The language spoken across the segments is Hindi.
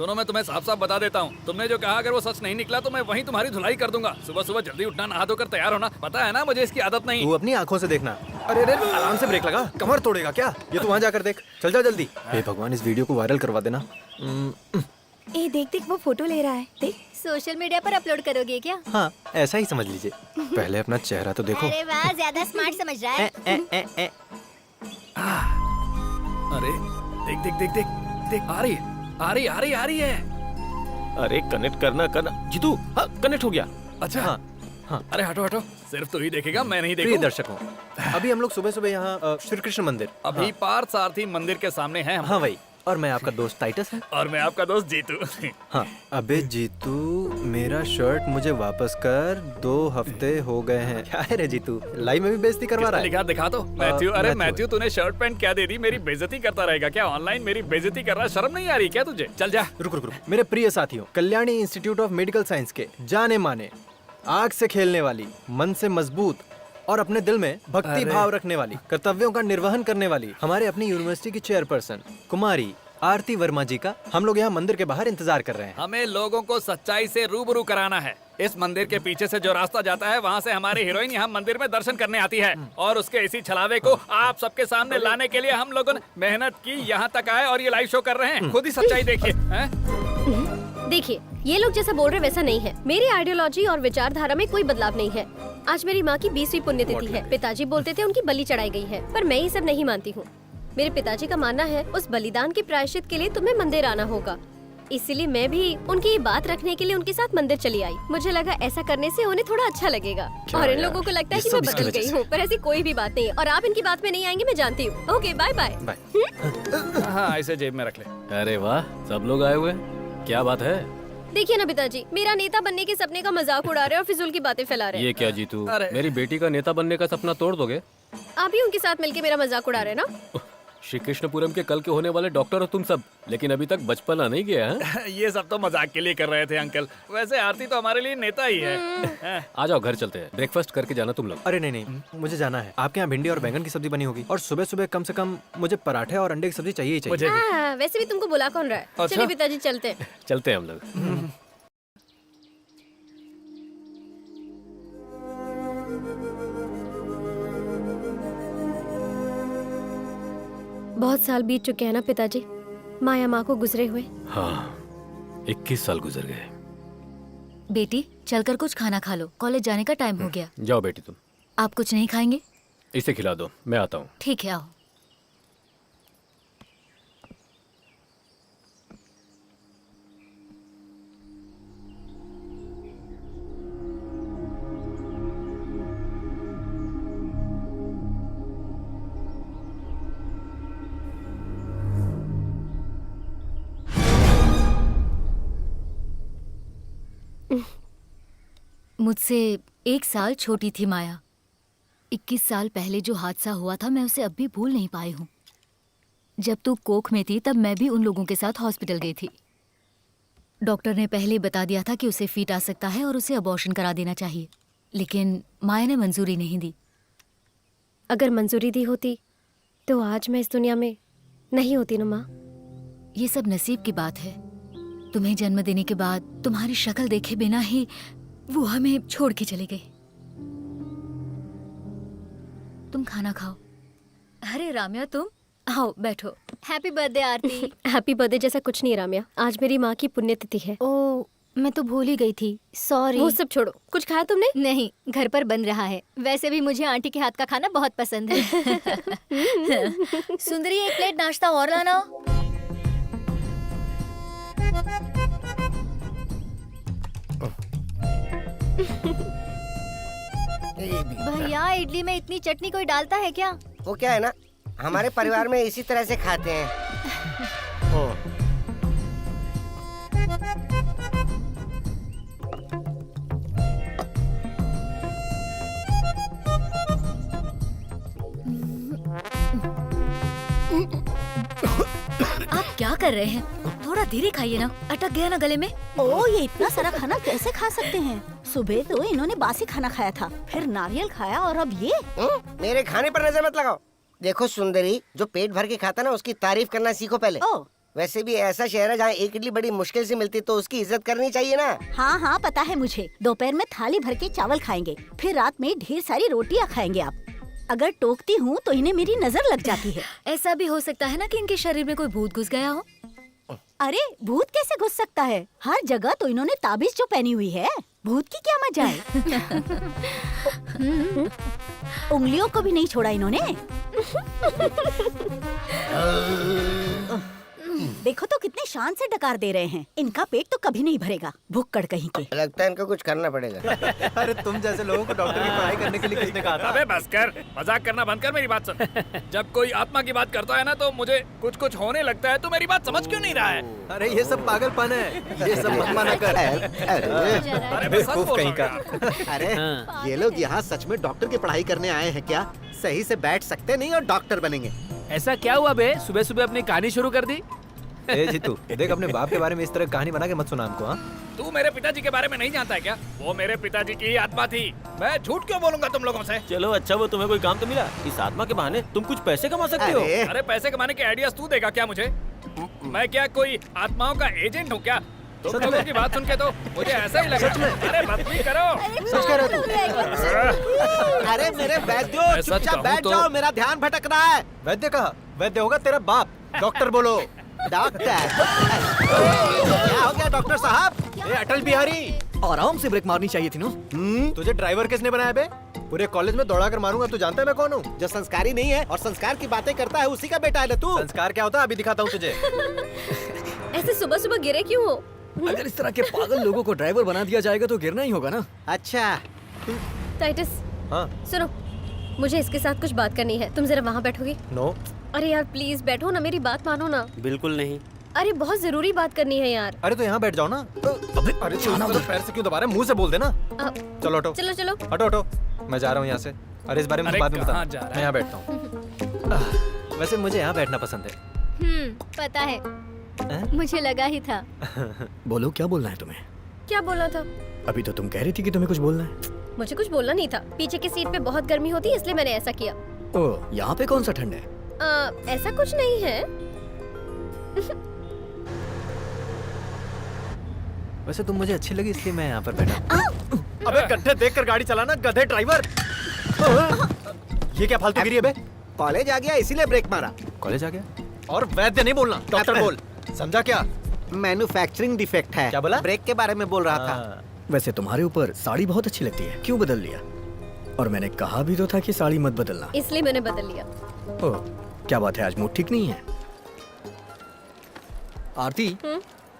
सुनो मैं तुम्हें साफ साफ बता देता हूँ, तुमने जो कहा अगर वो सच नहीं निकला तो मैं वहीं तुम्हारी धुलाई कर दूंगा। सुबह सुबह जल्दी उठना, नहा धोकर तैयार होना, पता है ना मुझे इसकी आदत नहीं। तू अपनी आंखों से देखना। अरे अरे आराम से ब्रेक लगा, कमर तोड़ेगा क्या? ये तू वहाँ जाकर देख, चल जा जल्दी। हे भगवान, इस वीडियो को वायरल करवा देना। ए देख देख वो फोटो ले रहा है, देख। सोशल मीडिया पर अपलोड करोगे क्या? हाँ ऐसा ही समझ लीजिए। पहले अपना चेहरा तो देखो। अरे वाह, ज्यादा स्मार्ट समझ रहा है। अरे देख देख देख देख देख, आ रही है, आ रही आ रही आ रही है। अरे कनेक्ट करना जीतू। हाँ कनेक्ट हो गया। अच्छा हाँ हाँ। अरे हटो हटो, सिर्फ तू ही देखेगा, मैं नहीं प्रिय देखूं। दर्शकों, अभी हम लोग सुबह सुबह यहाँ श्री कृष्ण मंदिर, अभी पार्थ सारथी मंदिर के सामने हैं हम। हाँ वही। और मैं आपका दोस्त टाइटस है। और मैं आपका दोस्त जीतू। हाँ। अबे जीतू, मेरा शर्ट मुझे वापस कर, 2 हफ्ते हो गए हैं। क्या है रे जीतू, लाइव में भी बेइज्जती करवा रहा है? लिखा दिखा तो मैथ्यू। अरे मैथ्यू मैथ्यू, तूने शर्ट पैंट क्या दे दी? मेरी बेइज्जती करता रहेगा क्या? ऑनलाइन मेरी बेइज्जती कर रहा है, शर्म नहीं आ रही क्या तुझे? चल जा। रुक रुक रुक। मेरे प्रिय साथियों, Kalyani institute of medical science के जाने माने, आग से खेलने वाली, मन से मजबूत और अपने दिल में भक्ति भाव रखने वाली, कर्तव्यों का निर्वहन करने वाली हमारे अपनी यूनिवर्सिटी की चेयरपर्सन कुमारी आरती वर्मा जी का हम लोग यहाँ मंदिर के बाहर इंतजार कर रहे हैं। हमें लोगों को सच्चाई से रूबरू कराना है। इस मंदिर के पीछे से जो रास्ता जाता है, वहाँ से हमारी हीरोइन यहाँ मंदिर में दर्शन करने आती है, और उसके इसी छलावे को आप सबके सामने लाने के लिए हम लोगों ने मेहनत की, यहाँ तक आए और ये लाइव शो कर रहे हैं। खुद ही सच्चाई देखिए। देखिए, ये लोग जैसा बोल रहे वैसा नहीं है। मेरी आइडियोलॉजी और विचारधारा में कोई बदलाव नहीं है। आज मेरी माँ की 20वीं पुण्यतिथि है। पिताजी बोलते थे उनकी बलि चढ़ाई गई है, पर मैं ये सब नहीं मानती हूँ। मेरे पिताजी का मानना है उस बलिदान के प्रायश्चित के लिए तुम्हें मंदिर आना होगा। इसीलिए मैं भी उनकी बात रखने के लिए उनके साथ मंदिर चली आई। मुझे लगा ऐसा करने से उन्हें थोड़ा अच्छा लगेगा, और इन लोगों को लगता है कि मैं बदल गई हूँ, पर ऐसी कोई भी बात नहीं है। और आप इनकी बात में नहीं आएंगे, मैं जानती हूँ। Okay bye bye. हाँ, इसे जेब में रख ले। अरे वाह, सब लोग आए हुए, क्या बात है? देखिए ना पिताजी, मेरा नेता बनने के सपने का मजाक उड़ा रहे हैं और फिजूल की बातें फैला रहे हैं। ये क्या जीतू, अरे। मेरी बेटी का नेता बनने का सपना तोड़ दोगे? आप भी उनके साथ मिलके मेरा मजाक उड़ा रहे हैं ना? श्री कृष्णपुरम के कल के होने वाले डॉक्टर हो तुम सब, लेकिन अभी तक बचपना नहीं गया है? ये सब तो मजाक के लिए कर रहे थे अंकल। वैसे आरती तो हमारे लिए नेता ही है। आ जाओ, घर चलते हैं, ब्रेकफास्ट करके जाना तुम लोग। अरे नहीं नहीं, मुझे जाना है। आपके यहाँ भिंडी और बैंगन की सब्जी बनी होगी, और सुबह सुबह कम से कम मुझे पराठे और अंडे की सब्जी चाहिए ही चाहिए। मुझे भी। वैसे भी तुमको बुला कौन रहा है? अच्छा। चलिए पिताजी चलते हैं। चलते हैं हम लोग। बहुत साल बीत चुके हैं ना पिताजी, माया माँ को गुजरे हुए। हाँ, 21 साल गुजर गए। बेटी चलकर कुछ खाना खा लो, कॉलेज जाने का टाइम हो गया। जाओ बेटी तुम। आप कुछ नहीं खाएंगे? इसे खिला दो, मैं आता हूँ। ठीक है, आओ। मुझसे 1 साल छोटी थी माया। 21 साल पहले जो हादसा हुआ था, मैं उसे अब भी भूल नहीं पाई हूँ। जब तू कोख में थी तब मैं भी उन लोगों के साथ हॉस्पिटल गई थी। डॉक्टर ने पहले बता दिया था कि उसे फीट आ सकता है और उसे अबॉर्शन करा देना चाहिए, लेकिन माया ने मंजूरी नहीं दी। अगर मंजूरी दी होती तो आज मैं इस दुनिया में नहीं होती ना माँ। ये सब नसीब की बात है। तुम्हें जन्म देने के बाद तुम्हारी शक्ल देखे बिना ही वो हमें छोड़ के चली गई। तुम खाना खाओ। अरे राम्या, तुम आओ बैठो। हैप्पी बर्थडे आरती। हैप्पी बर्थडे जैसा कुछ नहीं राम्या, आज मेरी माँ की पुण्यतिथि है। ओ, मैं तो भूल ही गई थी, सॉरी। वो सब छोड़ो, कुछ खाया तुमने? नहीं, घर पर बन रहा है। वैसे भी मुझे आंटी के हाथ का खाना बहुत पसंद है। सुंदरी, 1 प्लेट नाश्ता और लाना। भैया, इडली में इतनी चटनी कोई डालता है क्या? वो क्या है ना, हमारे परिवार में इसी तरह से खाते हैं। आप क्या कर रहे हैं? थोड़ा धीरे खाइए ना, अटक गया ना गले में। ओ, ये इतना सारा खाना कैसे खा सकते हैं? सुबह तो इन्होंने बासी खाना खाया था, फिर नारियल खाया, और अब ये। मेरे खाने पर नजर मत लगाओ। देखो सुंदरी, जो पेट भर के खाता ना उसकी तारीफ करना सीखो पहले। ओ, वैसे भी ऐसा शहर है जहाँ एक इडली बड़ी मुश्किल से मिलती, तो उसकी इज्जत करनी चाहिए ना। हाँ हाँ पता है मुझे। दोपहर में थाली भर के चावल खाएंगे, फिर रात में ढेर सारी रोटियां खाएंगे आप। अगर टोकती हूँ तो इन्हें मेरी नजर लग जाती है। ऐसा भी हो सकता है ना कि इनके शरीर में कोई भूत घुस गया हो। अरे भूत कैसे घुस सकता है? हर जगह तो इन्होंने ताबीज जो पहनी हुई है, भूत की क्या मजा है। उंगलियों को भी नहीं छोड़ा इन्होंने। देखो तो कितने शान से डकार दे रहे हैं। इनका पेट तो कभी नहीं भरेगा, भुक्कड़ कहीं के। लगता है इनको कुछ करना पड़ेगा। अरे तुम जैसे लोगों को डॉक्टर की पढ़ाई करने के लिए किसने कहा था? अबे बस कर, मजाक करना बंद कर, मेरी बात सुन। जब कोई आत्मा की बात करता है ना तो मुझे कुछ कुछ होने लगता है। तो मेरी बात समझ क्यों नहीं रहा है? अरे ये सब पागलपन है, ये सब मत माना कर। अरे मैं सच बोल कहीं रहा का। हूँ यार। अरे ये लोग यहाँ सच में डॉक्टर की पढ़ाई करने आए हैं क्या? सही से बैठ सकते नहीं और डॉक्टर बनेंगे। ऐसा क्या हुआ बे? सुबह सुबह अपनी कहानी शुरू कर दी। ए जीतू, देख अपने बाप के बारे में इस तरह कहानी बना के मत सुना हमको। हाँ तू मेरे पिताजी के बारे में नहीं जानता है क्या? वो मेरे पिताजी की ही आत्मा थी। मैं झूठ क्यों बोलूंगा तुम लोगों से? चलो अच्छा, वो तुम्हें कोई काम तो मिला? इस आत्मा के बहाने तुम कुछ पैसे कमा सकते हो। अरे अरे पैसे कमाने के आइडियाज तू देगा क्या मुझे? मैं क्या कोई आत्माओं का एजेंट हूँ क्या? तुम सच लोगों में? की बात सुन के तो मुझे ऐसा ही लगा। अरे बस नहीं करो। सच कह रहे तू? अरे मेरे वैद्यो, मैं सच चुपचाप कहूँ बैठ तो- जाओ, मेरा ध्यान भटक रहा है। वैद्य कहा? वैद्य होगा तेरा बाप। डॉक्टर बोलो। डॉक्टर क्या हो गया डॉक्टर साहब? ए अटल बिहारी, आराम से ब्रेक मारनी चाहिए थी ना। तुझे ड्राइवर किसने बनाया बे? पूरे कॉलेज में दौड़ा कर मारूंगा। तू जानता है मैं कौन हूँ? जो संस्कारी नहीं है और संस्कार की बातें करता है उसी का बेटा है ना तू। संस्कार क्या होता है अभी दिखाता हूँ तुझे। ऐसे सुबह सुबह गिरे क्यों हो? अगर इस तरह के पागल लोगों को ड्राइवर बना दिया जाएगा तो गिरना ही होगा ना। अच्छा टाइटस हाँ सुनो, मुझे इसके साथ कुछ बात करनी है। तुम जरा वहाँ बैठोगे? नो। अरे यार प्लीज बैठो ना, मेरी बात मानो ना। बिल्कुल नहीं। अरे बहुत जरूरी बात करनी है यार। अरे तो यहाँ बैठ जाओ ना। अरे तू इस तरह पैर से क्यों दबा रहा है? मुंह से बोल देना। अ, चलो हटो चलो चलो। हटो हटो, मैं जा रहा हूँ यहाँ से। अरे इस बारे में अरे बाद में कहाँ बता। जा रहा है? मैं यहाँ बैठता हूँ। वैसे मुझे यहाँ बैठना पसंद है। पता है, हैं? मुझे लगा ही था। बोलो क्या बोलना है तुम्हें? क्या बोला था? अभी तो तुम कह रही थी कि तुम्हें कुछ बोलना है। मुझे कुछ बोलना नहीं था। पीछे की सीट पे बहुत गर्मी होती है इसलिए मैंने ऐसा किया। ओह, यहाँ पे कौन सा ठंड है? ऐसा कुछ नहीं है। वैसे तुम मुझे अच्छी लगी इसलिए मैं यहाँ पर बैठा। अबे गड्ढे देखकर गाड़ी चलाना, गधे ड्राइवर। ये क्या फालतूगिरी है बे? कॉलेज आ गया इसीलिए ब्रेक मारा। कॉलेज आ गया? और वैद्य नहीं बोलना, डॉक्टर बोल। समझा क्या? मैन्युफैक्चरिंग डिफेक्ट है। क्या बोला? ब्रेक के बारे में बोल रहा था। हाँ। वैसे तुम्हारे ऊपर साड़ी बहुत अच्छी लगती है, क्यों बदल लिया? और मैंने कहा भी तो था कि साड़ी मत बदलना। इसलिए मैंने बदल लिया। ओह, क्या बात है, आज मूड ठीक नहीं है? आरती,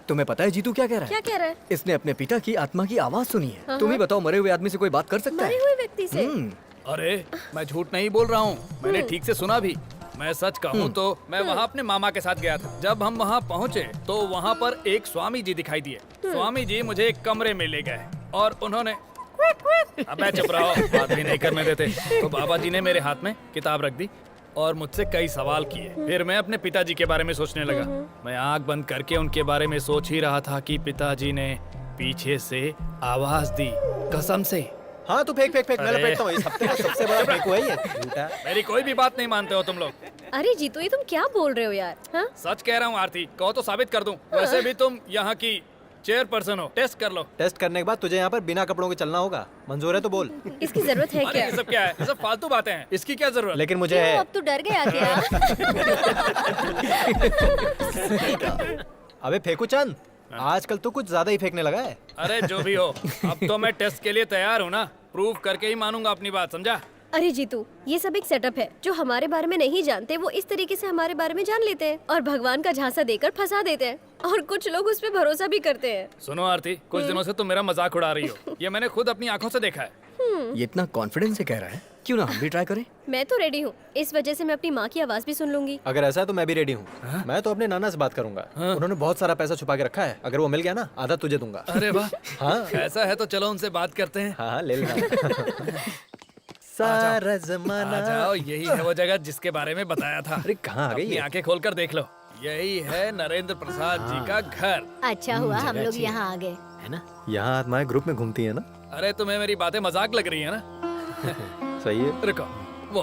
तुम्हें पता है जीतू क्या कह रहा है? क्या कह रहा है? इसने अपने पिता की आत्मा की आवाज सुनी है। हाँ, तुम ही हाँ। बताओ, मरे हुए आदमी से कोई बात कर सकता मरे है? हुए व्यक्ति से? अरे मैं झूठ नहीं बोल रहा हूँ, मैंने ठीक से सुना भी। मैं सच कहूँ तो मैं वहाँ अपने मामा के साथ गया था। जब हम वहाँ पहुँचे तो वहाँ पर एक स्वामी जी दिखाई दिए। स्वामी जी मुझे एक कमरे में ले गए और उन्होंने अबे चुप रहो, बात भी नहीं करने देते। तो बाबा जी ने मेरे हाथ में किताब रख दी और मुझसे कई सवाल किए। फिर मैं अपने पिताजी के बारे में सोचने लगा। मैं आंख बंद करके उनके बारे में सोच ही रहा था कि पिताजी ने पीछे से आवाज दी, कसम से। हाँ तू फेंक फेंक फेंक, मैं अरे। लपेटता हूँ। इस हफ्ते का सबसे बड़ा फेंकू है ये। झूठा। मेरी कोई भी बात नहीं मानते हो तुम लोग। अरे जीतू, ये तुम क्या बोल रहे हो यार? हाँ? सच कह रहा हूँ आरती, कहो तो साबित कर दूं। वैसे भी तुम यहाँ की चेयरपर्सन हो, टेस्ट कर लो। टेस्ट करने के बाद तुझे यहाँ पर बिना कपड़ों के चलना होगा। मंजूर है तो बोल। इसकी जरूरत है अरे क्या? ये सब क्या है? ये सब फालतू बातें हैं। इसकी क्या जरूरत? लेकिन मुझे क्यों, है। अब तो डर गया क्या? अबे फेंकू चंद, आजकल तो कुछ ज्यादा ही फेंकने लगा है। अरे जो भी हो, अब तो मैं टेस्ट के लिए तैयार हूँ ना। प्रूव करके ही मानूंगा अपनी बात, समझा? अरे जीतू, ये सब एक सेटअप है। जो हमारे बारे में नहीं जानते वो इस तरीके से हमारे बारे में जान लेते हैं और भगवान का झांसा देकर फंसा देते हैं। और कुछ लोग उस पर भरोसा भी करते हैं। सुनो आरती, कुछ दिनों से तुम मेरा मजाक उड़ा रही हो। ये मैंने खुद अपनी आंखों से देखा है। ये इतना कॉन्फिडेंस से कह रहा है, क्यों ना हम भी ट्राई करें? मैं तो रेडी हूँ। इस वजह से मैं अपनी माँ की आवाज भी सुन लूंगी। अगर ऐसा है तो मैं भी रेडी हूँ। मैं तो अपने नाना से बात करूंगा। उन्होंने बहुत सारा पैसा छुपा के रखा है। अगर वो मिल गया ना, आधा तुझे दूंगा। अरे वाह, हाँ ऐसा है तो चलो उनसे बात करते हैं। हाँ ले लेना। सारा आ जमाना। जाओ, यही है वो जगह जिसके बारे में बताया था। अरे कहाँ आ गई अपनी ये? आंखें खोलकर देख लो, यही है नरेंद्र प्रसाद जी का घर। अच्छा हुआ हम लोग यहाँ आ गए। है ना? यहाँ आत्माएं ग्रुप में घूमती है ना। अरे तुम्हें मेरी बातें मजाक लग रही है ना? सही है। रुको, वो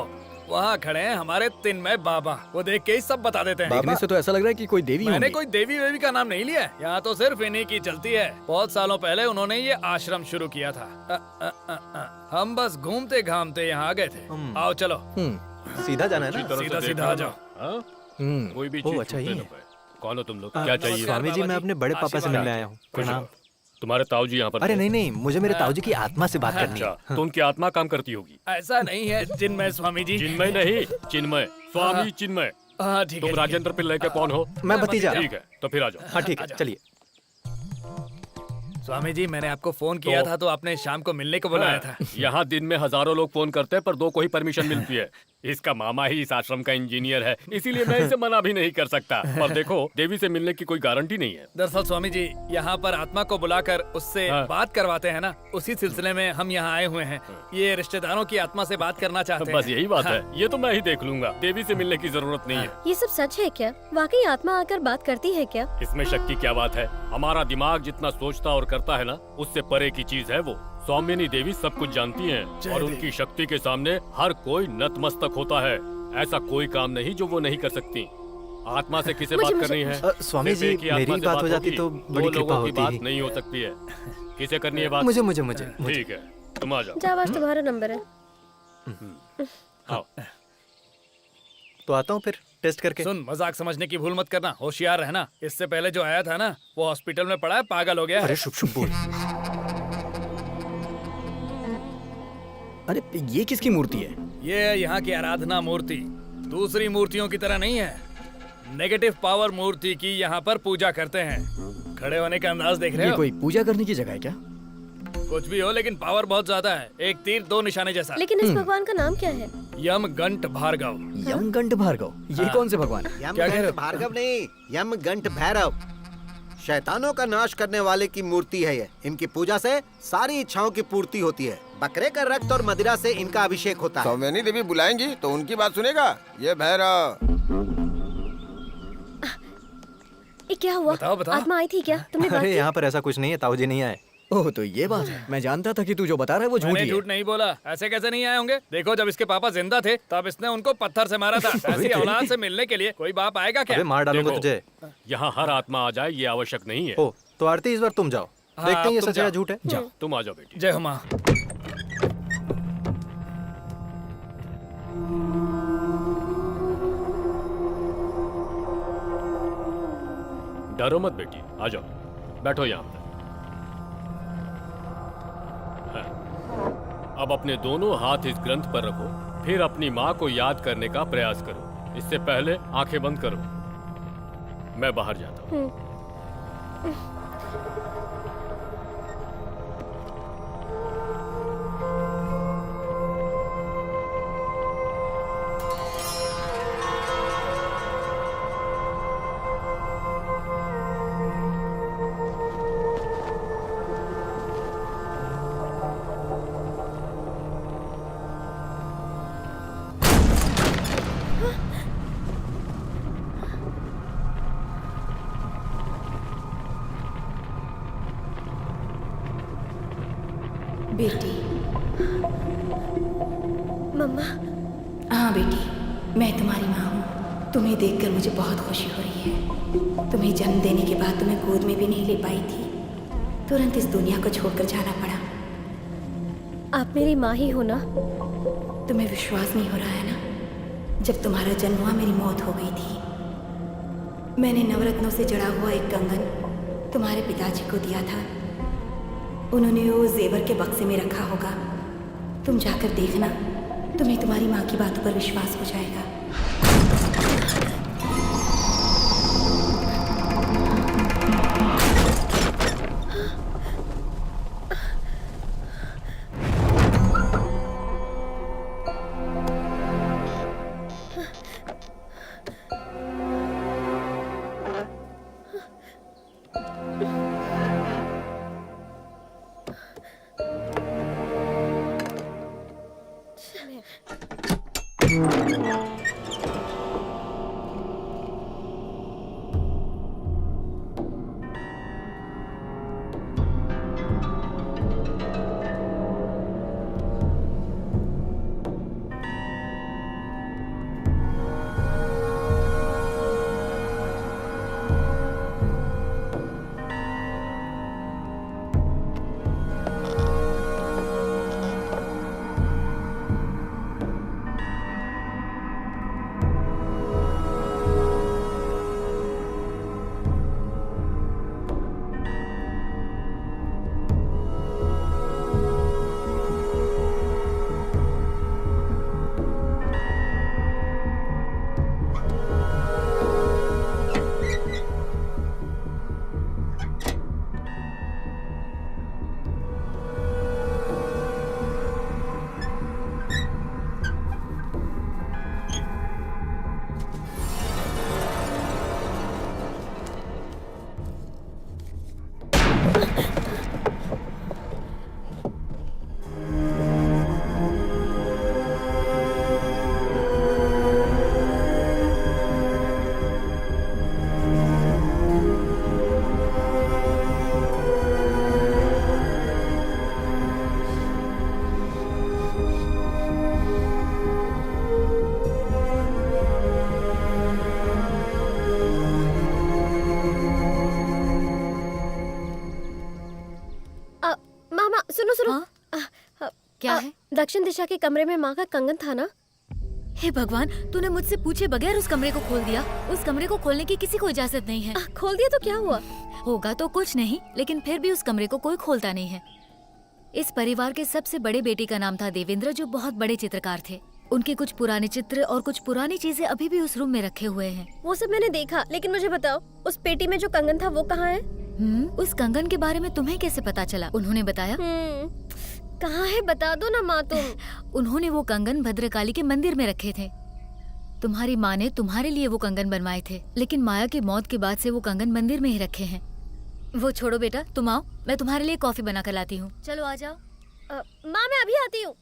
वहाँ खड़े हैं हमारे तिन्मय बाबा, वो देख के ही सब बता देते हैं। देखने से तो ऐसा लग रहा है कि कोई देवी मैंने होंगी। कोई देवी वेवी का नाम नहीं लिया है। यहाँ तो सिर्फ इन्हीं की चलती है। बहुत सालों पहले उन्होंने ये आश्रम शुरू किया था। हम बस घूमते घामते यहाँ आ गए थे। आओ चलो, सीधा जाना है ना? सीधा सीधा आ जाओ। कोई भी ओह, चीज अच्छा छूटने ही न है। पाए। कौन हो तुम लोग? क्या चाहिए? स्वामी जी, मैं अपने बड़े पापा से मिलने आया हूँ। प्रणाम। तुम्हारे ताऊ जी यहाँ पर अरे थे? नहीं नहीं, मुझे मेरे ताऊ जी की आत्मा से बात करनी है। अच्छा, तो उनकी आत्मा काम करती होगी। ऐसा नहीं है जिनमय स्वामी जी। चिन्मय नहीं, चिन्मय, स्वामी चिन्मय। हाँ ठीक है। तुम राजेंद्र पिल्लई के कौन हो? मैं भतीजा। ठीक है, तो फिर आ जाओ। हाँ ठीक है, चलिए। स्वामी जी, मैंने आपको फोन किया था तो आपने शाम को मिलने को बुलाया था। यहाँ दिन में हजारों लोग फोन करते हैं पर 2 को ही परमिशन मिलती है। इसका मामा ही इस आश्रम का इंजीनियर है, इसीलिए मैं इसे मना भी नहीं कर सकता। पर देखो, देवी से मिलने की कोई गारंटी नहीं है। दरअसल स्वामी जी, यहाँ पर आत्मा को बुलाकर उससे बात करवाते हैं ना, उसी सिलसिले में हम यहाँ आए हुए हैं। ये रिश्तेदारों की आत्मा से बात करना चाहते हैं। बस यही बात है। ये तो मैं ही देख लूंगा, देवी से मिलने की जरूरत नहीं है। ये सब सच है क्या? वाकई आत्मा आकर बात करती है क्या? इसमें शक की क्या बात है? हमारा दिमाग जितना सोचता और करता है ना, उससे परे की चीज है वो। स्वामिनी देवी सब कुछ जानती हैं और उनकी शक्ति के सामने हर कोई नतमस्तक होता है। ऐसा कोई काम नहीं जो वो नहीं कर सकती। आत्मा से किसे बात करनी है? स्वामी सिर्फ जी, एक ही आत्मा मेरी से बात हो जाती होगी। तो 2 बड़ी कृपा लोगों की होती बात ही। नहीं हो सकती है। किसे करनी है बात? मुझे मुझे मुझे ठीक है, तुम आ जाओ। जाओ, आज तुम्हारा नंबर है। आओ। तो आता हूँ फिर टेस्ट करके। सुन, मजाक समझने की भूल मत करना, होशियार रहना। इससे पहले जो आया था ना, वो हॉस्पिटल में पड़ा है, पागल हो गया है। अरे शुभ शुभ बोल। अरे ये किसकी मूर्ति है? ये यहाँ की आराधना मूर्ति दूसरी मूर्तियों की तरह नहीं है। नेगेटिव पावर मूर्ति की यहाँ पर पूजा करते हैं। खड़े होने का अंदाज देख रहे ये हो? कोई पूजा करने की जगह है क्या? कुछ भी हो, लेकिन पावर बहुत ज्यादा है। एक तीर 2 निशाने जैसा। लेकिन इस भगवान का नाम क्या है? यमगंट भार्गव। यमगंठ भार्गव, ये कौन से भगवान है? क्या कह रहे हो? यमगंठ भार्गव नहीं, यमगंठ भैरव। शैतानों का नाश करने वाले की मूर्ति है ये। इनकी पूजा से सारी इच्छाओं की पूर्ति होती है। बकरे का रक्त और मदिरा से इनका अभिषेक होता है। सौम्यानी देवी बुलाएंगी तो उनकी बात सुनेगा ये भैरव। ये क्या हुआ? बताओ, बताओ। आत्मा आई थी क्या? तुमने बात अरे की? यहाँ पर ऐसा कुछ नहीं है, ताऊ जी नहीं आए। ओह, तो ये बात है। मैं जानता था कि तू जो बता रहा है वो झूठ मैंने ही है। झूठ नहीं बोला। ऐसे कैसे नहीं आए होंगे? देखो, जब इसके पापा जिंदा थे तब इसने उनको पत्थर से मारा था। ऐसी औलाद से मिलने के लिए कोई बाप आएगा क्या? अबे मार डालूंगा देखो, तुझे। यहाँ हर आत्मा आ जाए ये आवश्यक नहीं है। ओ, तो आरती इस बार तुम जाओ। हाँ, देखते हैं ये तुम सच है या जाओ। झूठ है। जाओ, तुम आ जाओ बेटी। जय हो माँ। डरो मत बेटी, आ जाओ, बैठो यहाँ पे। हाँ। अब अपने दोनों हाथ इस ग्रंथ पर रखो, फिर अपनी माँ को याद करने का प्रयास करो। इससे पहले आंखें बंद करो। मैं बाहर जाता हूँ। बेटी। मम्मा। हाँ बेटी, मैं तुम्हारी माँ हूँ। तुम्हें देखकर मुझे बहुत खुशी हो रही है। तुम्हें जन्म देने के बाद तुम्हें गोद में भी नहीं ले पाई थी, तुरंत इस दुनिया को छोड़कर जाना पड़ा। आप मेरी माँ ही हो ना? तुम्हें विश्वास नहीं हो रहा है ना? जब तुम्हारा जन्म हुआ मेरी मौत हो गई थी। मैंने नवरत्नों से जड़ा हुआ एक कंगन तुम्हारे पिताजी को दिया था। उन्होंने वो जेवर के बक्से में रखा होगा। तुम जाकर देखना, तुम्हें तुम्हारी माँ की बातों पर विश्वास हो जाएगा। क्या है? दक्षिण दिशा के कमरे में माँ का कंगन था ना। हे भगवान, तूने मुझसे पूछे बगैर उस कमरे को खोल दिया। उस कमरे को खोलने की किसी को इजाजत नहीं है। खोल दिया तो क्या हुआ? होगा तो कुछ नहीं, लेकिन फिर भी उस कमरे को कोई खोलता नहीं है। इस परिवार के सबसे बड़े बेटे का नाम था देवेंद्र, जो बहुत बड़े चित्रकार थे। उनके कुछ पुराने चित्र और कुछ पुरानी चीजें अभी भी उस रूम में रखे हुए हैं। वो सब मैंने देखा, लेकिन मुझे बताओ उस पेटी में जो कंगन था वो कहाँ है? उस कंगन के बारे में तुम्हें कैसे पता चला? उन्होंने बताया? कहाँ है, बता दो ना माँ तुम। उन्होंने वो कंगन भद्रकाली के मंदिर में रखे थे। तुम्हारी माँ ने तुम्हारे लिए वो कंगन बनवाए थे, लेकिन माया की मौत के बाद से वो कंगन मंदिर में ही रखे हैं। वो छोड़ो बेटा, तुम आओ, मैं तुम्हारे लिए कॉफी बना कर लाती हूँ। चलो आ जाओ। माँ मैं अभी आती हूँ।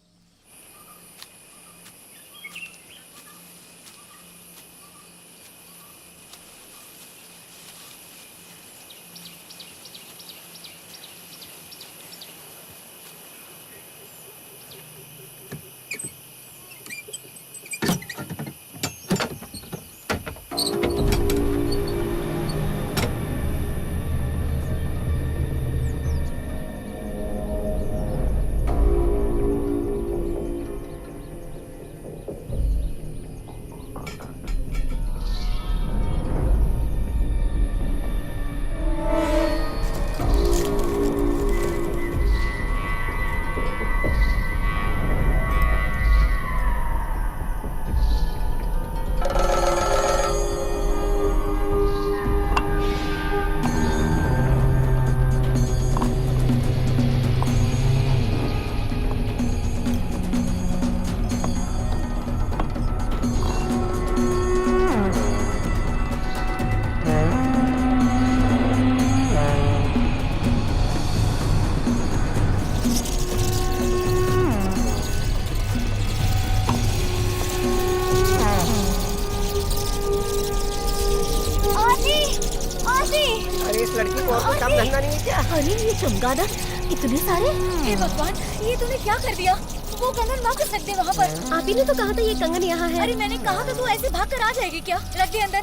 अरे इस लड़की को और कोई काम धंधा नहीं है क्या? अरे ये चमगादड़, इतने सारे। हे भगवान, ये तूने क्या कर दिया? वो कंगन वापस रख दे वहाँ पर। आप ही ने तो कहा था ये कंगन यहाँ है। अरे मैंने कहा था तू ऐसे भाग कर आ जाएगी क्या? रख दे अंदर,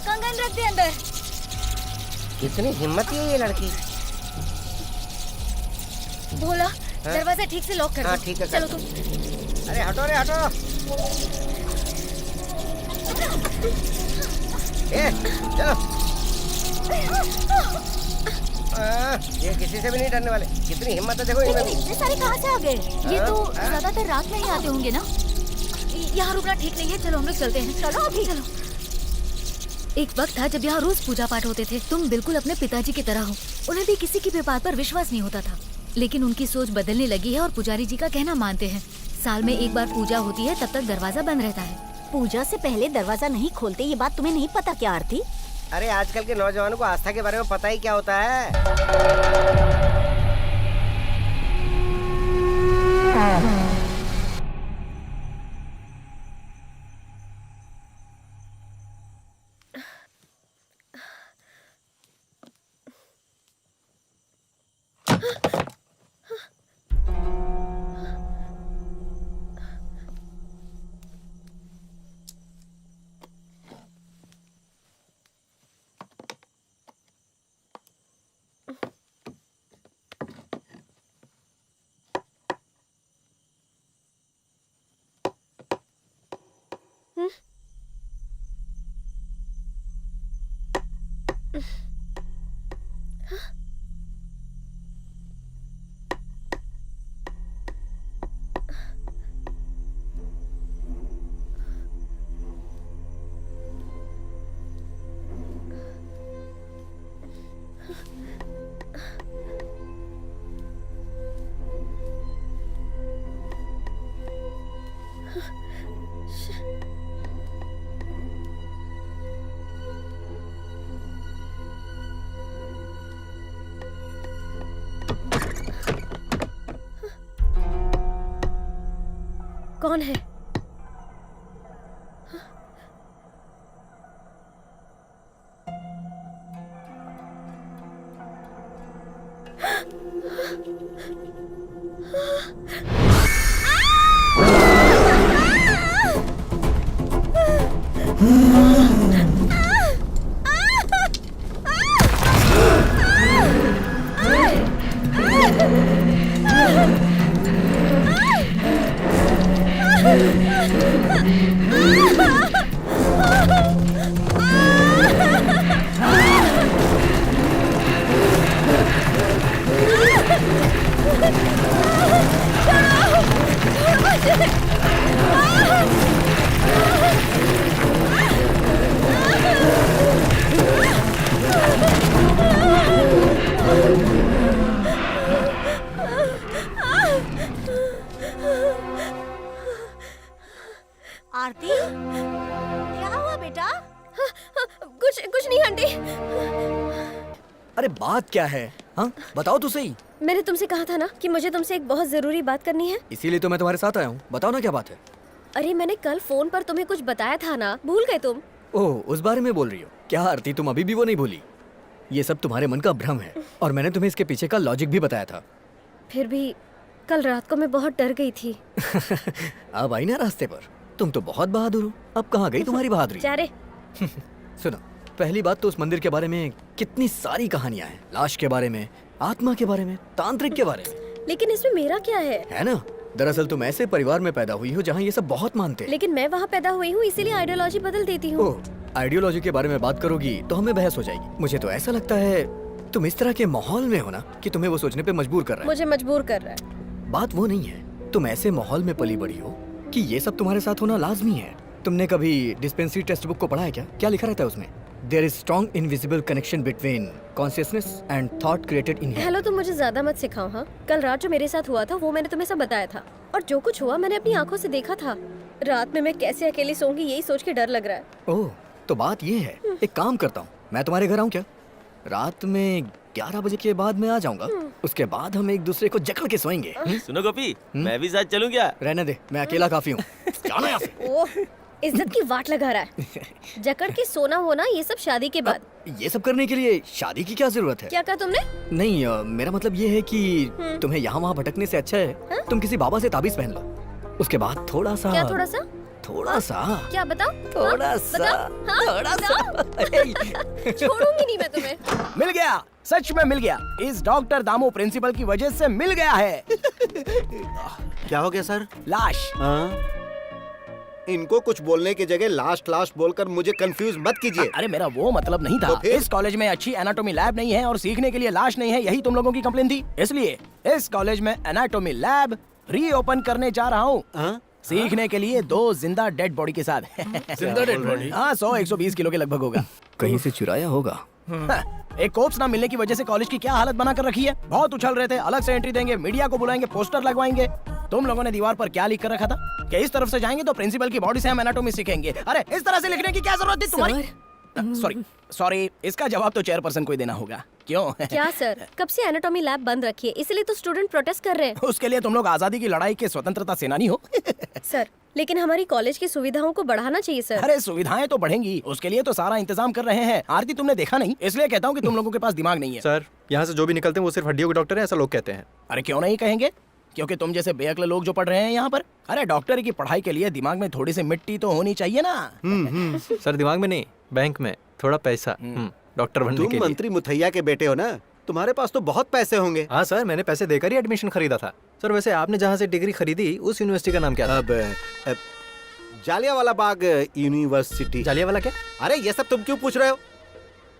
कंगन रख दे अंदर। कितनी हिम्मत है ये लड़की। भोला, दरवाजा ठीक से लॉक कर दो। हाँ ठीक है, चलो तुम। अरे हटो, अरे हटो। चलो। ये किसी से भी नहीं डरने वाले। कितनी हिम्मत है देखो इनमें भी। इतने सारे कहाँ से आ गए? ये तो ज्यादातर रात में ही आते होंगे ना। यहाँ रुकना ठीक नहीं है, चलो हम लोग चलते हैं। चलो अभी। चलो। एक वक्त था जब यहाँ रोज पूजा पाठ होते थे। तुम बिल्कुल अपने पिताजी की तरह हो। उन्हें भी किसी की भी बात पर विश्वास नहीं होता था, लेकिन उनकी सोच बदलने लगी है और पुजारी जी का कहना मानते हैं। साल में एक बार पूजा होती है, तब तक दरवाजा बंद रहता है। पूजा से पहले दरवाजा नहीं खोलते, ये बात तुम्हें नहीं पता क्या आरती? अरे आजकल के नौजवानों को आस्था के बारे में पता ही क्या होता है। कौन है? अरे बात क्या है? हाँ बताओ तो सही। मैंने तुमसे कहा था ना कि मुझे तुमसे एक बहुत जरूरी बात करनी है। इसीलिए तो मैं तुम्हारे साथ आया हूँ। बताओ ना क्या बात है। अरे मैंने कल फोन पर तुम्हें कुछ बताया था ना, भूल गए तुम? ओह, उस बारे में बोल रही हो क्या आरती? तुम अभी भी वो नहीं भूली? ये सब तुम्हारे मन का भ्रम है और मैंने तुम्हें इसके पीछे का लॉजिक भी बताया था। फिर भी कल रात को मैं बहुत डर गई थी। अब आई ना रास्ते पर। तुम तो बहुत बहादुर हो। अब कहाँ गई तुम्हारी बहादुरी? जा रे। सुनो, पहली बात तो उस मंदिर के बारे में कितनी सारी कहानियां हैं। लाश के बारे में, आत्मा के बारे में, तांत्रिक के बारे में। लेकिन इसमें मेरा क्या है ना? दरअसल तुम ऐसे परिवार में पैदा हुई हो जहाँ ये सब बहुत मानते हैं। लेकिन मैं वहाँ पैदा हुई हूँ, इसीलिए आइडियोलॉजी बदल देती हूँ। ओह, आइडियोलॉजी के बारे में बात करोगी तो हमें बहस हो जाएगी। मुझे तो ऐसा लगता है तुम इस तरह के माहौल में हो ना कि तुम्हें वो सोचने पे मजबूर कर रहा है। मुझे मजबूर कर रहा है। बात वो नहीं है, तुम ऐसे माहौल में पली बड़ी हो कि ये सब तुम्हारे साथ होना लाजमी है। तुमने कभी डिस्पेंसरी टेक्स्ट बुक को पढ़ा है क्या? क्या लिखा रहता है उसमें? There is strong invisible connection between consciousness and thought created in here. Hello, तुम मुझे ज्यादा मत सिखाओ। हाँ, कल रात जो मेरे साथ हुआ था वो मैंने तुम्हें सब बताया था, और जो कुछ हुआ मैंने अपनी आंखों से देखा था। रात में मैं कैसे अकेली सोऊंगी यही सोच के डर लग रहा है। ओह, तो बात ये है, एक काम करता हूँ, मैं तुम्हारे घर आऊँ क्या? रात में 11 बजे के बाद मैं आ जाऊंगा। उसके बाद हम एक दूसरे को जकड़ के सोएंगे। सुनो गोपी, मैं भी साथ चलूं क्या? रहने दे, मैं अकेला काफी हूँ। जाना यहाँ से। ओह, इज्जत की वाट लगा रहा है। जकड़ के सोना होना ये सब शादी के बाद। ये सब करने के लिए शादी की क्या जरूरत है? क्या कहा तुमने? नहीं, मेरा मतलब ये है कि तुम्हें यहाँ वहाँ भटकने से अच्छा है तुम किसी बाबा से ताबीज पहन लो। उसके बाद थोड़ा सा। क्या थोड़ा सा? थोड़ा सा क्या बताओ? थोड़ा सा, थोड़ा सा। छोड़ूंगी नहीं मैं तुम्हें। मिल गया, सच में मिल गया। इस डॉक्टर दामू प्रिंसिपल की वजह से मिल गया है। क्या हो गया सर? लाश। इनको कुछ बोलने की जगह लास्ट लास्ट बोलकर मुझे कंफ्यूज मत कीजिए। अरे मेरा वो मतलब नहीं था। इस कॉलेज में अच्छी एनाटॉमी लैब नहीं है और सीखने के लिए लाश नहीं है, यही तुम लोगों की कंप्लेन थी। इसलिए इस कॉलेज में एनाटॉमी लैब रीओपन करने जा रहा हूँ, सीखने के लिए 2 जिंदा डेड बॉडी के साथ। जिंदा डेड बॉडी? हाँ, 100-120 किलो के लगभग होगा। कहीं से चुराया होगा। एक कोप्स ना मिलने की वजह से कॉलेज की क्या हालत बना कर रखी है। बहुत उछल रहे थे, अलग से एंट्री देंगे, मीडिया को बुलाएंगे, पोस्टर लगवाएंगे। तुम लोगों ने दीवार पर क्या लिख कर रखा था कि इस तरफ से जाएंगे तो प्रिंसिपल की बॉडी से हम एनाटॉमी सीखेंगे। अरे इस तरह से लिखने की क्या जरूरत थी तुम्हारी? सॉरी, इसका जवाब तो चेयरपर्सन को ही देना होगा। क्यों? क्या सर, कब से एनाटॉमी लैब बंद रखी है, इसलिए तो स्टूडेंट प्रोटेस्ट कर रहे हैं। उसके लिए तुम लोग आजादी की लड़ाई के स्वतंत्रता सेनानी हो। सर, लेकिन हमारी कॉलेज की सुविधाओं को बढ़ाना चाहिए सर। अरे सुविधाएं तो बढ़ेंगी, उसके लिए तो सारा इंतजाम कर रहे हैं। आरती तुमने देखा नहीं, इसलिए कहता हूँ कि तुम लोगों के पास दिमाग नहीं है। सर, यहाँ से जो भी निकलते हैं वो सिर्फ हड्डियों के डॉक्टर हैं, ऐसा लोग कहते हैं। अरे क्यों नहीं कहेंगे, क्योंकि तुम जैसे बेअक्ल लोग जो पढ़ रहे हैं यहाँ पर। अरे डॉक्टरी की पढ़ाई के लिए दिमाग में थोड़ी सी मिट्टी तो होनी चाहिए ना। सर, दिमाग में नहीं, बैंक में थोड़ा पैसा। डॉक्टर बनने के लिए। तुम मंत्री मुथैया के बेटे हो ना, तुम्हारे पास तो बहुत पैसे होंगे। हाँ सर, मैंने पैसे देकर ही एडमिशन खरीदा था। सर, वैसे आपने जहाँ से डिग्री खरीदी उस यूनिवर्सिटी का नाम क्या था? अब जालियांवाला बाग यूनिवर्सिटी। जालियांवाला क्या? अरे ये सब तुम क्यों पूछ रहे हो?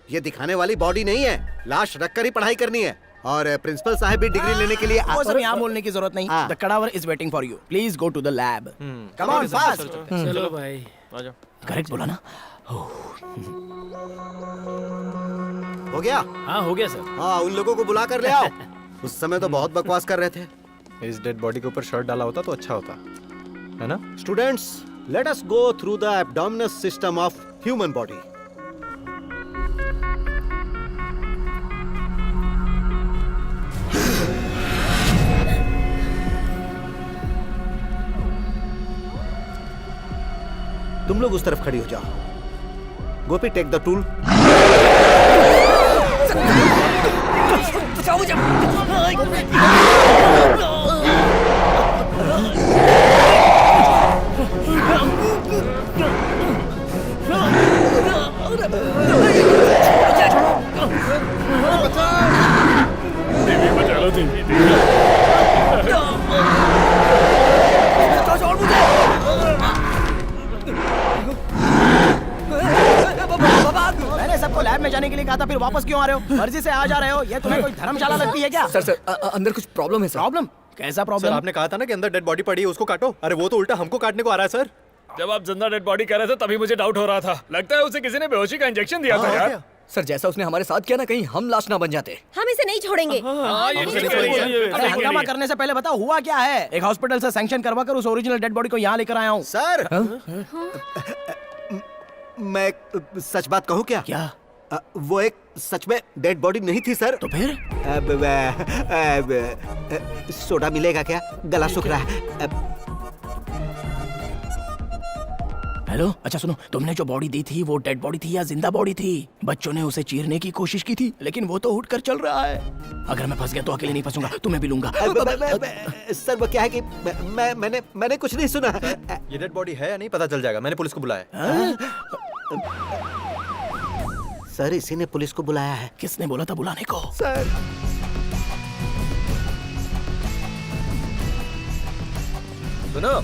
ये दिखाने वाली बॉडी नहीं है, लाश रखकर ही पढ़ाई करनी है। और प्रिंसिपल साहब भी डिग्री लेने के लिए वो सब यहाँ बोलने की जरूरत नहीं। The cadaver is waiting for you, please go to the lab. Come on fast. चलो भाई, आ जाओ। करेक्ट बोला ना? हो गया? हाँ हो गया सर। हाँ, उन लोगों को बुला कर ले आओ। उस समय तो बहुत बकवास कर रहे थे। इस डेड बॉडी के ऊपर शर्ट डाला होता तो अच्छा होता है ना? Students, let us go through the abdominal system of human body. तुम लोग उस तरफ खड़ी हो जाओ। गोपी, टेक द टूल। मैंने सबको लैब में जाने के लिए कहा था, फिर वापस क्यों आ रहे हो? मर्जी से आ जा रहे हो? ये तुम्हें कोई धर्मशाला लगती है क्या? सर, अंदर कुछ प्रॉब्लम है सर। प्रॉब्लम? कैसा सर, प्रॉब्लम? आपने कहा था ना कि अंदर डेड बॉडी पड़ी है, उसको काटो। अरे वो तो उल्टा हमको काटने को आ रहा है सर। जब आप जिंदा डेड बॉडी कर रहे थे तभी मुझे डाउट हो रहा था। लगता है उसे किसी ने बेहोशी का इंजेक्शन दिया था यार। सर, जैसा उसने हमारे साथ किया ना, कहीं हम लाश ना बन जाते। हम इसे नहीं छोड़ेंगे। अरे हंगामा करने से पहले बताओ हुआ क्या है? एक हॉस्पिटल से सैंक्शन करवा कर उस ओरिजिनल डेड बॉडी को यहाँ लेकर आया हूँ। सर, मैं सच बात कहूँ क्या? क्या? वो एक सच में डेड बॉडी नहीं थी सर। तो फिर? सोडा मिलेगा क्या? गला सूख रहा है। हेलो, अच्छा सुनो, तुमने जो बॉडी दी थी वो डेड बॉडी थी या जिंदा बॉडी थी? बच्चों ने उसे चीरने की कोशिश की थी लेकिन वो तो उठ कर चल रहा है। अगर मैं फंस गया तो अकेले नहीं फंसूंगा, तुम्हें भी लूंगा। सर वो क्या है कि मैंने कुछ नहीं सुना। ये डेड बॉडी है या नहीं पता चल जाएगा, मैंने पुलिस को बुलाया। सर इसी ने पुलिस को बुलाया है। किसने बोला था बुलाने को? सर सुनो,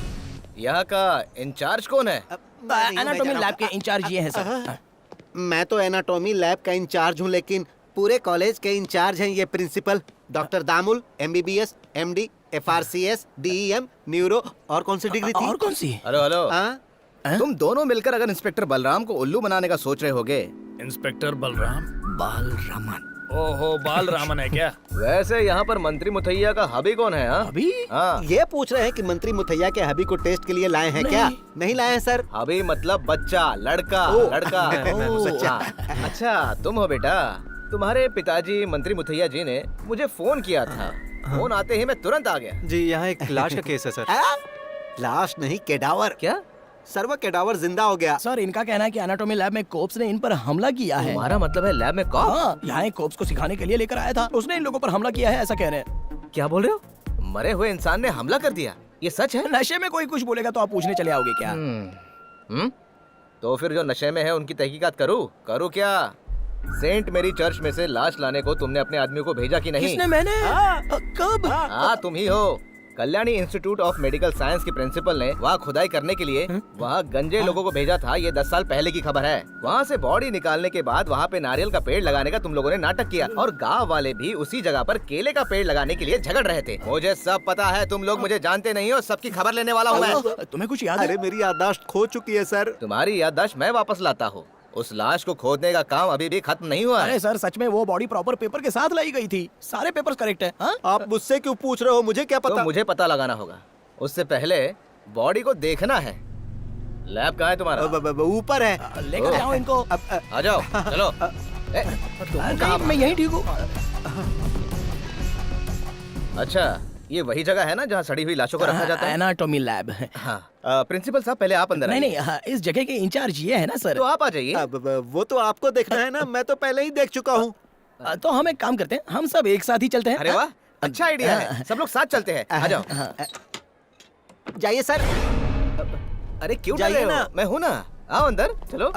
यहाँ का इंचार्ज कौन है? एनाटॉमी लैब के इंचार्ज ये हैं सर। मैं तो एनाटॉमी लैब का इंचार्ज हूँ, लेकिन पूरे कॉलेज के इंचार्ज हैं ये principal doctor Damul, MBBS, MD, FRCS, DEM, neuro और कौन सी डिग्री थी? और कौन सी? हेलो हेलो, हाँ? तुम दोनों मिलकर अगर इंस्पेक्टर बलराम को उल्लू बनाने का सोच रहे होगे। इंस्पेक्टर बलराम? बालरामन। ओहो, बाल रामन है क्या? वैसे यहाँ पर मंत्री मुथैया का हबी कौन है? हाँ अभी? हाँ, ये पूछ रहे हैं कि मंत्री मुथैया के हबी को टेस्ट के लिए लाए हैं क्या? नहीं लाए हैं सर। हबी मतलब बच्चा, लड़का, लड़का। हाँ, अच्छा तुम हो बेटा। तुम्हारे पिताजी मंत्री मुथैया जी ने मुझे फोन किया था। फोन आते ही मैं तुरंत आ गया। जी यहाँ एक लाश का केस है सर। लाश नहीं, केडावर। क्या? सर वो केडावर जिंदा हो गया। सर इनका कहना है कि एनाटॉमी लैब में कोप्स ने इन पर हमला किया है। तुम्हारा मतलब है लैब में कॉप? हाँ, यहाँ एक कोप्स को सिखाने के लिए लेकर आया था, उसने इन लोगों पर हमला किया है ऐसा कह रहे हैं। क्या बोल रहे हो? मरे हुए इंसान ने हमला कर दिया? ये सच है? नशे में कोई कुछ बोलेगा तो आप पूछने चले आओगे क्या? तो फिर जो नशे में है उनकी तहकीकात करूँ क्या? सेंट मेरी चर्च में से लाश लाने को तुमने अपने आदमियों को भेजा कि नहीं? किसने? मैंने? कब? हाँ तुम ही हो। Kalyani institute of medical science के प्रिंसिपल ने वहाँ खुदाई करने के लिए वहाँ गंजे लोगों को भेजा था। ये 10 साल पहले की खबर है। वहाँ से बॉडी निकालने के बाद वहाँ पे नारियल का पेड़ लगाने का तुम लोगों ने नाटक किया और गांव वाले भी उसी जगह पर केले का पेड़ लगाने के लिए झगड़ रहे थे। मुझे सब पता है, तुम लोग मुझे जानते नहीं हो, सबकी खबर लेने वाला हूँ मैं। तुम्हें कुछ याद है? अरे मेरी याददाश्त खो चुकी है सर। तुम्हारी याददाश्त मैं वापस लाता हूँ। उस लाश को खोदने का काम अभी भी खत्म नहीं हुआ है। अरे सर सच में वो बॉडी प्रॉपर पेपर के साथ लाई गई थी, सारे पेपर्स करेक्ट है। हाँ? आप मुझसे क्यों पूछ रहे हो? मुझे क्या पता? तो मुझे पता लगाना होगा। उससे पहले बॉडी को देखना है। लैब कहाँ है तुम्हारा? ऊपर है। लेकर जाओ इनको। आ जाओ, चलो। कहाँ? मैं यहीं ठीक हूँ। अच्छा, ये वही जगह है ना जहाँ सड़ी हुई लाशों को रखा जाता है? Anatomy lab. हाँ, प्रिंसिपल साहब पहले आप अंदर नहीं आइए। नहीं, हाँ, इस जगह के इंचार्ज ये है ना सर। तो आप आ जाइए। वो तो आपको देखना है ना, मैं तो पहले ही देख चुका हूँ। तो हम एक काम करते हैं, हम सब एक साथ ही चलते हैं। अरे वाह, अच्छा आइडिया है। सब लोग साथ चलते हैं। आ जाओ। जाइए सर। अरे क्यों डर जाइए रहे हो? ना। मैं हूँ ना, आओ अंदर चलो।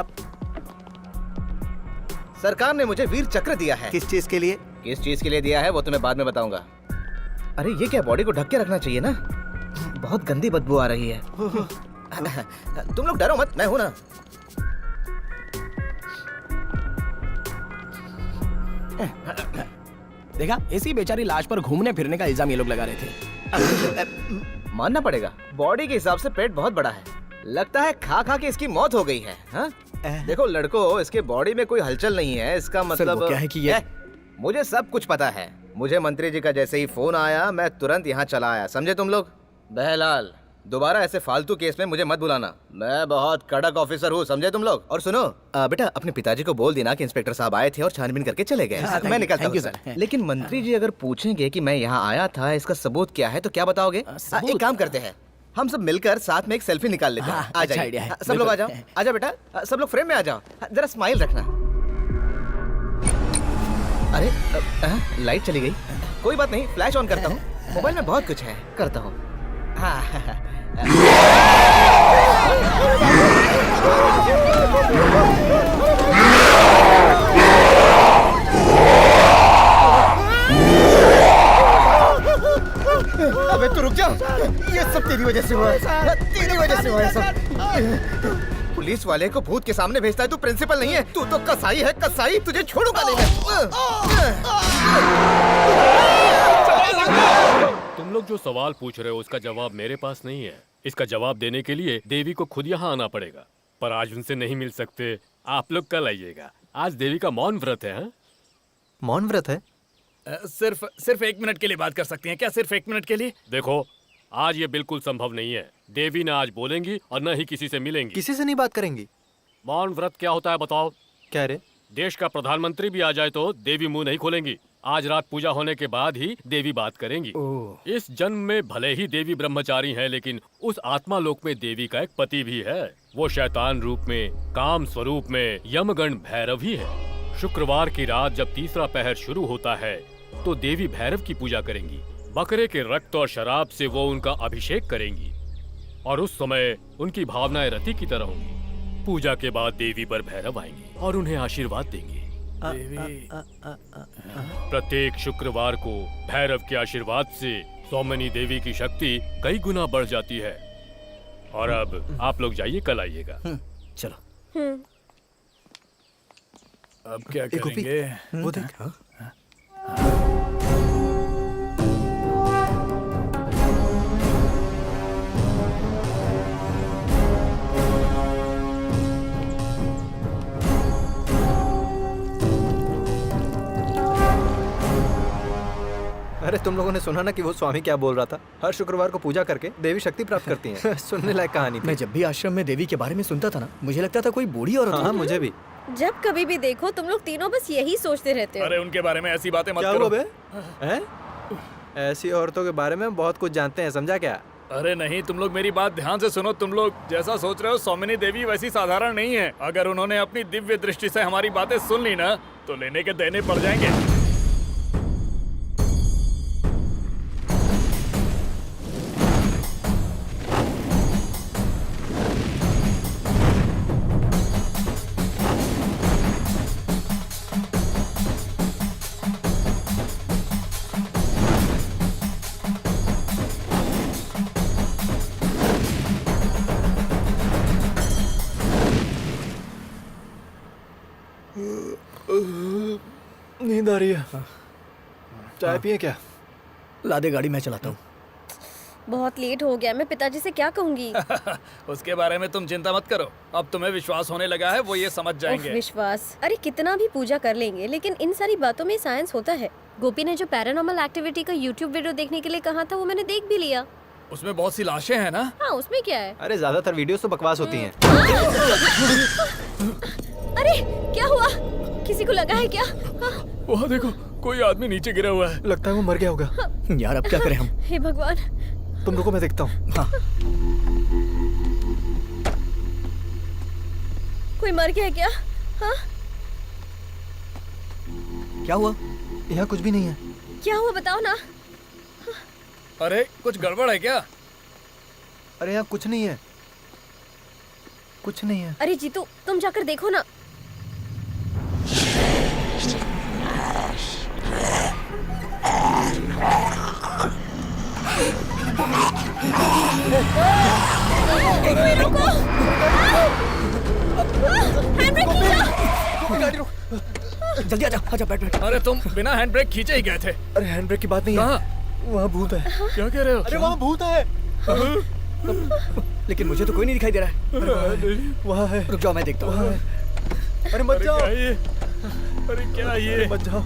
सरकार ने मुझे वीर चक्र दिया है। किस चीज के लिए? किस चीज के लिए दिया है वो तुम्हें बाद में बताऊंगा। अरे ये क्या, बॉडी को ढक के रखना चाहिए ना, बहुत गंदी बदबू आ रही है। तुम लोग डरो मत, मैं हूं ना। देखा, इसी बेचारी लाश पर घूमने फिरने का इल्जाम ये लोग लगा रहे थे। मानना पड़ेगा, बॉडी के हिसाब से पेट बहुत बड़ा है। लगता है खा खा के इसकी मौत हो गई है। हाँ? देखो लड़को, इसके बॉडी में कोई हलचल नहीं है, इसका मतलब वो क्या है कि ये मुझे सब कुछ पता है। मुझे मंत्री जी का जैसे ही फोन आया मैं तुरंत यहाँ चला आया, समझे तुम लोग? बहलाल, दोबारा ऐसे फालतू केस में मुझे मत बुलाना, मैं बहुत कड़क ऑफिसर हूँ, समझे तुम लोग? और सुनो बेटा, अपने पिताजी को बोल देना कि इंस्पेक्टर साहब आए थे और छानबीन करके चले गए। मैं निकलता हूँ सर। लेकिन मंत्री जी अगर पूछेंगे कि मैं यहाँ आया था, इसका सबूत क्या है, तो क्या बताओगे? एक काम करते हैं, हम सब मिलकर साथ में एक सेल्फी निकाल लेते हैं। आ जाइए सब लोग, आ जाओ, आ जाओ बेटा, सब लोग फ्रेम में आ जाओ, जरा स्माइल रखना। अरे लाइट चली गई, कोई बात नहीं, फ्लैश ऑन करता हूँ, मोबाइल में बहुत कुछ है, करता हूँ। अबे तू रुक जा, ये सब तेरी वजह से हुआ है, तेरी वजह से हुआ है सब। पुलिस वाले को भूत के सामने भेजता है, तू प्रिंसिपल नहीं है, तू तो कसाई है, कसाई, तुझे छोड़ूंगा नहीं मैं। तुम लोग जो सवाल पूछ रहे हो उसका जवाब मेरे पास नहीं है। इसका जवाब देने के लिए देवी को खुद यहाँ आना पड़ेगा, पर आज उनसे नहीं मिल सकते। आप लोग कल आइएगा, आज देवी का मौन व्रत है। हाँ? मौन व्रत है? सिर्फ 1 मिनट के लिए बात कर सकती हैं क्या? सिर्फ 1 मिनट के लिए? देखो, आज ये बिल्कुल संभव नहीं है। देवी न आज बोलेंगी और न ही किसी से मिलेंगी। किसी से नहीं बात करेंगी? मौन व्रत क्या होता है बताओ? क्या रे? देश का प्रधानमंत्री भी आ जाए तो देवी मुंह नहीं खोलेंगी। आज रात पूजा होने के बाद ही देवी बात करेंगी। इस जन्म में भले ही देवी ब्रह्मचारी हैं, लेकिन उस आत्मा लोक में देवी का एक पति भी है। वो शैतान रूप में, काम स्वरूप में यमगण भैरव ही है। शुक्रवार की रात जब तीसरा पहर शुरू होता है तो देवी भैरव की पूजा करेंगी। बकरे के रक्त और शराब से वो उनका अभिषेक करेंगी और उस समय उनकी भावनाएं रति की तरह होंगी। पूजा के बाद देवी पर भैरव आएंगे और उन्हें आशीर्वाद देंगे। प्रत्येक शुक्रवार को भैरव के आशीर्वाद से सौमनी देवी की शक्ति कई गुना बढ़ जाती है। और अब आप लोग जाइए, कल आइएगा। चलो। अब क्या करेंगे? वो देख। अरे तुम लोगों ने सुना ना कि वो स्वामी क्या बोल रहा था? हर शुक्रवार को पूजा करके देवी शक्ति प्राप्त करती हैं। सुनने लायक कहानी थी। मैं जब भी आश्रम में देवी के बारे में सुनता था ना, मुझे लगता था कोई बूढ़ी औरत। हाँ, मुझे भी। जब कभी भी देखो तुम लोग तीनों बस यही सोचते रहते हो। अरे उनके बारे में ऐसी बातें मत क्या करो। हुआ बे? हैं? ऐसी औरतों के बारे में बहुत कुछ जानते हैं, समझा क्या? अरे नहीं, तुम लोग मेरी बात ध्यान से सुनो। तुम लोग जैसा सोच रहे हो सौमिनी देवी वैसी साधारण नहीं है। अगर उन्होंने अपनी दिव्य दृष्टि से हमारी बातें सुन ली ना तो लेने के देने पड़ जाएंगे। नींद आ रही है। चाय पिए क्या? ला दे गाड़ी, मैं चलाता हूँ। बहुत लेट हो गया, मैं पिताजी से क्या कहूँगी? उसके बारे में तुम चिंता मत करो। अब तुम्हें विश्वास होने लगा है, वो ये समझ जाएंगे। विश्वास? अरे कितना भी पूजा कर लेंगे, लेकिन इन सारी बातों में साइंस होता है। गोपी ने जो पैरानॉर्मल एक्टिविटी का यूट्यूब वीडियो देखने के लिए कहा था वो मैंने देख भी लिया। उसमें बहुत सी लाशें हैं ना? हाँ, उसमें क्या है? अरे ज्यादातर वीडियोस तो बकवास होती हैं। अरे क्या हुआ? किसी को लगा है क्या? वहाँ देखो, कोई आदमी नीचे गिरा हुआ है। लगता है वो मर गया होगा। यार अब क्या करें हम? हे भगवान। तुम रुको, मैं देखता हूँ। हाँ। कोई मर गया क्या? हाँ? क्या हुआ? यहाँ कुछ भी नहीं है। क्या हुआ बताओ ना। अरे कुछ गड़बड़ है क्या? अरे यहाँ कुछ नहीं है, कुछ नहीं है। अरे जीतू, तुम जाकर देखो ना। एक मिनट रुको। हैंडब्रेक खींचो। गाड़ी रोक। जल्दी आजा, आजा, बैठ बैठ। अरे तुम बिना हैंड ब्रेक खींचे ही गए थे। अरे हैंड ब्रेक की बात नहीं है। कहाँ? वहाँ भूत है। क्या कह रहे हो? अरे वहाँ भूत है। लेकिन मुझे तो कोई नहीं दिखाई दे रहा है। वहाँ है। रुक जाओ, मैं देखता हूँ। अरे मत जाओ। अरे क्या ये? मत जाओ।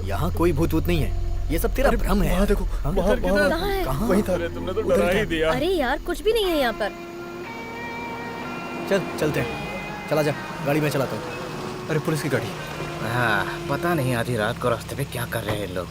यहाँ कोई भूत वूत नहीं है, ये सब तेरा भ्रम है। वहाँ देखो, वहाँ कहाँ है? कहाँ? वहीं था। अरे तुमने तो डरा ही दिया। अरे यार कुछ भी नहीं है यहाँ पर। चल चलते हैं, चला जा, गाड़ी में चलाता हूँ। अरे पुलिस की गाड़ी। हाँ, पता नहीं आधी रात को रास्ते पे क्या कर रहे हैं लोग।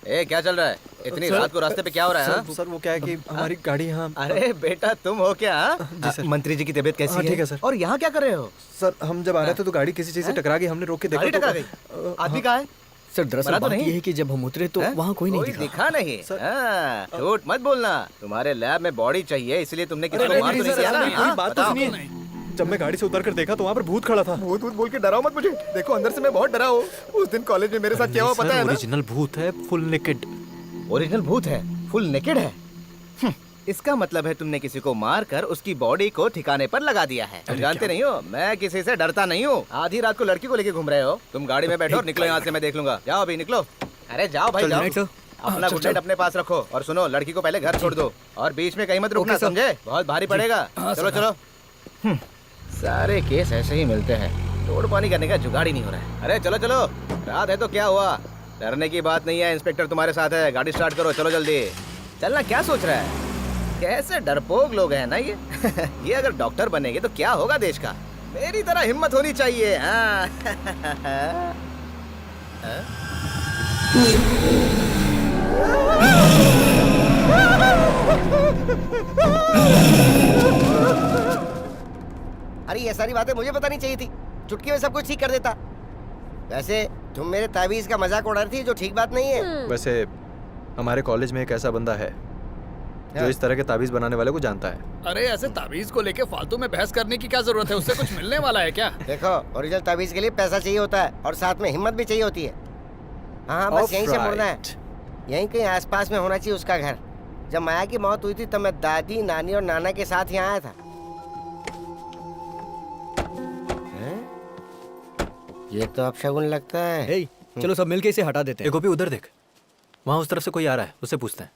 ए, क्या चल रहा है? इतनी रात को रास्ते पे क्या हो रहा है? सर वो क्या है कि हमारी गाड़ी यहाँ। अरे बेटा, तुम हो क्या? जी सर। मंत्री जी की तबीयत कैसी हाँ, है? ठीक है सर। और यहाँ क्या कर रहे हो? सर हम जब आ रहे थे तो गाड़ी किसी चीज से टकरा गई, हमने रोक के देखा गाड़ी तो टकरा गई? आदमी कहाँ है? सर दरअसल बना तो बात नहीं? ये है कि जब हम उतरे तो वहाँ कोई नहीं दिखा। नहीं। हाँ, झूठ मत बोलना। तुम्हारे लैब में बॉडी चाहिए, इसलिए तुमने किसी अरे को मार तो नहीं नहीं सर, दिया ऐसा ना? नहीं, पूरी हाँ, बात तो बताओ। सुनिए। जब मैं गाड़ी से उतर कर देखा तो वहाँ पर भूत खड़ा था। भूत भूत बोल के डराओ मत मुझे। देखो अंदर से मैं बहुत डरा हूँ। उस दिन कॉलेज में मेरे साथ क्या हुआ पता है ना? ओरिजिनल भूत है, फुल नेकेड। ओरिजिनल भूत है, फुल नेकेड है। इसका मतलब है तुमने किसी को मार कर उसकी बॉडी को ठिकाने पर लगा दिया है। तुम जानते नहीं हो, मैं किसी से डरता नहीं हूँ। आधी रात को लड़की को लेके घूम रहे हो। तुम गाड़ी में बैठो और निकलो यहाँ से, मैं देख लूंगा। जाओ अभी निकलो। अरे जाओ भाई, जाओ। अपना गुड नाइट अपने पास रखो। और सुनो, लड़की को पहले घर छोड़ दो और बीच में कहीं मत रुकना, समझे? बहुत भारी पड़ेगा। चलो चलो। सारे केस ऐसे ही मिलते हैं, तोड़ पानी करने का जुगाड़ ही नहीं हो रहा है। अरे चलो चलो, रात है तो क्या हुआ? डरने की बात नहीं है, इंस्पेक्टर तुम्हारे साथ है। गाड़ी स्टार्ट करो, चलो जल्दी। चलना, क्या सोच रहा है? कैसे डरपोक लोग हैं ना ये। ये अगर डॉक्टर बनेंगे तो क्या होगा देश का? मेरी तरह हिम्मत होनी चाहिए। हाँ। अरे ये सारी बातें मुझे पता नहीं चाहिए थी। चुटकी में सब कुछ ठीक कर देता। वैसे तुम मेरे ताबीज का मजाक उड़ा रही थी, जो ठीक बात नहीं है। वैसे हमारे कॉलेज में एक ऐसा बंदा है जो इस तरह के ताबीज बनाने वाले को जानता है। अरे ऐसे ताबीज को लेके फालतू में बहस करने की क्या जरूरत है? उससे कुछ मिलने वाला है क्या? देखो, ओरिजिनल ताबीज के लिए पैसा चाहिए होता है और साथ में हिम्मत भी चाहिए होती है। हाँ, बस यहीं से मुड़ना है। यहीं कहीं आसपास में होना चाहिए उसका घर। जब माया की मौत हुई थी तब मैं दादी, नानी और नाना के साथ यहाँ आया था। ये तो अपशगुन लगता है। हे, चलो सब मिलके इसे हटा देते हैं। गोपी उधर देख, वहाँ उस तरफ से कोई आ रहा है, उससे पूछते हैं।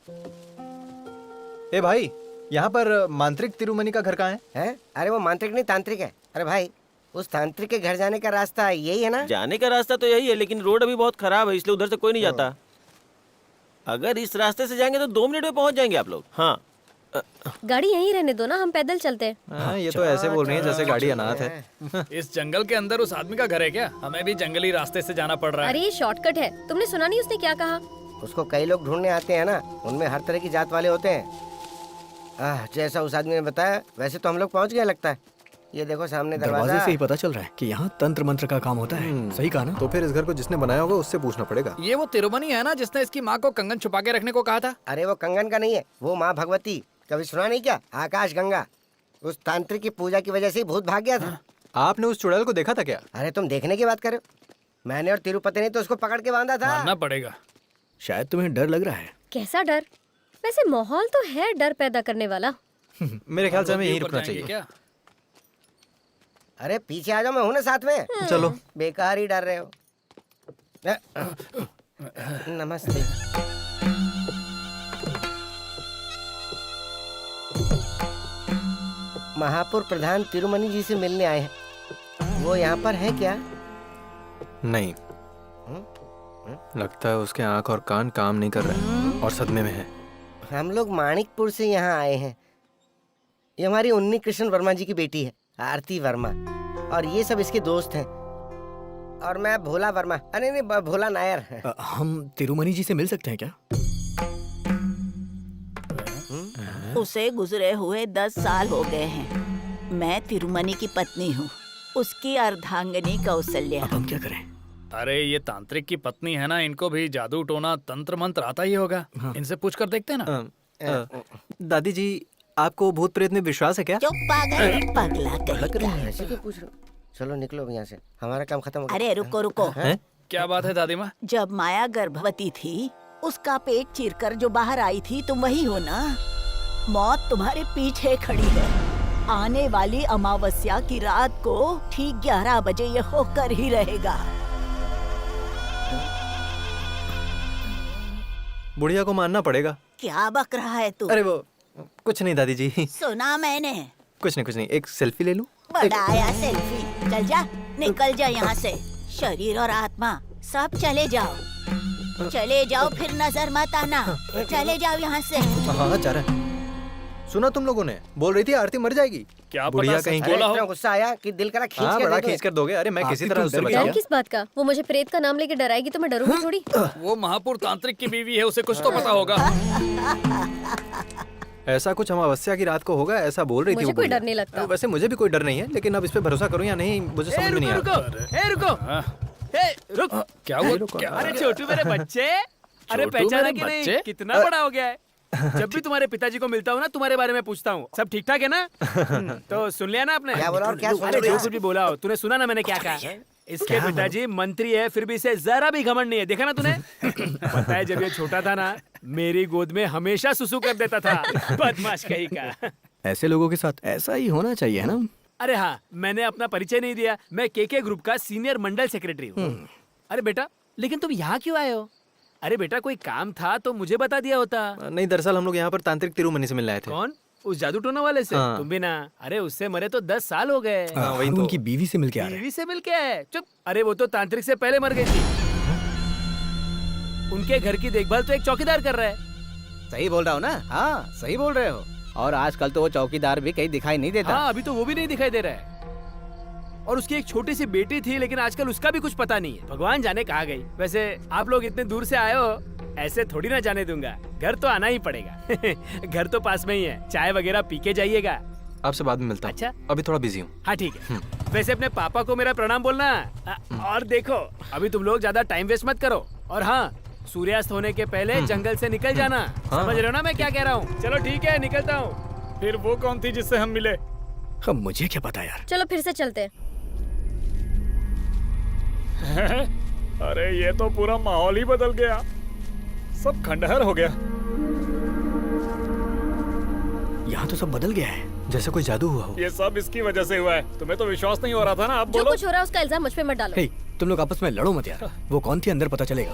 ए भाई, यहाँ पर मांत्रिक तिरुमणि का घर कहाँ है? अरे वो मांत्रिक नहीं, तांत्रिक है। अरे भाई, उस तांत्रिक के घर जाने का रास्ता यही है ना? जाने का रास्ता तो यही है, लेकिन रोड अभी बहुत खराब है, इसलिए उधर से कोई नहीं जाता। अगर इस रास्ते से जाएंगे तो 2 मिनट में पहुंच जाएंगे आप लोग। हाँ, गाड़ी यहीं रहने दो ना, हम पैदल चलते हैं। हाँ, ये तो ऐसे बोल रही है जैसे गाड़ी अनाथ है। इस जंगल के अंदर उस आदमी का घर है क्या? हमें भी जंगली रास्ते से जाना पड़ रहा है। अरे ये शॉर्टकट है, तुमने सुना नहीं उसने क्या कहा? उसको कई लोग ढूंढने आते हैं ना, उनमें हर तरह की जात वाले होते हैं। जैसा उस आदमी ने बताया वैसे तो हम लोग पहुंच गए लगता है। ये देखो सामने दरवाजे से ही पता चल रहा है कि यहाँ तंत्र मंत्र का काम होता है। सही कहा ना? तो फिर इस घर को जिसने बनाया होगा उससे पूछना पड़ेगा। ये वो तिरुमणि है ना जिसने इसकी माँ को कंगन छुपा के रखने को कहा था? अरे वो कंगन का नहीं है, वो माँ भगवती। कभी सुना नहीं क्या? आकाश गंगा। उस तांत्रिक की पूजा की वजह से ही भूत भाग गया था। आपने उस चुड़ैल को देखा था क्या? अरे तुम देखने की बात कर रहे हो? मैंने और तिरुपति ने तो उसको पकड़ के बांधा था। मानना पड़ेगा। शायद तुम्हें डर लग रहा है। कैसा डर? वैसे माहौल तो है डर पैदा करने वाला। मेरे ख्याल से हमें यहीं रुकना चाहिए। क्या? अरे पीछे आ जाओ, मैं हूं ना साथ में। चलो। बेकार ही डर रहे हो। नमस्ते। महापुर प्रधान तिरुमणि जी से मिलने आए हैं। वो यहाँ पर है क्या? नहीं, लगता है उसके आंख और कान काम नहीं कर रहे और सदमे में है। हम लोग माणिकपुर से यहाँ आए हैं। ये हमारी उन्नी कृष्ण वर्मा जी की बेटी है, आरती वर्मा, और ये सब इसके दोस्त हैं। और मैं भोला वर्मा, अरे नहीं भोला नायर। हम तिरुमणि जी से मिल सकते हैं क्या? उसे गुजरे हुए 10 साल हो गए हैं। मैं तिरुमणि की पत्नी हूँ, उसकी अर्धांगिनी कौशल्या। अब हम क्या करें? अरे ये तांत्रिक की पत्नी है ना, इनको भी जादू टोना तंत्र मंत्र आता ही होगा। इनसे पूछ कर देखते हैं ना। दादी जी, आपको भूत प्रेत में विश्वास है क्या? चुप पागल, पगला कहीं का। ऐसे क्यों पूछ रहे हो? चलो निकलो यहाँ से, हमारा काम खत्म हो गया। अरे रुको रुको। क्या बात है दादी माँ? जब माया गर्भवती थी, उसका पेट चीरकर जो बाहर आई थी, तुम वही हो ना? मौत तुम्हारे पीछे खड़ी है। आने वाली अमावस्या की रात को ठीक 11 बजे ये होकर ही रहेगा। बुढ़िया को मानना पड़ेगा। क्या बक रहा है तू? अरे वो कुछ नहीं दादी जी। सुना मैंने। कुछ नहीं, एक सेल्फी ले लूं? बड़ा आया सेल्फी। चल जा, निकल जा यहाँ से। शरीर और आत्मा सब चले जाओ। चले जाओ, फिर नजर मत आना। चले जाओ यहाँ से। हाँ, जा रहा है। सुना तुम लोगों ने? बोल रही थी आरती मर जाएगी। क्या बुढ़िया पता कहीं सच बोला हो? इतना गुस्सा आया कि दिल करा खींच हाँ, के बड़ा दे दो। खींच कर दोगे। अरे मैं किसी आरती तरह तुम उससे डर बचा डर लिया। किस बात का? वो मुझे प्रेत का नाम लेके डराएगी तो मैं डरूंगी थोड़ी। वो महापुर तांत्रिक की बीवी है, उसे कुछ तो पता होगा। ऐसा कुछ अमावस्या की रात को होगा, ऐसा बोल रही थी मुझे वो कोई बुढ़िया। डर नहीं लगता। वैसे मुझे भी कोई डर नहीं है, लेकिन अब इस पे भरोसा करूं या नहीं मुझे समझ में नहीं आ रहा। रुक। क्या हुआ? क्या? अरे छोटू मेरे बच्चे, अरे छोटू पहचाना मेरे कि नहीं? बच्चे? कितना बड़ा हो गया है। जब भी तुम्हारे पिताजी को मिलता हूँ ना, तुम्हारे बारे में पूछता हूँ, सब ठीक ठाक है ना? तो सुन लिया ना आपने? क्या बोला और क्या सुन अरे लिया? जो कुछ भी बोला हो, तूने सुना ना मैंने क्या कहा? इसके पिताजी मंत्री है, फिर भी इसे जरा भी घमंड नहीं है। देखा ना तूने? पता है जब ये छोटा था ना, मेरी गोद में हमेशा सुसु कर देता था। बदमाश कहीं का। ऐसे लोगों के साथ ऐसा ही होना चाहिए, है ना? अरे हाँ, मैंने अपना परिचय नहीं दिया। मैं केके ग्रुप का सीनियर मंडल सेक्रेटरी हूँ। अरे बेटा, लेकिन तुम यहाँ क्यों आए हो? अरे बेटा, कोई काम था तो मुझे बता दिया होता। नहीं, दरअसल हम लोग यहाँ पर तांत्रिक तिरुमणि से मिलने आए थे। कौन? उस जादू टोना वाले से? हाँ। तुम भी ना? अरे उससे मरे तो 10 साल हो गए। वही हम तो। उनकी बीवी से मिलके आ रहे हैं। बीवी से मिल के आए? चुप। अरे वो तो तांत्रिक से पहले मर गई थी। उनके घर की देखभाल तो एक चौकीदार कर रहा है। सही बोल रहा हूँ ना? हाँ, सही बोल रहे हो। और आजकल तो वो चौकीदार भी कहीं दिखाई नहीं देता। हाँ, अभी तो वो भी नहीं दिखाई दे रहा है। और उसकी एक छोटी सी बेटी थी, लेकिन आजकल उसका भी कुछ पता नहीं है। भगवान जाने कहाँ गई। वैसे आप लोग इतने दूर से आए हो, ऐसे थोड़ी ना जाने दूंगा। घर तो आना ही पड़ेगा। घर तो पास में ही है, चाय वगैरह पी के जाइएगा। आपसे बाद में मिलता हूँ। अच्छा, अभी थोड़ा बिजी हूँ। हाँ ठीक है। वैसे अपने पापा को मेरा प्रणाम बोलना। और देखो, अभी तुम लोग ज्यादा टाइम वेस्ट मत करो। और हाँ, सूर्यास्त होने के पहले जंगल से निकल जाना। समझ रहे हो ना मैं क्या कह रहा हूँ? चलो ठीक है, निकलता हूँ। फिर वो कौन थी जिससे हम मिले? अब मुझे क्या पता यार। चलो फिर से चलते हैं। अरे ये तो पूरा माहौल ही बदल गया, सब खंडहर हो गया। यहाँ तो सब बदल गया है, जैसे कोई जादू हुआ हो। ये सब इसकी वजह से हुआ है। तुम्हें तो विश्वास नहीं हो रहा था ना? अब जो बोलो। कुछ हो रहा है उसका इल्जाम मुझ पे मत डालो। हे, तुम लोग आपस में लड़ो मत यार। वो कौन थी अंदर पता चलेगा।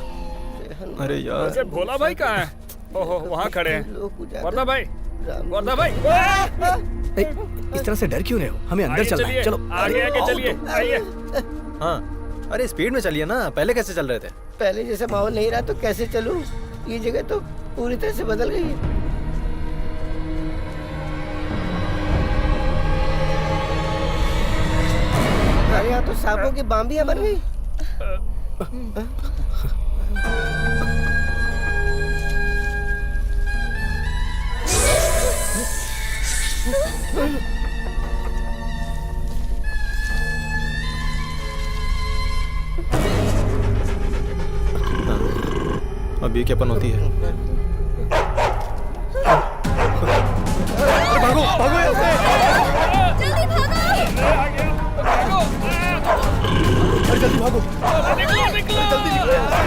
अरे यार, वैसे भोला भाई कहाँ है? ओहो, वहाँ खड़े हैं। वर्धा भाई, वर्धा भाई। हे, इस तरह से डर क्यों रहे हो? हमें अंदर आइए, चलना है। चलिए, चलो आगे आगे चलिए, आइए। हाँ, अरे स्पीड में चलिए ना। पहले कैसे चल रहे थे? पहले जैसा माहौल नहीं रहा तो कैसे चलूं? ये जगह तो पूरी तरह से बदल गई है। अरे यहाँ तो सांपों की बाम्बियां बन गई। अब ये क्या पन होती है? भागो भागो यहाँ से! जल्दी भागो! अरे जल्दी भागो! निकलो, निकलो। जल्दी निकलो यहाँ से!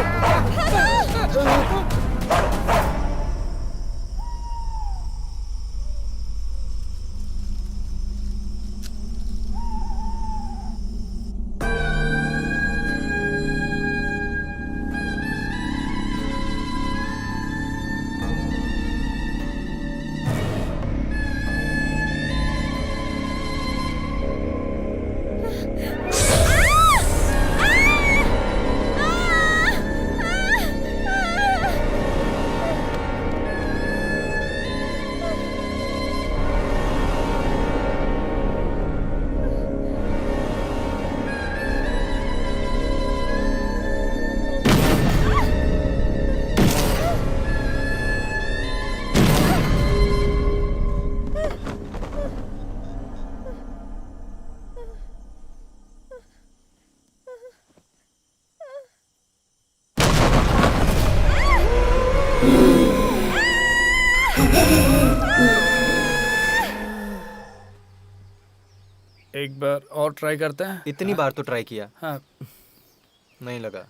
एक बार और ट्राई करते हैं। इतनी बार तो ट्राई किया, हाँ। नहीं लगा।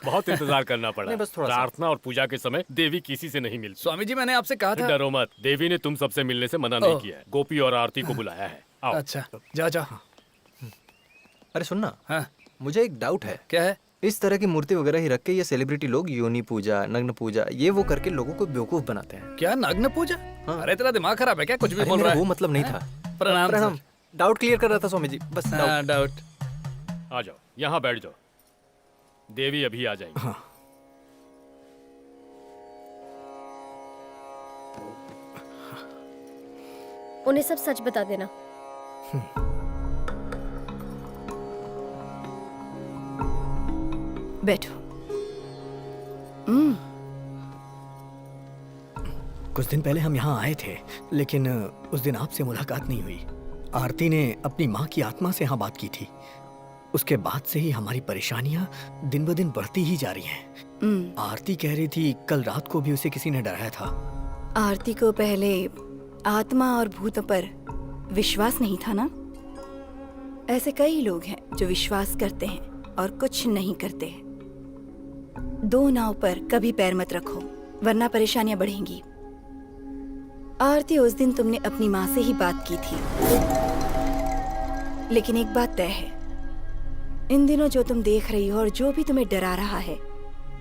बहुत इंतजार करना पड़ा। नहीं, बस थोड़ा सा। प्रार्थना और पूजा के समय देवी किसी से नहीं मिलती। स्वामी जी, मैंने आपसे कहा था। डरो मत, देवी ने तुम सबसे मिलने से मना नहीं किया है। गोपी और आरती को बुलाया है। आओ। अच्छा, जाओ जाओ। अरे सुनना, हाँ, मुझे एक डाउट है। क्या है? इस तरह की मूर्ति वगैरह ही रख के ये सेलिब्रिटी लोग योनि पूजा, नग्न पूजा, ये वो करके लोगों को बेवकूफ बनाते हैं। क्या नग्न पूजा? हाँ। अरे तेरा दिमाग खराब है क्या? कुछ भी अरे बोल मेरा रहा है। वो मतलब नहीं था। प्रणाम। प्रणाम। डाउट क्लियर कर रहा था स्वामी जी, बस डाउट। हाँ, डाउट। आ जाओ, यहाँ बैठ जाओ। देवी अभी आ जाएंगी। हाँ। उन्हें सब सच बता देना। बैठो। कुछ दिन पहले हम यहाँ आए थे, लेकिन उस दिन आपसे मुलाकात नहीं हुई। आरती ने अपनी माँ की आत्मा से यहाँ बात की थी। उसके बाद से ही हमारी परेशानियां दिन ब दिन बढ़ती ही जा रही हैं। आरती कह रही थी कल रात को भी उसे किसी ने डराया था। आरती को पहले आत्मा और भूतों पर विश्वास नहीं था ना? ऐसे कई लोग हैं जो विश्वास करते हैं और कुछ नहीं करते। दो नाव पर कभी पैर मत रखो, वरना परेशानियां बढ़ेंगी। आरती, उस दिन तुमने अपनी माँ से ही बात की थी, लेकिन एक बात तय है, इन दिनों जो तुम देख रही हो और जो भी तुम्हें डरा रहा है,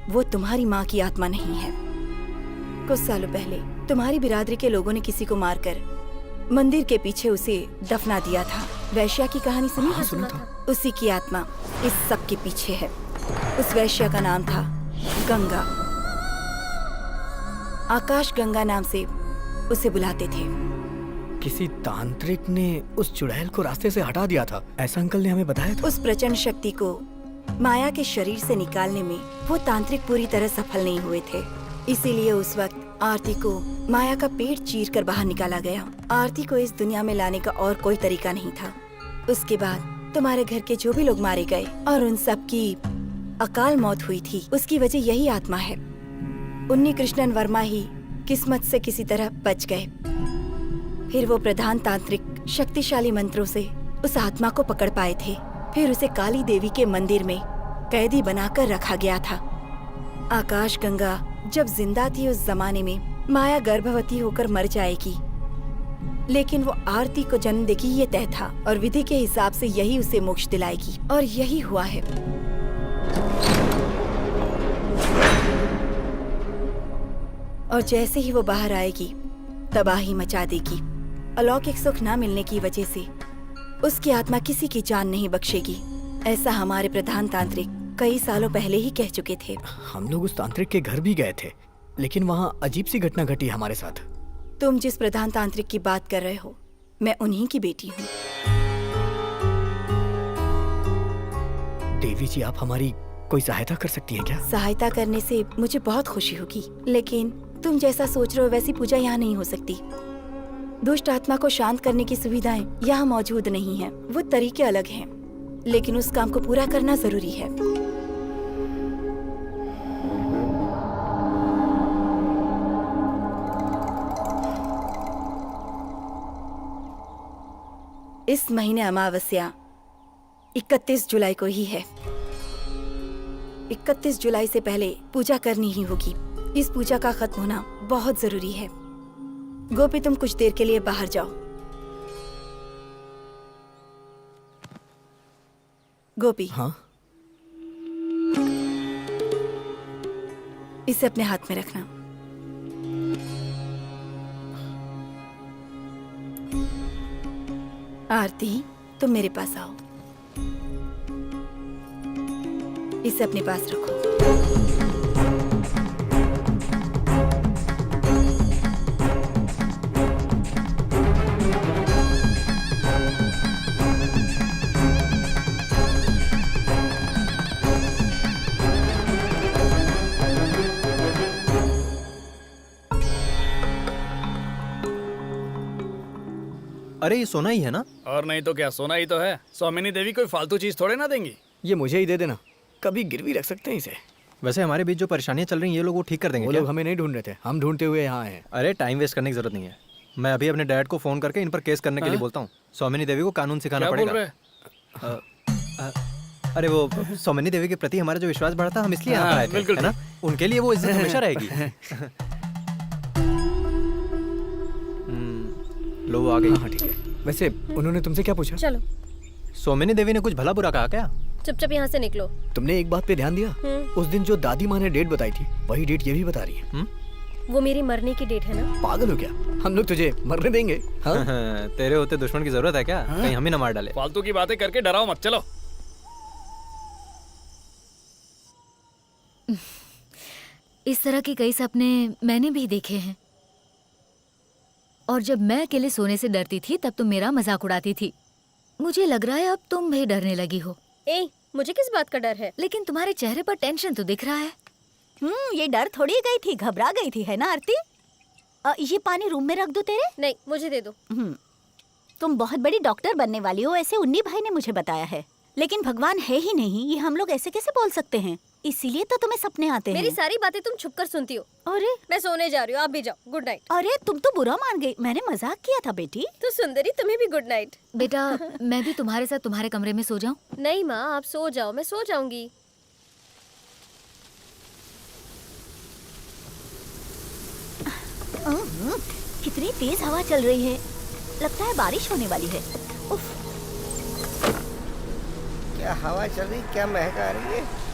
वो तुम्हारी माँ की आत्मा नहीं है। कुछ सालों पहले तुम्हारी बिरादरी के लोगों ने किसी को मारकर मंदिर के पीछे उसे दफना दिया था। वैश्या की कहानी सुनी? हाँ, सुना था। उसी की आत्मा इस सब के पीछे है। उस वैश्या का नाम था गंगा। आकाश गंगा नाम से उसे बुलाते थे। किसी तांत्रिक ने उस चुड़ैल को रास्ते से हटा दिया था, ऐसा अंकल ने हमें बताया था। उस प्रचंड शक्ति को माया के शरीर से निकालने में वो तांत्रिक पूरी तरह सफल नहीं हुए थे। इसीलिए उस वक्त आरती को माया का पेट चीर कर बाहर निकाला गया। आरती को इस दुनिया में लाने का और कोई तरीका नहीं था। उसके बाद तुम्हारे घर के जो भी लोग मारे गए और उन सब की अकाल मौत हुई थी, उसकी वजह यही आत्मा है। उन्नी कृष्णन वर्मा ही किस्मत से किसी तरह बच गए। फिर वो प्रधान तांत्रिक शक्तिशाली मंत्रों से उस आत्मा को पकड़ पाए थे। फिर उसे काली देवी के मंदिर में कैदी बनाकर रखा गया था। आकाश गंगा जब जिंदा थी उस जमाने में माया गर्भवती होकर मर जाएगी, लेकिन वो आरती को जन्म देगी ये तय था और विधि के हिसाब से यही उसे मोक्ष दिलाएगी और यही हुआ है। और जैसे ही वो बाहर आएगी तबाही मचा देगी। अलौकिक सुख न मिलने की वजह से उसकी आत्मा किसी की जान नहीं बख्शेगी। ऐसा हमारे प्रधान तांत्रिक कई सालों पहले ही कह चुके थे। हम लोग उस तांत्रिक के घर भी गए थे, लेकिन वहाँ अजीब सी घटना घटी हमारे साथ। तुम जिस प्रधान तांत्रिक की बात कर रहे हो, मैं उन्हीं की बेटी हूँ। देवी जी, आप हमारी कोई सहायता कर सकती हैं क्या? सहायता करने से मुझे बहुत खुशी होगी, लेकिन तुम जैसा सोच रहे हो वैसी पूजा यहाँ नहीं हो सकती। दुष्ट आत्मा को शांत करने की सुविधाएं यहाँ मौजूद नहीं है। वो तरीके अलग हैं, लेकिन उस काम को पूरा करना जरूरी है। इस महीने अमावस्या 31 जुलाई को ही है। 31 जुलाई से पहले पूजा करनी ही होगी। इस पूजा का खत्म होना बहुत जरूरी है। गोपी, तुम कुछ देर के लिए बाहर जाओ। गोपी। हाँ? इसे अपने हाथ में रखना। आरती, तुम मेरे पास आओ। इसे अपने पास रखो। अरे ये सोना ही है ना? और नहीं तो क्या, सोना ही तो है। स्वामिनी देवी कोई फालतू चीज थोड़े ना देंगी। ये मुझे ही दे देना, कभी गिरवी रख सकते हैं इसे। वैसे हमारे बीच जो परेशानियां चल रही हैं ये लोग वो ठीक कर देंगे वो क्या? लोग हमें नहीं ढूंढ रहे थे, हम ढूंढते हुए यहाँ आए हैं। अरे टाइम वेस्ट करने की जरूरत नहीं है। मैं अभी अपने डैड को फोन करके इन पर केस करने के लिए बोलता हूँ। स्वामिनी देवी को कानून सिखाना क्या बोल पड़ेगा। रहे? अरे वो स्वामिनी देवी के प्रति हमारा जो विश्वास बढ़ा था, हम इसलिए यहाँ आए थे, बिल्कुल है ना? उनके लिए वो इज्जत हमेशा रहेगी। लो वो आ गई। हाँ ठीक है। वैसे उन्होंने तुमसे क्या पूछा? चलो। स्वामिनी देवी ने कुछ भला बुरा कहा क्या? चुपचाप यहाँ से निकलो। तुमने एक बात पे ध्यान दिया? उस दिन जो दादी माँ ने डेट बताई थी, वही डेट ये भी बता रही है। वो मेरी मरने की डेट है ना। पागल हो क्या? हम लोग तुझे मरने देंगे? हाँ? तेरे होते दुश्मन की जरूरत है क्या? कहीं हम ही ना मार डाले। फालतू की बातें करके डराओ मत। चलो। इस तरह के कई सपने मैंने भी देखे हैं, और जब मैं अकेले सोने से डरती थी तब तुम मेरा मजाक उड़ाती थी। मुझे लग रहा है अब तुम भी डरने लगी हो। ए, मुझे किस बात का डर है? लेकिन तुम्हारे चेहरे पर टेंशन तो दिख रहा है। ये डर थोड़ी गई थी, घबरा गई थी, है ना आरती? ये पानी रूम में रख दूं तेरे? नहीं, मुझे दे दो। तुम बहुत बड़ी डॉक्टर बनने वाली हो, ऐसे उन्नी भाई ने मुझे बताया है। लेकिन भगवान है ही नहीं, ये हम लोग ऐसे कैसे बोल सकते हैं? इसीलिए तो तुम्हें सपने आते हैं। मेरी सारी बातें तुम छुपकर सुनती हो। अरे मैं सोने जा रही हूँ, आप भी जाओ। Good night. अरे तुम तो बुरा मान गई, मैंने मजाक किया था बेटी। तो सुंदरी, तुम्हें भी गुड नाइट। बेटा, मैं भी तुम्हारे साथ तुम्हारे कमरे में सो जाऊं? नहीं माँ, आप सो जाओ, मैं सो जाऊंगी। कितनी तेज हवा चल रही है, लगता है बारिश होने वाली है। उफ। क्या हवा चल रही, क्या महक आ रही है।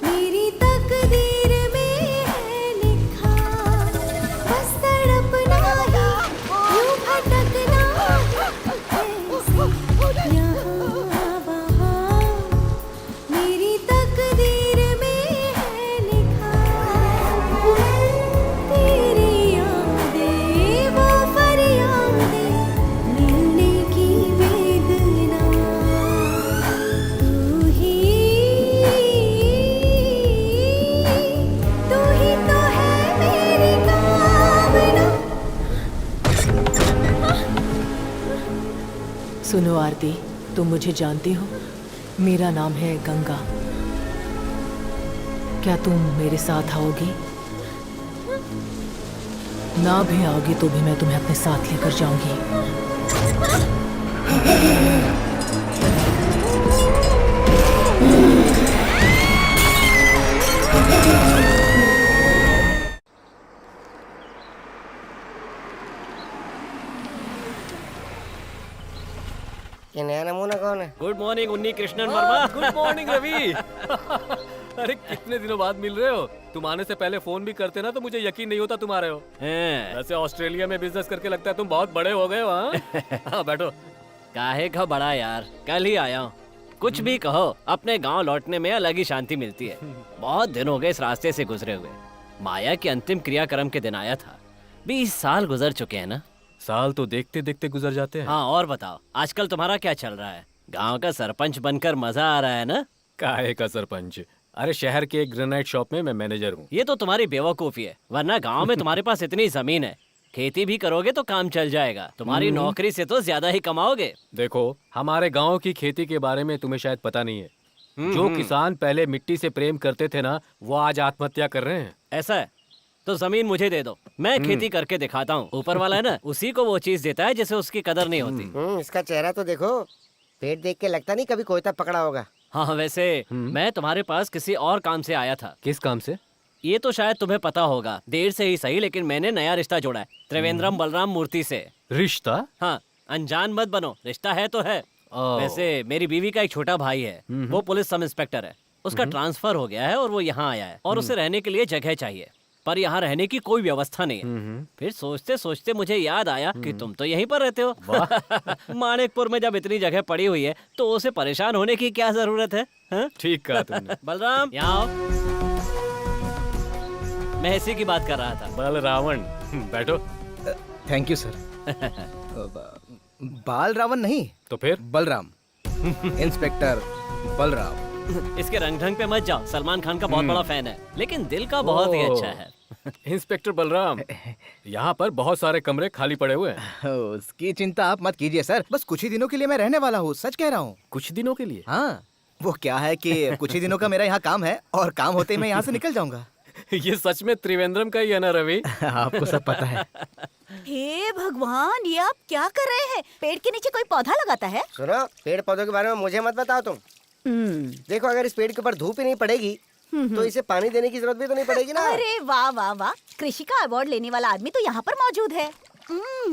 मेरी तकदीर में है लिखा, बस तड़पना ही, यूं भटकना ऐसे यहाँ वहाँ। मेरी तकदीर में है लिखा, तेरी यादें वो फरियादें, मिलने की वेदना। तू ही तो है मेरी कामना। सुनो आरती, तुम मुझे जानती हो, मेरा नाम है गंगा। क्या तुम मेरे साथ आओगी? ना भी आओगी तो भी मैं तुम्हें अपने साथ लेकर जाऊंगी। ये नया नमूना कौन है? Good morning Unni Krishnan Varma. Good morning Ravi. अरे कितने दिनों बाद मिल रहे हो। तुम आने से पहले फोन भी करते ना तो मुझे यकीन नहीं होता तुम आ रहे हो। वैसे ऑस्ट्रेलिया में बिजनेस करके लगता है तुम बहुत बड़े हो गए हो। हाँ बैठो। काहे का बड़ा यार, कल ही आया हूँ। कुछ भी कहो, अपने गांव लौटने में अलग ही शांति मिलती है। बहुत दिन हो गए इस रास्ते से गुजरे हुए। माया की अंतिम क्रियाक्रम के दिन आया था। 20 साल गुजर चुके हैं ना। साल तो देखते देखते गुजर जाते हैं। हाँ और बताओ, आजकल तुम्हारा क्या चल रहा है? गांव का सरपंच बनकर मजा आ रहा है ना? काहे का सरपंच? अरे शहर के एक ग्रेनाइट शॉप में मैं मैनेजर हूँ। ये तो तुम्हारी बेवकूफी है, वरना गांव में तुम्हारे पास इतनी जमीन है, खेती भी करोगे तो काम चल जाएगा। तुम्हारी नौकरी से तो ज्यादा ही कमाओगे। देखो, हमारे गांव की खेती के बारे में तुम्हें शायद पता नहीं है। जो किसान पहले मिट्टी से प्रेम करते थे ना, वो आज आत्महत्या कर रहे हैं। ऐसा है तो जमीन मुझे दे दो, मैं खेती करके दिखाता हूँ। ऊपर वाला है ना, उसी को वो चीज देता है जिसे उसकी कदर नहीं होती। इसका चेहरा तो देखो, पेट देख के लगता नहीं कभी कोयता पकड़ा होगा। हाँ वैसे मैं तुम्हारे पास किसी और काम से आया था। किस काम से? ये तो शायद तुम्हें पता होगा, देर से ही सही, लेकिन मैंने नया रिश्ता जोड़ा है त्रिवेंद्रम बलराम मूर्ति से। रिश्ता? हाँ, अनजान मत बनो, रिश्ता है तो है। वैसे मेरी बीवी का एक छोटा भाई है, वो पुलिस सब इंस्पेक्टर है। उसका ट्रांसफर हो गया है और वो यहाँ आया है और उसे रहने के लिए जगह चाहिए, पर यहाँ रहने की कोई व्यवस्था नहीं है। फिर सोचते सोचते मुझे याद आया कि तुम तो यहीं पर रहते हो। मानिकपुर में जब इतनी जगह पड़ी हुई है तो उसे परेशान होने की क्या जरूरत है? ठीक कहा तुमने। बलराम यहाँ आओ। मैं इसी की बात कर रहा था। बलरावण, बैठो। Thank you sir. बाल रावण नहीं तो फिर? बलराम। इंस्पेक्टर बलराम। इसके रंग ढंग पे मत जाओ, सलमान खान का बहुत बड़ा फैन है, लेकिन दिल का बहुत ही अच्छा है। इंस्पेक्टर बलराम, यहाँ पर बहुत सारे कमरे खाली पड़े हुए हैं। उसकी चिंता आप मत कीजिए सर, बस कुछ ही दिनों के लिए मैं रहने वाला हूँ, सच कह रहा हूँ। कुछ दिनों के लिए? हाँ, वो क्या है कि कुछ ही दिनों का मेरा यहाँ काम है और काम होते ही मैं यहाँ से निकल जाऊंगा। ये सच में त्रिवेंद्रम का ही है ना रवि? आपको सब पता है। हे भगवान, ये आप क्या कर रहे हैं? पेड़ के नीचे कोई पौधा लगाता है? सुनो, पेड़ पौधों के बारे में मुझे मत बताओ तुम। देखो, अगर इस पेड़ के ऊपर धूप ही नहीं पड़ेगी तो इसे पानी देने की जरूरत भी तो नहीं पड़ेगी ना। अरे वाह वाह वाह, कृषि का अवार्ड लेने वाला आदमी तो यहाँ पर मौजूद है।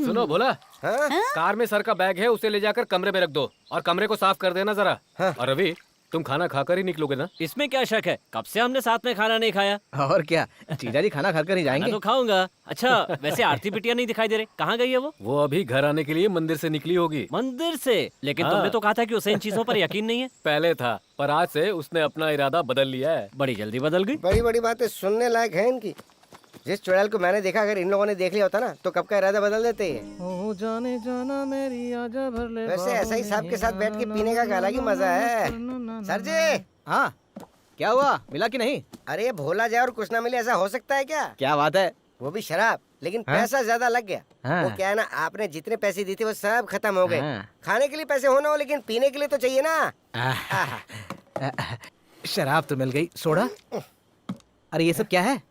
सुनो भोला, कार में सर का बैग है, उसे ले जाकर कमरे में रख दो और कमरे को साफ कर देना जरा। और रवि, तुम खाना खाकर ही निकलोगे ना? इसमें क्या शक है, कब से हमने साथ में खाना नहीं खाया। और क्या, जीजा जी खाना खाकर ही जाएंगे। मैं तो खाऊंगा। अच्छा वैसे आरती बिटिया नहीं दिखाई दे रही, कहाँ गई है वो? वो अभी घर आने के लिए मंदिर से निकली होगी। मंदिर से? लेकिन तुमने तो कहा था कि उसे इन चीजों पर यकीन नहीं है। पहले था, पर आज से उसने अपना इरादा बदल लिया है। बड़ी जल्दी बदल गई। बड़ी बड़ी बातें सुनने लायक है इनकी। जिस चुड़ैल को मैंने देखा, अगर इन लोगों ने देख लिया होता ना तो कब का इरादा बदल देते हैं। जाने जाना मेरी आजा भर ले। वैसे ऐसा ही साहब के साथ बैठ के पीने का अलग ही मजा है। सर जी। हाँ, क्या हुआ, मिला कि नहीं? अरे भोला जाए और कुछ ना मिले, ऐसा हो सकता है क्या? क्या बात है, वो भी शराब, लेकिन पैसा ज्यादा लग गया। वो क्या है ना, आपने जितने पैसे दिए थे वो सब खत्म हो गए। खाने के लिए पैसे होना हो, लेकिन पीने के लिए तो चाहिए ना। शराब तो मिल गई, सोडा? अरे ये सब क्या है,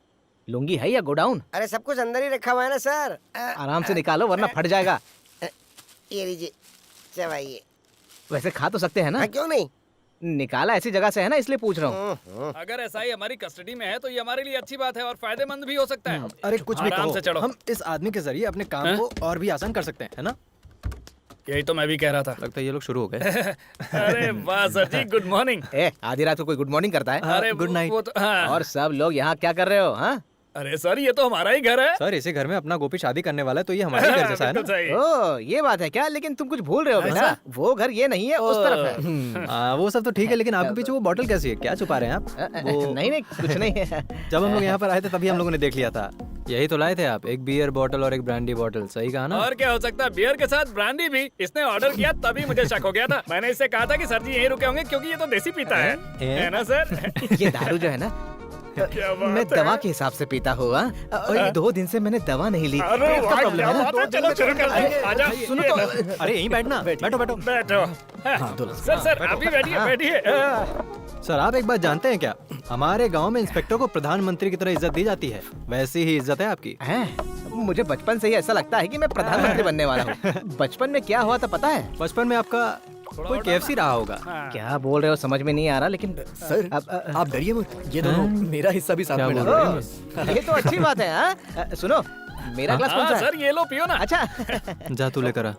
लुंगी है या गोडाउन? अरे सब कुछ अंदर ही रखा हुआ है ना सर। आराम से निकालो वरना फट जाएगा। ये लीजिए, चबाइए। वैसे खा तो सकते हैं ना? क्यों नहीं, निकाला ऐसी जगह से है ना, इसलिए पूछ रहा हूँ। अगर ऐसा ही हमारी कस्टडी में है तो ये हमारे लिए अच्छी बात है और फायदेमंद भी हो सकता है। अरे कुछ भी आराम कहो, से चढ़ो। हम इस आदमी के जरिए अपने काम को और भी आसान कर सकते हैं, है ना? यही तो मैं भी कह रहा था। लगता है ये लोग शुरू हो गए। अरे वाह सर जी, गुड मॉर्निंग। आधी रात को कोई गुड मॉर्निंग करता है? अरे गुड नाइट। वो तो हाँ। और सब लोग यहाँ क्या कर रहे हो? हाँ, अरे सर ये तो हमारा ही घर है। सर इसी घर में अपना गोपी शादी करने वाला है, तो ये हमारे घर जैसा है बिल्कुल ना। सही। ओ ये बात है क्या? लेकिन तुम कुछ भूल रहे हो बेटा, वो घर ये नहीं है, उस तरफ है। वो सब तो ठीक है, लेकिन आपके पीछे वो बॉटल कैसी है? क्या छुपा रहे हैं आप? नहीं नहीं कुछ नहीं है। जब हम लोग यहाँ पर आए थे तभी हम लोगों ने देख लिया था। यही तो लाए थे आप, एक बियर बॉटल और एक ब्रांडी बॉटल। सही कहा ना? और क्या हो सकता है, बियर के साथ ब्रांडी भी। इसने ऑर्डर किया तभी मुझे शक हो गया था। मैंने इससे कहा था कि सर जी यहीं रुके होंगे क्योंकि ये तो देसी पीता है ना सर? ये दारू जो है ना, क्या बात मैं है? दवा के हिसाब से पीता हुआ, और ये 2 दिन से मैंने दवा नहीं ली। अरे पेट का वाह, प्रॉब्लम क्या है ना। बात है? चलो शुरू करते हैं। आजा। सुनो तो, अरे यहीं बैठना। बैठो बैठो। बैठो। सर आप भी बैठिए बैठिए। सर आप एक बात जानते हैं क्या? हमारे गांव में इंस्पेक्टर को प्रधानमंत्री की तरह इज्जत दी जाती है, वैसी ही इज्जत है आपकी। मुझे बचपन से ही ऐसा लगता है कि मैं प्रधानमंत्री बनने वाला हूँ। बचपन में क्या हुआ था पता है? बचपन में आपका कोई KFC रहा होगा। क्या बोल रहे हो समझ में नहीं आ रहा, लेकिन सर आप डरिए मत, ये दोनों मेरा हिस्सा भी साथ में डाल रहे हैं। ये तो अच्छी बात है। हाँ सुनो, मेरा ग्लास कौन सा है? सर ये लो पियो ना। अच्छा जा तू लेकर आ।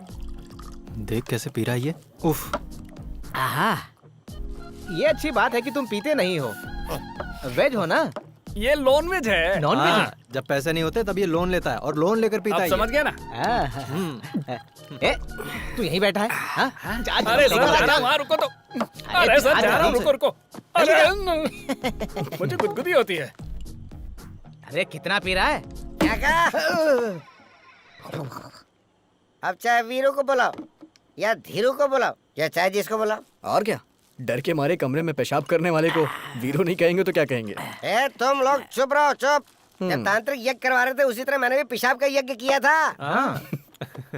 देख कैसे पी रहा है ये। उफ। आहा, ये अच्छी बात है कि तुम पीते नहीं हो। वेज हो ना? ये नॉन वेज है। नॉन वेज है? जब पैसे नहीं होते तब ये लोन लेता है और लोन लेकर पीता आप है। समझ गए ना? तू यहीं बैठा है? हाँ? अरे सर जा रहा हूँ, वहाँ रुको तो। अरे सर जा रहा हूँ, रुको रुको। अरे मुझे गुदगुदी होती है। अरे कितना पी रहा है? क्या कहा? अब चाहे वीरू को बुलाओ या धीरू को बुलाओ या चाहे जिसको बुलाओ। और क्या, डर के मारे कमरे में पेशाब करने वाले को वीरो नहीं कहेंगे तो क्या कहेंगे? ए तुम लोग चुप रहो, चुप। जब तांत्रिक यज्ञ करवा रहे थे उसी तरह मैंने भी पेशाब का यज्ञ किया था।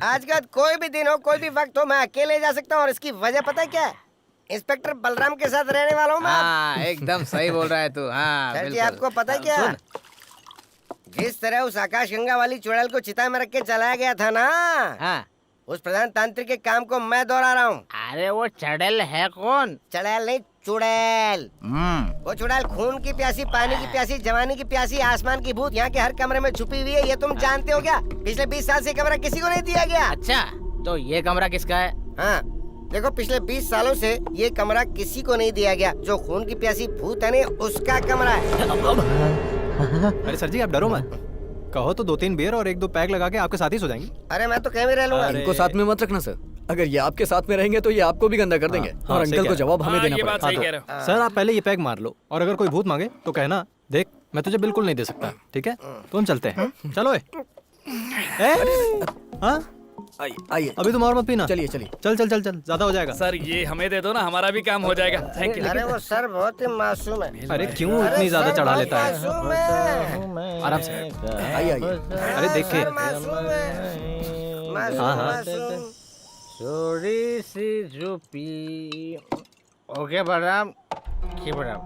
आज का कोई भी दिन हो, कोई भी वक्त हो, मैं अकेले जा सकता हूँ। और इसकी वजह पता है क्या है? इंस्पेक्टर बलराम के साथ रहने वाला हूँ मैं। हाँ, एकदम सही बोल रहा है तू। हाँ, सर जी बिल्कुल। आपको पता है क्या, जिस तरह उस आकाश गंगा वाली चुड़ैल को चिता में रख के चलाया गया था ना, हाँ, उस प्रधान तांत्रिक के काम को मैं दोहरा रहा हूँ। अरे वो चड़ैल है कौन? चुड़ैल नहीं, चुड़ैल। वो चुड़ैल खून की प्यासी, पानी की प्यासी, जवानी की प्यासी, आसमान की भूत यहाँ के हर कमरे में छुपी हुई है। ये तुम जानते हो क्या? पिछले 20 साल से कमरा किसी को नहीं दिया गया। अच्छा, तो ये कमरा किसका है? हाँ देखो, पिछले 20 सालों से ये कमरा किसी को नहीं दिया गया। जो खून की प्यासी भूत है ना, उसका कमरा है। अरे सर जी आप डरो मत, कहो तो 2-3 बियर और 1-2 पैक लगा के आपके साथ ही सो जाएंगे। अरे मैं तो कहीं भी रह लूंगा। इनको साथ में मत रखना सर, अगर ये आपके साथ में रहेंगे तो ये आपको भी गंदा कर देंगे और अंकल को जवाब हमें देना पड़ेगा। सर आप पहले ये पैक मार लो और अगर कोई भूत मांगे तो कहना, देख मैं तुझे बिल्कुल नहीं दे सकता, ठीक है? तो हम चलते हैं। चलो हाँ आइए, अभी तुम और मत पीना। चलिए चलिए, चल चल चल चल, ज्यादा हो जाएगा। सर ये हमें दे दो ना, हमारा भी काम हो जाएगा। Thank you. अरे वो सर बहुत ही मासूम है। अरे क्यों इतनी ज्यादा चढ़ा लेता है? मासूम है। आराम से। आइए आइए। अरे देखे। मासूम है। हाँ हाँ। थोड़ी सी झुपी। ओके बलराम, की बलराम।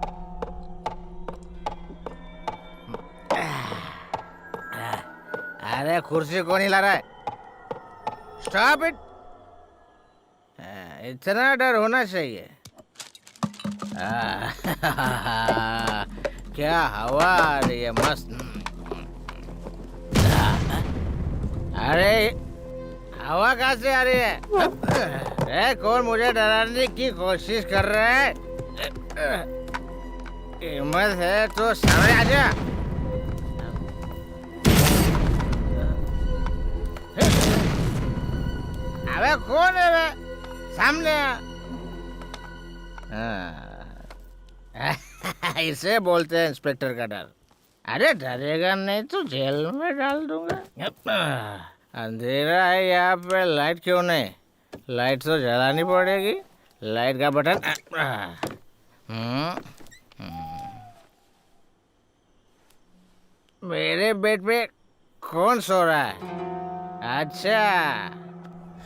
अरे कुर्सी कौन हिला रहा है? Stop it. इतना डर होना चाहिए। क्या हवा आ रही है, मस्त। अरे हवा कहाँ से आ रही है? कौन मुझे डराने की कोशिश कर रहा है? हिम्मत है तो सामने आ जा। अबे कौन है बे? सामने आ। इसे बोलते हैं इंस्पेक्टर का डर। अरे डरेगा नहीं तो जेल में डाल दूंगा। अंधेरा है यहाँ पे, लाइट क्यों नहीं? लाइट तो जलानी पड़ेगी। लाइट का बटन। मेरे बेड पे कौन सो रहा है? अच्छा,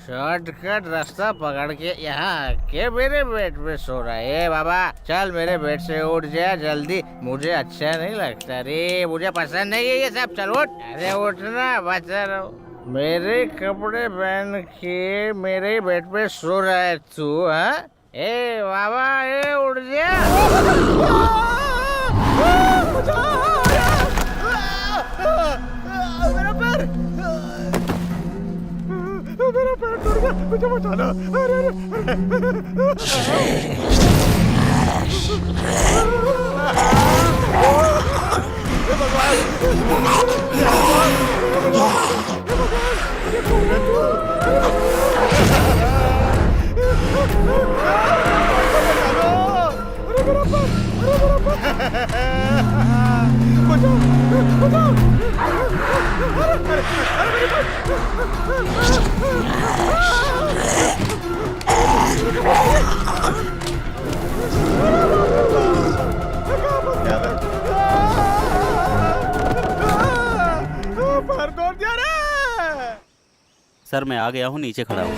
शॉर्टकट रास्ता पकड़ के यहाँ के मेरे बेड पे सो रहा है। ए बाबा चल मेरे बेड से उठ जा जल्दी, मुझे अच्छा नहीं लगता रे, मुझे पसंद नहीं है ये सब। चल उठ। अरे उठना, बचा रहो। मेरे कपड़े पहन के मेरे बेड पे सो रहा है तू? हाँ ए बाबा, ए उठ जा। मेरा पैर टूट गया। मुझे बचाना। सर मैं आ गया हूँ, नीचे खड़ा हूँ।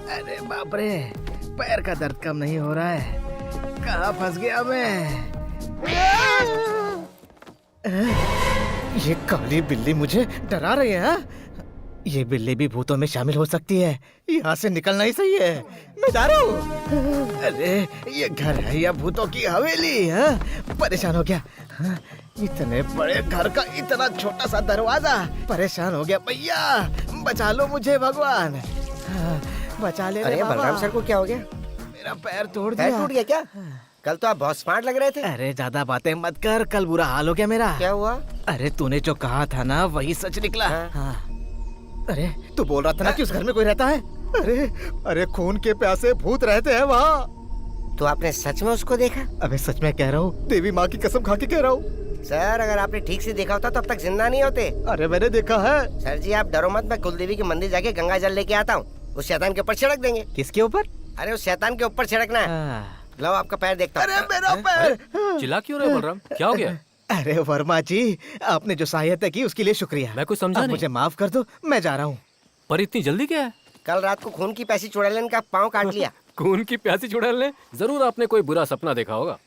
अरे बाप रे, पैर का दर्द कम नहीं हो रहा है। कहाँ फंस गया मैं? ये काली बिल्ली मुझे डरा रही है। हाँ? ये बिल्ली भी भूतों में शामिल हो सकती है। यहाँ से निकलना ही सही है। मैं जा रहा हूँ। अरे ये घर है या भूतों की हवेली है? परेशान हो गया। हाँ? इतने बड़े घर का इतना छोटा सा दरवाजा। परेशान हो गया भैया, बचा लो मुझे भगवान। हाँ, बचा ले। अरे बलराम सर को क्या हो गया? मेरा पैर तोड़ पैर दिया। टूट गया क्या? कल तो आप बहुत स्मार्ट लग रहे थे। अरे ज्यादा बातें मत कर, कल बुरा हाल हो गया मेरा। क्या हुआ? अरे तूने जो कहा था ना वही सच निकला। हाँ। अरे तू बोल रहा था ना कि उस घर में कोई रहता है। अरे खून के प्यासे भूत रहते हैं वहाँ। तो आपने सच में उसको देखा? अबे सच में कह रहा हूँ, देवी माँ की कसम खा के कह रहा हूँ। सर अगर आपने ठीक से देखा होता तो अब तक जिंदा नहीं होते। अरे मैंने देखा है। सर जी आप डरो मत, मैं कुलदेवी के मंदिर जाके गंगा जल लेके आता हूँ। उस शैतान के ऊपर छिड़क देंगे। किसके ऊपर? अरे उस शैतान के ऊपर छिड़कना है। लो आपका पैर देखता हूँ। अरे मेरा पैर। चिल्ला क्यों रहे बलराम, क्या हो गया? अरे वर्मा जी, आपने जो सहायता की उसके लिए शुक्रिया। मैं कुछ समझा नहीं। मुझे माफ कर दो, मैं जा रहा हूँ। पर इतनी जल्दी क्या है? कल रात को खून की प्यासी चुड़ैल का पाँव काट लिया। खून की प्यासी चुड़ैल ने? जरूर आपने कोई बुरा सपना देखा होगा।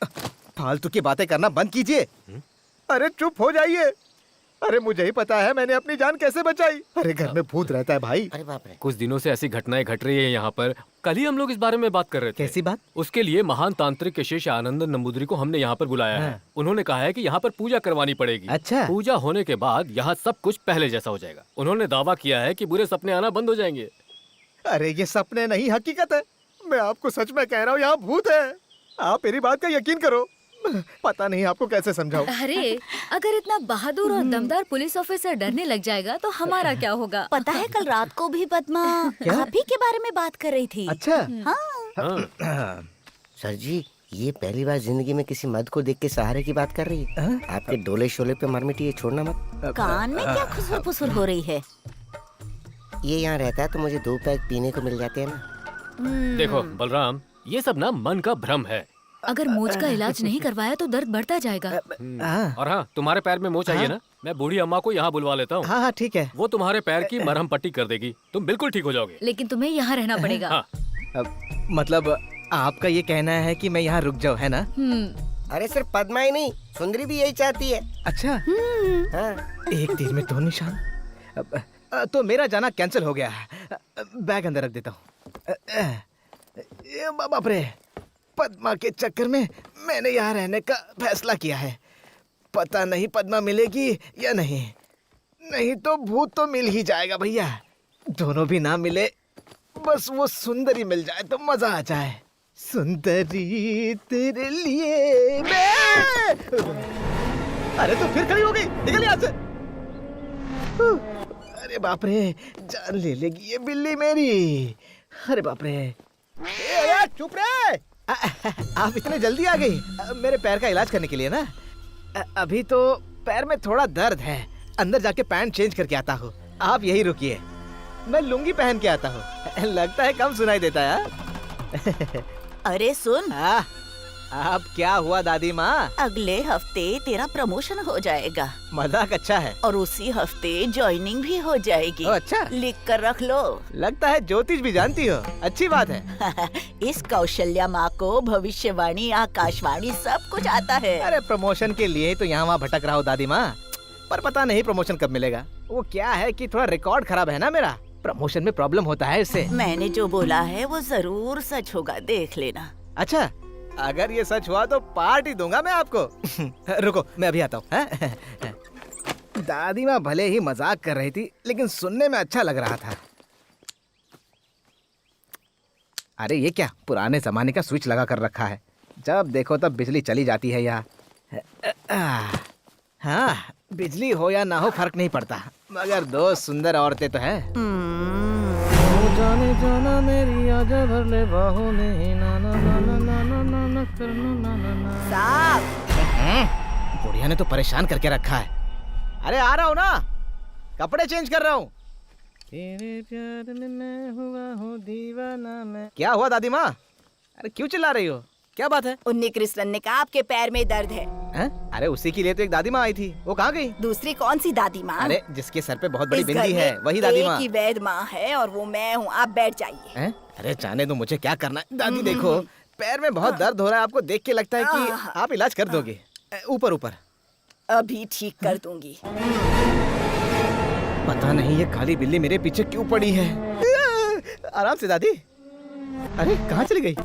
फालतू की बातें करना बंद कीजिए। अरे चुप हो जाइए। अरे मुझे ही पता है मैंने अपनी जान कैसे बचाई। अरे घर में भूत रहता है भाई। अरे बाप रे। कुछ दिनों से ऐसी घटनाएं घट रही है यहाँ पर। कल ही हम लोग इस बारे में बात कर रहे थे। कैसी बात? उसके लिए महान तांत्रिक शेष आनंद नंबूदरी को हमने यहाँ पर बुलाया है। उन्होंने कहा है कि यहाँ पर पूजा करवानी पड़ेगी। अच्छा। पूजा होने के बाद यहाँ सब कुछ पहले जैसा हो जाएगा। उन्होंने दावा किया है कि बुरे सपने आना बंद हो जाएंगे। अरे ये सपने नहीं, हकीकत है। मैं आपको सच में कह रहा हूँ, यहाँ भूत है। आप मेरी बात का यकीन करो। पता नहीं आपको कैसे समझाऊं। अरे अगर इतना बहादुर और दमदार पुलिस ऑफिसर डरने लग जाएगा तो हमारा क्या होगा? पता है कल रात को भी पद्मा आप ही के बारे में बात कर रही थी। अच्छा। हाँ। सर जी ये पहली बार जिंदगी में किसी मर्द को देख के सहारे की बात कर रही है। आपके डोले शोले पे मरमिटी ये छोड़ना मत। कान में क्या खुसुर फुसुर हो रही है? ये यहाँ रहता है तो मुझे 2 पैक पीने को मिल जाते हैं ना। देखो बलराम, ये सब ना मन का भ्रम है। अगर मोच का इलाज नहीं करवाया तो दर्द बढ़ता जाएगा। और हाँ, तुम्हारे पैर में मोच चाहिए ना, मैं बूढ़ी अम्मा को यहाँ बुलवा लेता हूँ। हाँ ठीक है। वो तुम्हारे पैर की मरहम पट्टी कर देगी, तुम बिल्कुल ठीक हो जाओगे। लेकिन तुम्हें यहाँ रहना पड़ेगा। हाँ। मतलब आपका ये कहना है कि मैं यहाँ रुक जाऊँ, है ना? अरे सिर्फ पद्मा ही नहीं, सुंदरी भी यही चाहती है। अच्छा। हाँ। एक तीर में 2 निशान। तो मेरा जाना कैंसिल हो गया। बैग अंदर रख देता हूँ। बाप रे, पद्मा के चक्कर में मैंने यहाँ रहने का फैसला किया है। पता नहीं पद्मा मिलेगी या नहीं। नहीं तो भूत तो मिल ही जाएगा भैया। दोनों भी ना मिले, बस वो सुंदरी मिल जाए तो मजा आ जाए। सुंदरी तेरे लिए मैं। अरे तो फिर खड़ी हो गई, निकल यहाँ से। अरे बाप रे, जान ले लेगी ये बिल्ली मेरी। अरे बाप रे। चुप रे। आप इतने जल्दी आ गई? मेरे पैर का इलाज करने के लिए ना? अभी तो पैर में थोड़ा दर्द है, अंदर जाके पैंट चेंज करके आता हूँ। आप यही रुकिए, मैं लुंगी पहन के आता हूँ। लगता है कम सुनाई देता है। अरे सुन। अब क्या हुआ दादी माँ? अगले हफ्ते तेरा प्रमोशन हो जाएगा। मजाक अच्छा है। और उसी हफ्ते ज्वाइनिंग भी हो जाएगी। अच्छा। लिख कर रख लो। लगता है ज्योतिष भी जानती हो, अच्छी बात है। इस कौशल्या माँ को भविष्यवाणी, आकाशवाणी सब कुछ आता है। अरे प्रमोशन के लिए तो यहाँ वहाँ भटक रहा हो दादी माँ, पर पता नहीं प्रमोशन कब मिलेगा। वो क्या है कि थोड़ा रिकॉर्ड खराब है ना मेरा, प्रमोशन में प्रॉब्लम होता है इससे। मैंने जो बोला है वो जरूर सच होगा, देख लेना। अच्छा, अगर ये सच हुआ तो पार्टी दूंगा मैं आपको। रुको, मैं अभी आता हूँ। दादी माँ भले ही मजाक कर रही थी, लेकिन सुनने में अच्छा लग रहा था। अरे ये क्या पुराने जमाने का स्विच लगा कर रखा है, जब देखो तब बिजली चली जाती है यहाँ। हाँ, बिजली हो या ना हो फर्क नहीं पड़ता, मगर दो सुंदर औरतें तो हैं। जाने जाना मेरी आजा भर ले बाहों में, ना ना ना ना ना ना ना ना करना ना ना ना। साहब, बुढ़िया ने तो परेशान करके रखा है। अरे आ रहा हूँ ना, कपड़े चेंज कर रहा हूँ। तेरे प्यार में मैं हुआ हूँ दीवाना मैं। क्या हुआ दादी माँ? अरे क्यों चिल्ला रही हो, क्या बात है? उन्नी कृष्णन ने कहा आपके पैर में दर्द है। अरे उसी के लिए तो एक दादी माँ आई थी, वो कहाँ गई? दूसरी कौन सी दादी माँ? अरे जिसके सर पे बहुत बड़ी इस घर बिंदी है, में वही दादी माँ। एक ही वैद माँ है और वो मैं हूँ, आप बैठ जाइए। अरे जाने दो, मुझे क्या करना है। दादी देखो, पैर में बहुत दर्द हो रहा है, आपको देख के लगता है कि आप इलाज कर दोगे। ऊपर ऊपर अभी ठीक कर दूंगी। पता नहीं ये काली बिल्ली मेरे पीछे क्यों पड़ी है। आराम से दादी। अरे कहाँ चली गई?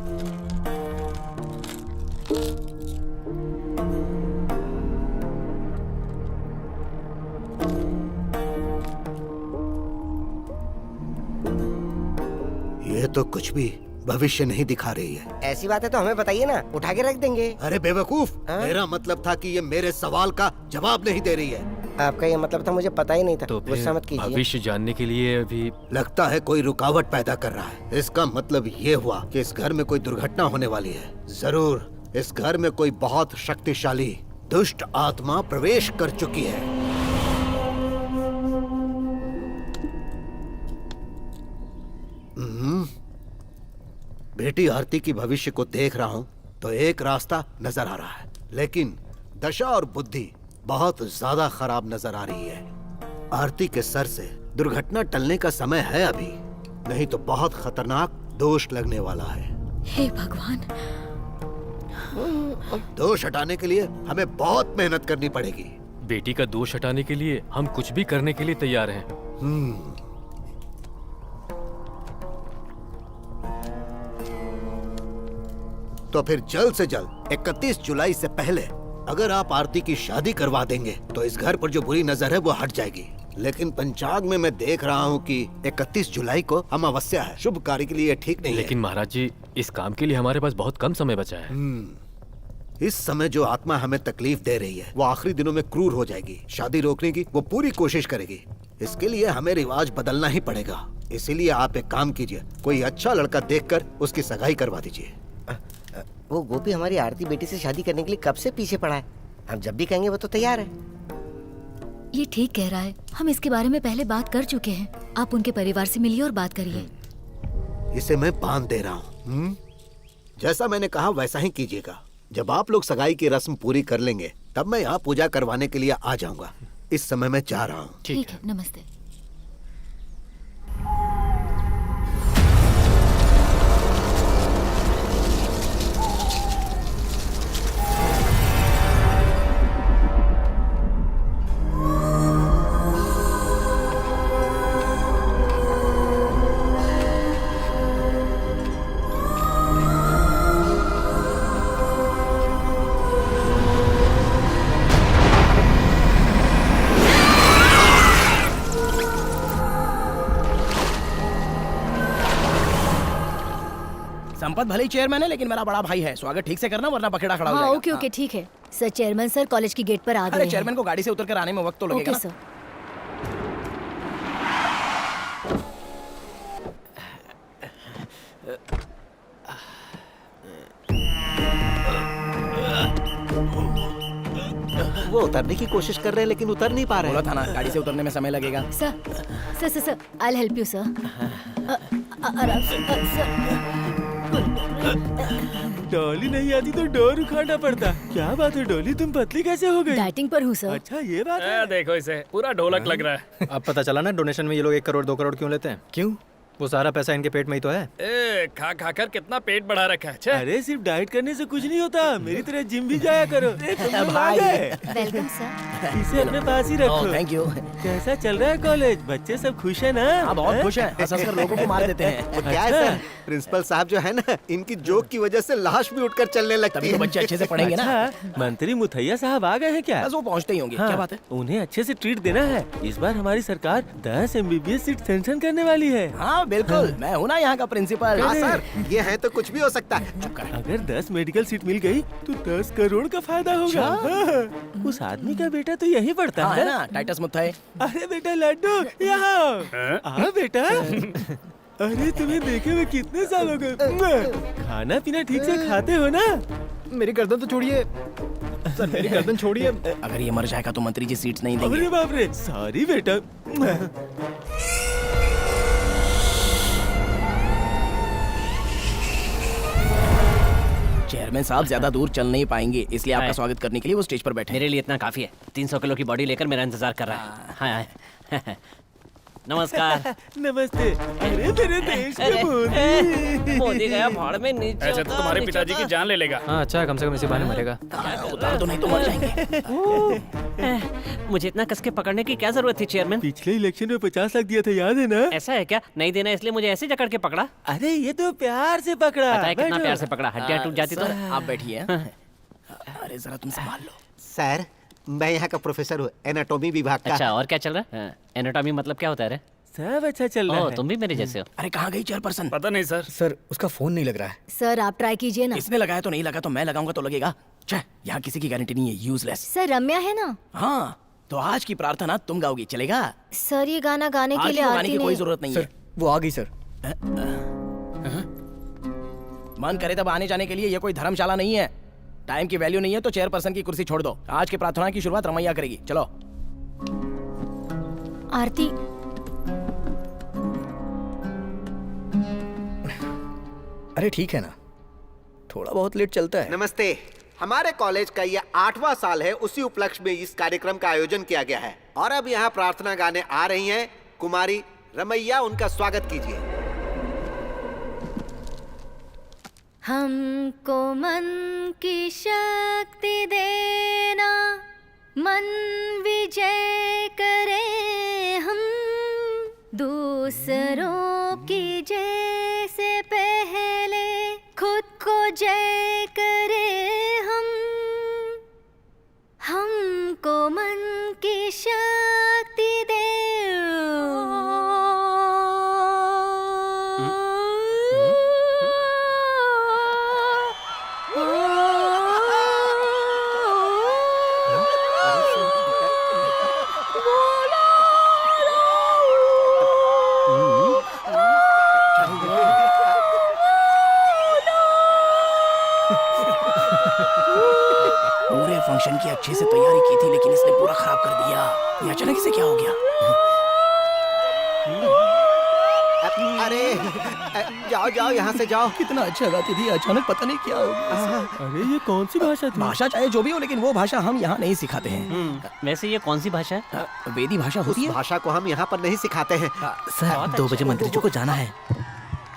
ये तो कुछ भी भविष्य नहीं दिखा रही है। ऐसी बात है तो हमें बताइए ना, उठा के रख देंगे। अरे बेवकूफ, मेरा मतलब था कि ये मेरे सवाल का जवाब नहीं दे रही है। आपका ये मतलब था, मुझे पता ही नहीं था। तो गुस्सा मत कीजिए। भविष्य जानने के लिए अभी लगता है कोई रुकावट पैदा कर रहा है। इसका मतलब ये हुआ कि इस घर में कोई दुर्घटना होने वाली है। जरूर इस घर में कोई बहुत शक्तिशाली दुष्ट आत्मा प्रवेश कर चुकी है। बेटी आरती की भविष्य को देख रहा हूँ तो एक रास्ता नजर आ रहा है, लेकिन दशा और बुद्धि बहुत ज्यादा खराब नजर आ रही है। आरती के सर से दुर्घटना टलने का समय है अभी, नहीं तो बहुत खतरनाक दोष लगने वाला है। हे भगवान, दोष हटाने के लिए हमें बहुत मेहनत करनी पड़ेगी। बेटी का दोष हटाने के लिए हम कुछ भी करने के लिए तैयार हैं। तो फिर जल्द से जल्द 31 जुलाई से पहले अगर आप आरती की शादी करवा देंगे तो इस घर पर जो बुरी नजर है वो हट जाएगी। लेकिन पंचांग में मैं देख रहा हूँ कि 31 जुलाई को अमावस्या है, शुभ कार्य के लिए ठीक नहीं है। लेकिन महाराज जी, इस काम के लिए हमारे पास बहुत कम समय बचा है। इस समय जो आत्मा हमें तकलीफ दे रही है वो आखिरी दिनों में क्रूर हो जाएगी। शादी रोकने की वो पूरी कोशिश करेगी। इसके लिए हमें रिवाज बदलना ही पड़ेगा। इसीलिए आप एक काम कीजिए, कोई अच्छा लड़का देखकर उसकी सगाई करवा दीजिए। वो गोपी हमारी आरती बेटी से शादी करने के लिए कब से पीछे पड़ा है। हम जब भी कहेंगे वो तो तैयार है। ये ठीक कह रहा है, हम इसके बारे में पहले बात कर चुके हैं। आप उनके परिवार से मिलिए और बात करिए। इसे मैं बांध दे रहा हूँ। जैसा मैंने कहा वैसा ही कीजिएगा। जब आप लोग सगाई की रस्म पूरी कर लेंगे तब मैं यहाँ पूजा करवाने के लिए आ जाऊंगा। इस समय मैं जा रहा हूँ। ठीक है, नमस्ते। संपत भले ही चेयरमैन है, लेकिन मेरा बड़ा भाई है। स्वागत ठीक से करना वरना पखेड़ा खड़ा हो हाँ, जाएगा। ओके ओके, ठीक है सर। चेयरमैन सर कॉलेज की गेट पर आ गए अरे हैं। चेयरमैन को गाड़ी से उतर कर आने में वक्त तो लगेगा। Okay sir. वो उतरने की कोशिश कर रहे हैं लेकिन उतर नहीं पा रहे। बोला था ना, गाड़ी से उतरने में समय लगेगा। Sir sir sir sir, I help you sir. आराम से सर। डॉली नहीं आती तो डोर उखाड़ना पड़ता। क्या बात है डॉली, तुम पतली कैसे हो गई? डाइटिंग पर हूँ सर। अच्छा ये बात है। देखो इसे पूरा ढोलक लग रहा है। अब पता चला ना डोनेशन में ये लोग 1 करोड़ 2 करोड़ क्यों लेते हैं। क्यों? वो सारा पैसा इनके पेट में ही तो है। ए, खा खा कर कितना पेट बढ़ा रखा है। छे। अरे सिर्फ डाइट करने से कुछ नहीं होता, मेरी तरह जिम भी जाया करो। भाई वेलकम सर। इसे अपने पास ही रखो। Thank you. कैसा चल रहा है कॉलेज? बच्चे सब खुश है ना? हाँ बहुत खुश हैं, हंस-हंस कर लोगों को मार देते हैं। क्या है सर, प्रिंसिपल साहब जो है ना, इनकी जोक की वजह से लाश भी उठकर चलने लगती तभी है। तो बच्चे अच्छे से पढ़ेंगे ना। मंत्री मुथैया साहब आ गए हैं क्या? बस वो पहुंचते ही होंगे। क्या बात है? उन्हें अच्छे से ट्रीट देना है। इस बार हमारी सरकार 10 MBBS सीट सैंक्शन करने वाली है। हाँ बिल्कुल, मैं हूँ ना यहाँ का प्रिंसिपल। हाँ सर, ये है तो कुछ भी हो सकता है। अगर 10 मेडिकल सीट मिल गई तो 10 करोड़ का फायदा होगा। हाँ। उस आदमी का बेटा तो यही पढ़ता हाँ, है ना टाइटस मुथैया। अरे बेटा लड्डू यहाँ आ बेटा। अरे तुम्हें देखे हुए कितने साल हो गए? खाना पीना ठीक से खाते हो ना? मेरी गर्दन तो छोड़िए सर, मेरी गर्दन छोड़िए। अगर ये मर जाएगा तो मंत्री जी सीट्स नहीं देंगे। अरे बाप रे, सॉरी बेटा। चेयरमैन साहब ज्यादा दूर चल नहीं पाएंगे, इसलिए आपका स्वागत करने के लिए वो स्टेज पर बैठे। मेरे लिए इतना काफी है। 300 किलो की बॉडी लेकर मेरा इंतजार कर रहा है। हाँ। नमस्कार। नमस्ते। अरे मेरे देश के मोदी। मोदी गया भाड़ में नीचे। ऐसे तो तुम्हारे पिताजी की जान ले लेगा। हाँ अच्छा, कम से कम इसी बहाने मरेगा। उतार दो नहीं तो मर जाएंगे। मुझे इतना कसके पकड़ने की क्या जरूरत थी चेयरमैन? पिछले इलेक्शन में 50 लाख दिया था, याद है ना? ऐसा है क्या? नहीं देना इसलिए मुझे ऐसे जकड़ के पकड़ा? अरे ये तो प्यार से पकड़ा। पता है कितना प्यार से पकड़ा? हड्डियां टूट जाती तो। आप बैठिए। अरे जरा तुम संभाल लो। सर, मैं यहाँ का प्रोफेसर हूँ, एनाटॉमी विभाग का। अच्छा, और क्या चल रहा है? एनाटॉमी मतलब क्या होता है रे? सब अच्छा चल रहा है। तुम भी मेरे जैसे हो। अरे कहाँ गई चेयरपर्सन? पता नहीं सर। सर उसका फोन नहीं लग रहा है। सर आप ट्राई कीजिए ना। इसने लगाया तो नहीं लगा तो मैं लगाऊंगा तो लगेगा। यहाँ किसी की गारंटी नहीं है, यूजलेस। सर रम्या है ना? हाँ, तो आज की प्रार्थना तुम गाओगी, चलेगा? सर ये गाना गाने के लिए गाने आरती की कोई ने जरूरत नहीं सर है। वो आ गई सर। मन करे तब आने जाने के लिए, ये कोई धर्मशाला नहीं है। टाइम की वैल्यू नहीं है तो चेयरपर्सन की कुर्सी छोड़ दो। आज की प्रार्थना की शुरुआत रमैया करेगी, चलो। आरती। अरे ठीक है ना, थोड़ा बहुत लेट चलता है। नमस्ते। हमारे कॉलेज का ये 8वां साल है, उसी उपलक्ष्य में इस कार्यक्रम का आयोजन किया गया है। और अब यहाँ प्रार्थना गाने आ रही हैं कुमारी रमैया, उनका स्वागत कीजिए। हमको मन की शक्ति देना, मन विजय करे हम, दूसरों की जय से पहले खुद को जय करे हम। हमको मन की शक्ति दे। पूरे फंक्शन की अच्छे से तैयारी की थी, लेकिन इसने पूरा खराब कर दिया। ये अचानक से क्या हो गया? अरे जाओ जाओ, यहाँ से जाओ। कितना अच्छा गाती थी, अचानक पता नहीं क्या हो गया। अरे ये कौन सी भाषा थी? भाषा चाहे जो भी हो, लेकिन वो भाषा हम यहाँ नहीं सिखाते हैं। वैसे ये कौन सी भाषा है? वेदी भाषा उस होती है। भाषा को हम यहाँ पर नहीं सिखाते हैं। सर 2 बजे मंत्री जी को जाना है।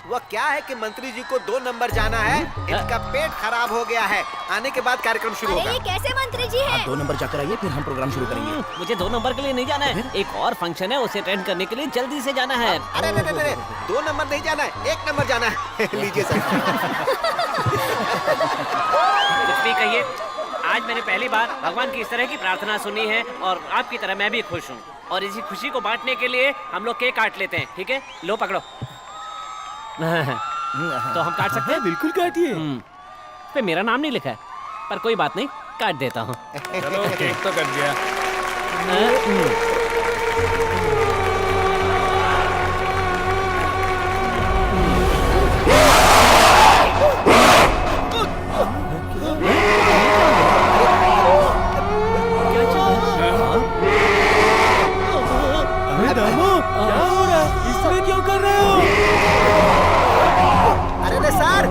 वह क्या है कि मंत्री जी को 2 नंबर जाना है, इनका पेट खराब हो गया है। आने के बाद कार्यक्रम शुरू होगा। ये कैसे मंत्री जी आप हैं? 2 नंबर जाकर आइए, फिर हम प्रोग्राम शुरू करेंगे। मुझे 2 नंबर के लिए नहीं जाना है। एक और फंक्शन है, उसे अटेंड करने के लिए जल्दी से जाना है। अरे 2 नंबर नहीं जाना है, 1 नंबर जाना है। लीजिए सर। कुछ भी कहिए, आज मैंने पहली बार भगवान की इस तरह की प्रार्थना सुनी है और आपकी तरह मैं भी खुश हूँ। और इसी खुशी को बांटने के लिए हम लोग केक काट लेते हैं, ठीक है? लो पकड़ो। तो हम काट सकते हैं? बिल्कुल काटिए। पे मेरा नाम नहीं लिखा है, पर कोई बात नहीं, काट देता हूँ। चलो केक तो कट गया। अरे दामो, क्या हो रहा है? इस तरह क्यों कर रहे हो? अरे सर,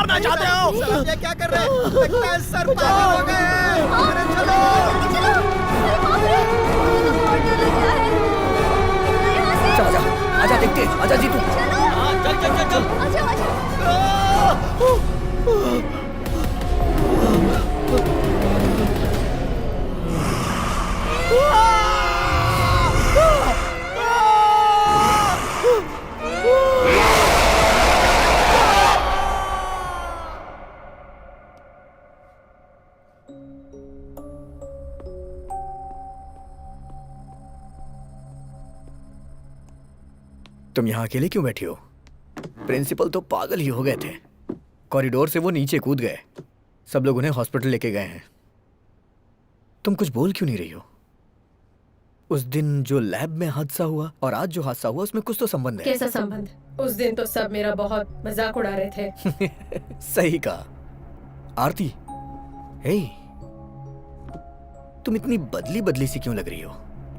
होना चाहते हो? ये क्या कर रहे हैं? लगता है सर पागल हो गए हैं। अरे चलो। चल आजा, आजा देखते हैं, आजा जीतू। चल चल चल चल। आजा आजा। तुम यहाँ अकेले क्यों बैठी हो? प्रिंसिपल तो पागल ही हो गए थे। कॉरिडोर से वो नीचे कूद गए। सब लोग उन्हें हॉस्पिटल लेके गए हैं। तुम कुछ बोल क्यों नहीं रही हो? उस दिन जो लैब में हादसा हुआ और आज जो हादसा हुआ उसमें कुछ तो संबंध है। कैसा संबंध? उस दिन तो सब मेरा बहुत मजाक उड़ा रहे थे। सही कहा। आरती, हे, तुम इतनी बदली बदली सी क्यों लग रही हो?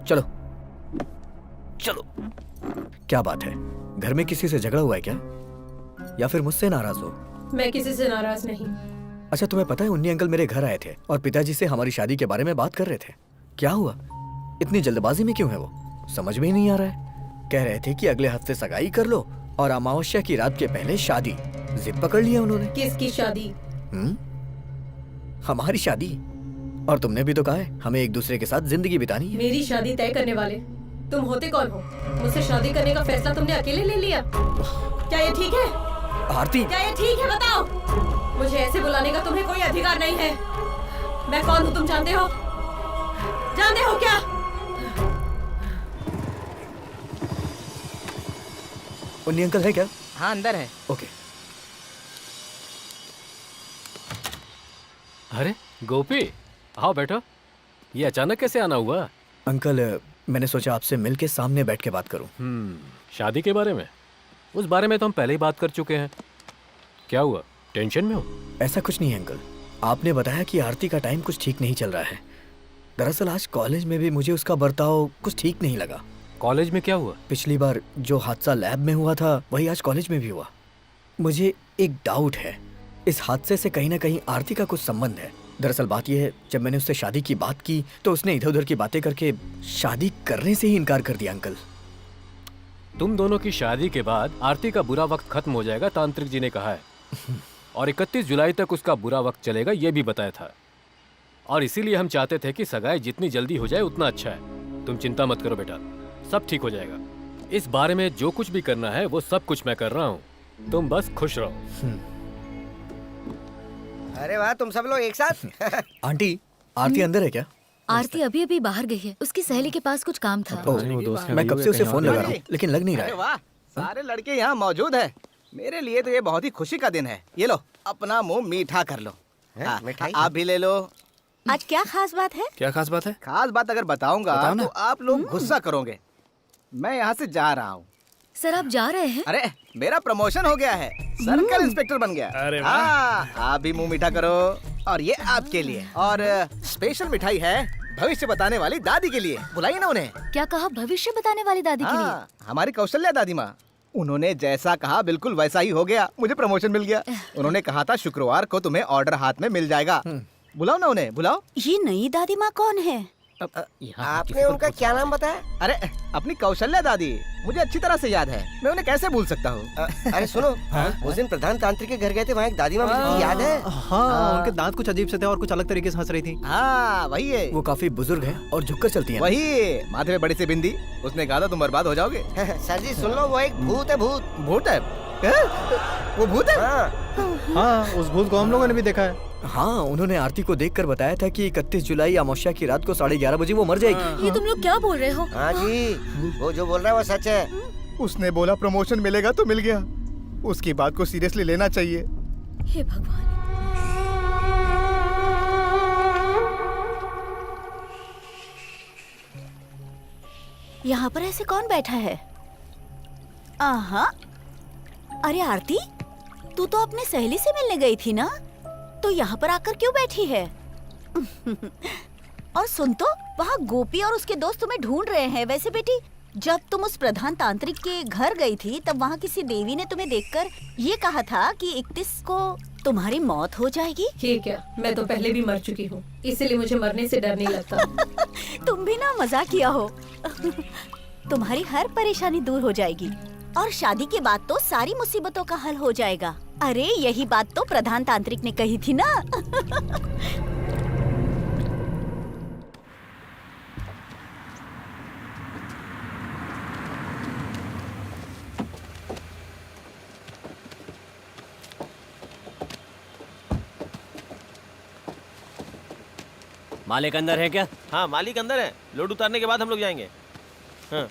चलो चलो। क्या बात है? घर में किसी से झगड़ा हुआ है क्या? या फिर मुझसे नाराज हो? मैं किसी से नाराज नहीं। अच्छा, तुम्हें पता है उन्नी अंकल मेरे घर आए थे और पिताजी से हमारी शादी के बारे में बात कर रहे थे। क्या हुआ? इतनी जल्दबाजी में क्यों है वो? समझ में ही नहीं आ रहा है। कह रहे थे कि अगले हफ्ते सगाई कर लो और अमावस्या की रात के पहले शादी। जिद पकड़ लिया उन्होंने। किसकी शादी? हमारी शादी। और तुमने भी तो कहा है हमें एक दूसरे के साथ जिंदगी बितानी है। मेरी शादी तय करने वाले तुम होते कौन हो? मुझसे शादी करने का फैसला तुमने अकेले ले लिया। क्या ये ठीक है? आरती, क्या ये ठीक है? बताओ। मुझे ऐसे बुलाने का तुम्हें कोई अधिकार नहीं है। मैं कौन हूँ तुम जानते हो? जानते हो क्या? उन्नी अंकल है क्या? हाँ, अंदर है। ओके। अरे गोपी, आओ बैठो। ये अचानक कैसे आना हुआ? अंकल, मैंने सोचा आपसे मिलके सामने बैठ के बात करूं। शादी के बारे में? उस बारे में तो हम पहले ही बात कर चुके हैं। क्या हुआ, टेंशन में हो? ऐसा कुछ नहीं है अंकल। आपने बताया कि आरती का टाइम कुछ ठीक नहीं चल रहा है। दरअसल आज कॉलेज में भी मुझे उसका बर्ताव कुछ ठीक नहीं लगा। कॉलेज में क्या हुआ? पिछली बार जो हादसा लैब में हुआ था वही आज कॉलेज में भी हुआ। मुझे एक डाउट है, इस हादसे से कहीं ना कहीं आरती का कुछ संबंध है। दरअसल बात यह है, जब मैंने उससे शादी की बात की तो उसने इधर उधर की बातें करके शादी करने से ही इनकार कर दिया। अंकल, तुम दोनों की शादी के बाद आरती का बुरा वक्त खत्म हो जाएगा, तांत्रिक जी ने कहा है। और 31 जुलाई तक उसका बुरा वक्त चलेगा, ये भी बताया था। और इसीलिए हम चाहते थे कि सगाई जितनी जल्दी हो जाए उतना अच्छा है। तुम चिंता मत करो बेटा, सब ठीक हो जाएगा। इस बारे में जो कुछ भी करना है वो सब कुछ मैं कर रहा हूँ, तुम बस खुश रहो। अरे वाह, तुम सब लोग एक साथ। आंटी, आरती अंदर है क्या? आरती अभी अभी बाहर गई है। उसकी सहेली के पास कुछ काम था। मैं कब से उसे फोन लगा रहा हूँ लेकिन लग नहीं रहा अरे है। वाह, सारे लड़के यहाँ मौजूद है। मेरे लिए तो ये बहुत ही खुशी का दिन है। ये लो, अपना मुंह मीठा कर लो। हाँ, मिठाई? आप भी ले लो। आज क्या खास बात है? क्या खास बात है? खास बात अगर बताऊंगा तो आप लोग गुस्सा करोगे। मैं यहाँ से जा रहा हूँ। सर, आप जा रहे हैं? अरे, मेरा प्रमोशन हो गया है, सर्कल इंस्पेक्टर बन गया। अरे वाह। हाँ, आप भी मुंह मीठा करो। और ये आपके लिए। और स्पेशल मिठाई है भविष्य बताने वाली दादी के लिए। बुलाइए ना उन्हें। क्या कहा? भविष्य बताने वाली दादी के लिए? हाँ, हमारी कौशल्या दादी माँ। उन्होंने जैसा कहा बिल्कुल वैसा ही हो गया। मुझे प्रमोशन मिल गया। उन्होंने कहा था शुक्रवार को तुम्हें ऑर्डर हाथ में मिल जाएगा। बुलाओ ना उन्हें, बुलाओ। ये नई दादी माँ कौन है? आपने उनका क्या नाम बताया? अरे, अपनी कौशल्या दादी, मुझे अच्छी तरह से याद है। मैं उन्हें कैसे भूल सकता हूँ? अरे सुनो, उस दिन प्रधान तांत्रिक के घर गए थे, वहाँ एक दादी माँ मिली थी, याद है? हाँ, उनके दांत कुछ अजीब से थे और कुछ अलग तरीके से हंस रही थी। हाँ, वही है। वो काफी बुजुर्ग है और झुककर चलती है। वही, माथे में बड़ी सी बिंदी। उसने कहा था तुम बर्बाद हो जाओगे। सर जी सुन लो, वो एक भूत है। भूत? भूत है? वो भूत है? हाँ, उस भूत को हम लोगों ने भी देखा है। हाँ, उन्होंने आरती को देखकर बताया था कि 31 जुलाई अमावस्या की रात को 11:30 बजे वो मर जाएगी। ये तुम लोग क्या बोल रहे हो? हाँ जी, वो जो बोल रहा है वो सच है। उसने बोला प्रमोशन मिलेगा तो मिल गया। उसकी बात को सीरियसली लेना चाहिए। हे भगवान। यहाँ पर ऐसे कौन बैठा है? आहा, अरे आरती, तू तो अपनी सहेली से मिलने गई थी ना, तो यहाँ पर आकर क्यों बैठी है? और सुन तो, वहाँ गोपी और उसके दोस्त तुम्हें ढूंढ रहे हैं। वैसे बेटी, जब तुम उस प्रधान तांत्रिक के घर गई थी तब वहाँ किसी देवी ने तुम्हें देखकर ये कहा था कि 31 को तुम्हारी मौत हो जाएगी। ये क्या, मैं तो पहले भी मर चुकी हूँ, इसीलिए मुझे मरने से डर नहीं लगता। तुम भी ना मजाक किया हो। तुम्हारी हर परेशानी दूर हो जाएगी और शादी के बाद तो सारी मुसीबतों का हल हो जाएगा। अरे यही बात तो प्रधान तांत्रिक ने कही थी ना। मालिक अंदर है क्या? हाँ मालिक अंदर है, लोड उतारने के बाद हम लोग जाएंगे। हाँ।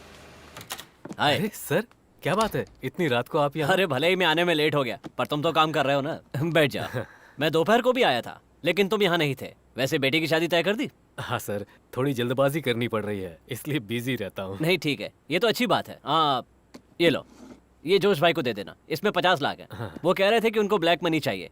अरे सर क्या बात है, इतनी रात को आप यहाँ? अरे भले ही मैं आने में लेट हो गया, पर तुम तो काम कर रहे हो ना। बैठ जा। मैं दोपहर को भी आया था, लेकिन तुम यहाँ नहीं थे। वैसे बेटी की शादी तय कर दी? हाँ सर, थोड़ी जल्दबाजी करनी पड़ रही है, इसलिए बिजी रहता हूँ। नहीं ठीक है, ये तो अच्छी बात है। ये लो, ये जोश भाई को दे देना, इसमें 50 लाख है। हाँ। वो कह रहे थे कि उनको ब्लैक मनी चाहिए।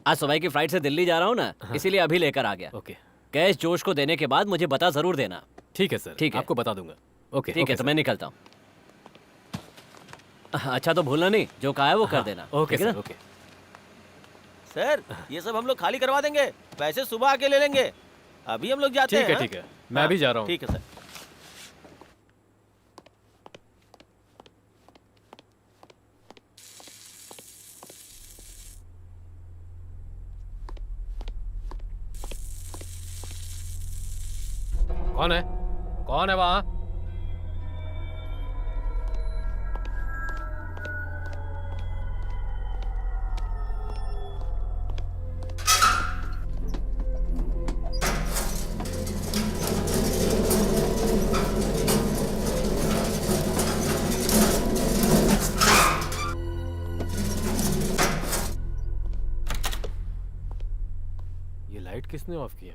आज सुबह की फ्लाइट से दिल्ली जा रहा हूँ ना, इसीलिए अभी लेकर आ गया। ओके। कैश जोश को देने के बाद मुझे बता जरूर देना। ठीक है सर, ठीक है, आपको बता दूंगा। ओके ठीक है, तो मैं निकलता हूँ। अच्छा तो भूलना नहीं, जो कहा है वो कर देना। ओके ठीक है सर, ना? ओके। सर ये सब हम लोग खाली करवा देंगे, पैसे सुबह आके ले लेंगे। अभी हम लोग जाते हैं। ठीक है, मैं भी जा रहा हूँ। ठीक है सर। कौन है? कौन है वहाँ? ये लाइट किसने ऑफ किया?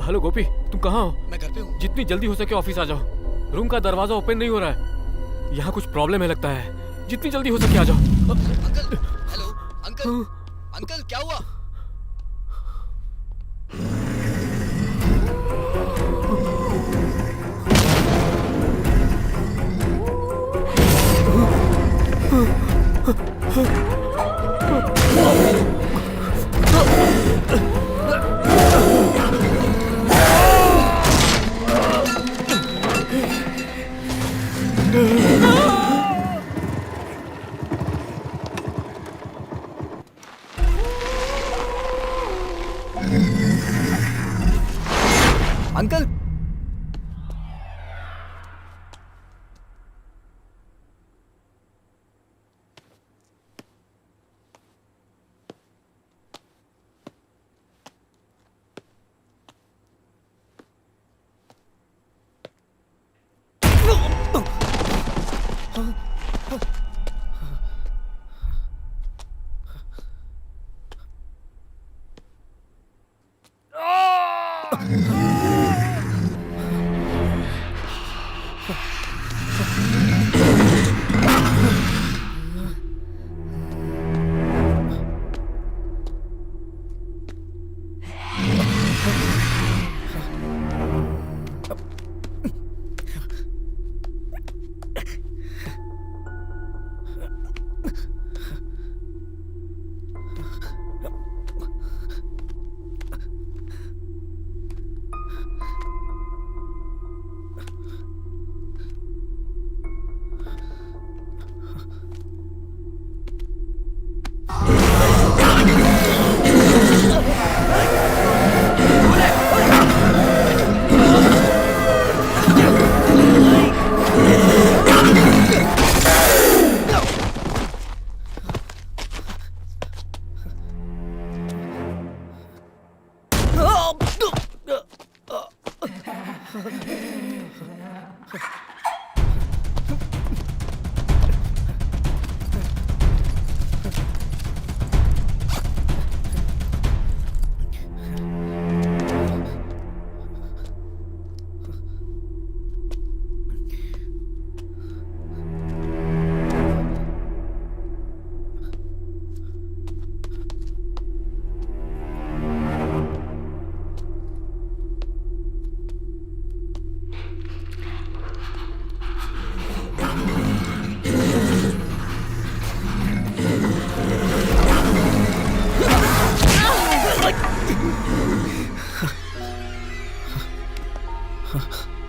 हेलो गोपी, तुम कहाँ हो? मैं घर पे हूँ। जितनी जल्दी हो सके ऑफिस आ जाओ। रूम का दरवाजा ओपन नहीं हो रहा है। यहाँ कुछ प्रॉब्लम है लगता है। जितनी जल्दी हो सके आ जाओ। अंकल, हेलो अंकल, अंकल क्या हुआ? Uncle,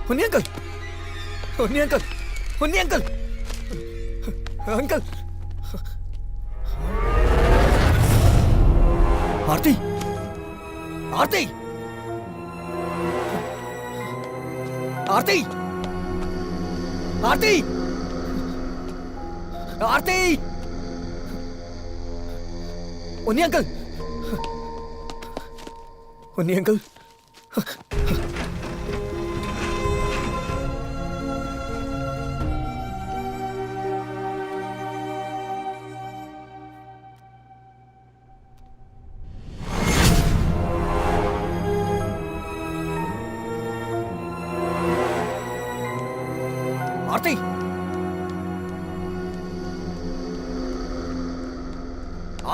Hunni uncle, Hunni uncle, Hunni uncle, uncle, Aarti, Aarti, Aarti, Aarti, Aarti, Hunni uncle, Hunni uncle, Aarti,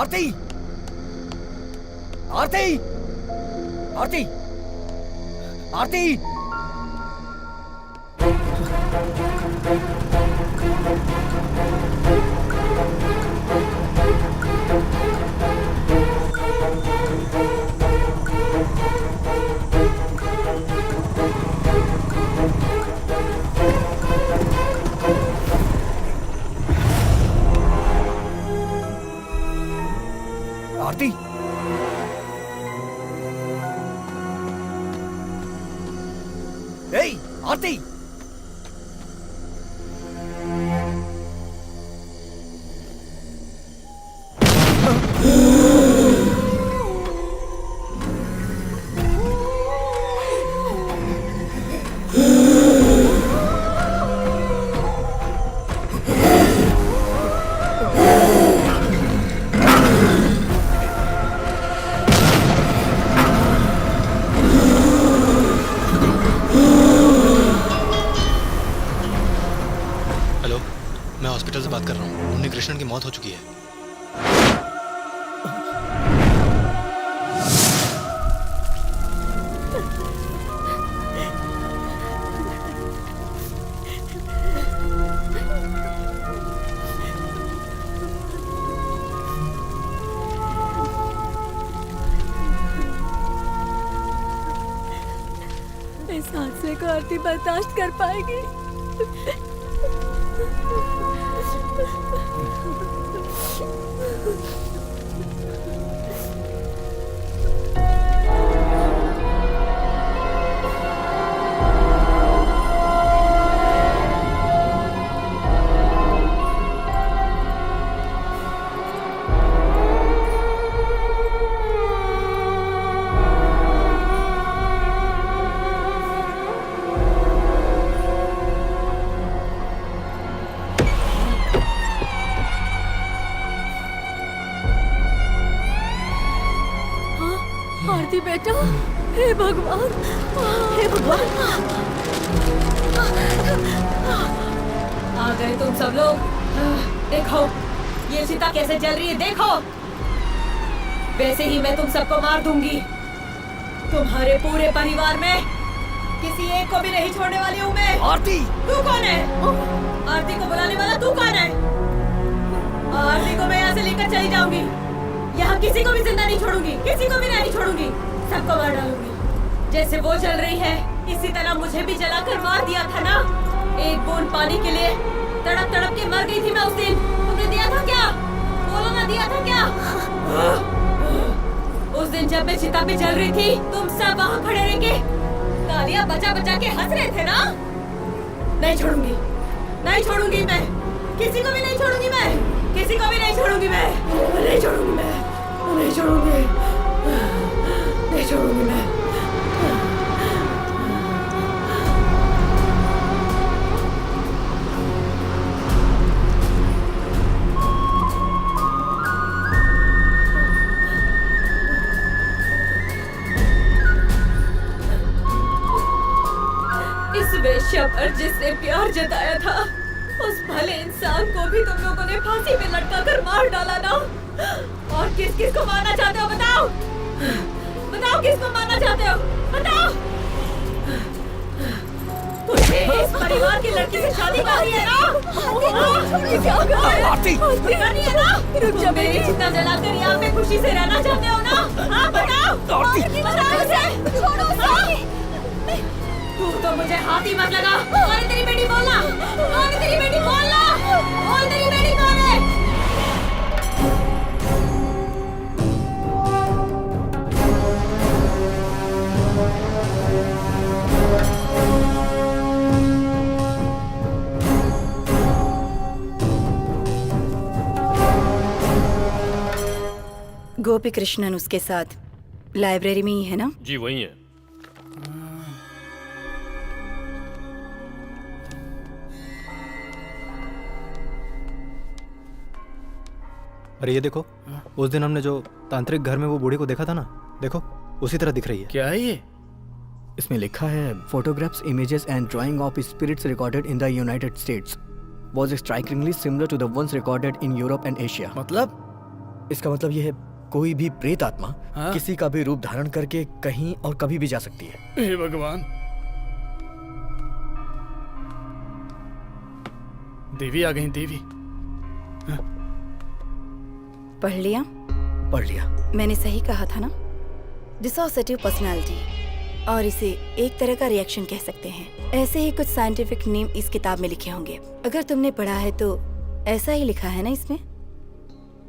Aarti, Aarti, Aarti, Aarti, Aarti, ए आरती, मैं हॉस्पिटल से बात कर रहा हूँ। उन्नी कृष्णन की मौत हो चुकी है। इस हादसे को आरती बर्दाश्त कर पाएगी? आरती बेटा, हे भगवान, हे भगवान। आ गए तुम सब लोग। देखो ये चिता कैसे जल रही है, देखो। वैसे ही मैं तुम सबको मार दूंगी। तुम्हारे पूरे परिवार में किसी एक को भी नहीं छोड़ने वाली हूँ मैं। आरती, तू कौन है? आरती को बुलाने वाला तू कौन है? आरती को मैं यहाँ से लेकर चली जाऊंगी। यहाँ किसी को भी जिंदा नहीं छोड़ूंगी, किसी को भी नहीं छोड़ूंगी, सबको मार डालूंगी। जैसे वो जल रही है, इसी तरह मुझे भी जलाकर मार दिया था ना। एक बूंद पानी के लिए तड़प तड़प के मर गई थी मैं उस दिन। तुमने दिया था क्या? बोलो ना, दिया था क्या? उस दिन जब मैं चिता पे जल रही थी, तुम सब वहाँ खड़े रह के तालियां बजा बजा के हंस रहे थे ना। नहीं छोड़ूंगी, नहीं छोड़ूंगी मैं, किसी को भी नहीं छोड़ूंगी मैं, किसी को भी नहीं छोड़ूंगी मैं, नहीं छोड़ूंगी मैं, नहीं छोड़ूंगी, नहीं छोड़ूंगी मैं। वेश्या पर जिसने प्यार जताया था, उस भले इंसान को भी तुम लोगों ने फांसी पे लटका कर मार डाला ना। और किस किस को मारना चाहते हो बताओ, बताओ किसको मारना चाहते हो, बताओ। तुझे इस परिवार की लड़की से शादी करनी है ना? आरती, करनी है ना? तुम मेरी चिता जलाकर यहाँ पे खुशी से रहना चाहते हो ना? हाँ बताओ, बताओ मुझे। छोड़ो उसे। तू तो मुझे हाथी मत लगा। कौन है तेरी बेटी, बोलना। कौन है तेरी बेटी, बोलना। बोल तेरी बेटी कौन है? गोपी कृष्णन उसके साथ लाइब्रेरी में ही है ना? जी वही है। अरे ये देखो, उस दिन हमने जो तांत्रिक घर में वो बूढ़ी को देखा था ना, देखो उसी तरह दिख रही है। क्या है ये? इसमें लिखा है photographs, images and drawing of spirits recorded in the United States was strikingly similar to the ones recorded in Europe and Asia. मतलब? इसका मतलब ये है कोई भी प्रेत आत्मा किसी का भी रूप धारण करके कहीं और कभी भी जा सकती है। हे भगवान, देवी आ गई। देवी पढ़ लिया? पढ़ लिया। मैंने सही कहा था ना, डिसोसिएटिव पर्सनालिटी, और इसे एक तरह का रिएक्शन कह सकते हैं। ऐसे ही कुछ साइंटिफिक नेम इस किताब में लिखे होंगे। अगर तुमने पढ़ा है तो ऐसा ही लिखा है ना इसमें?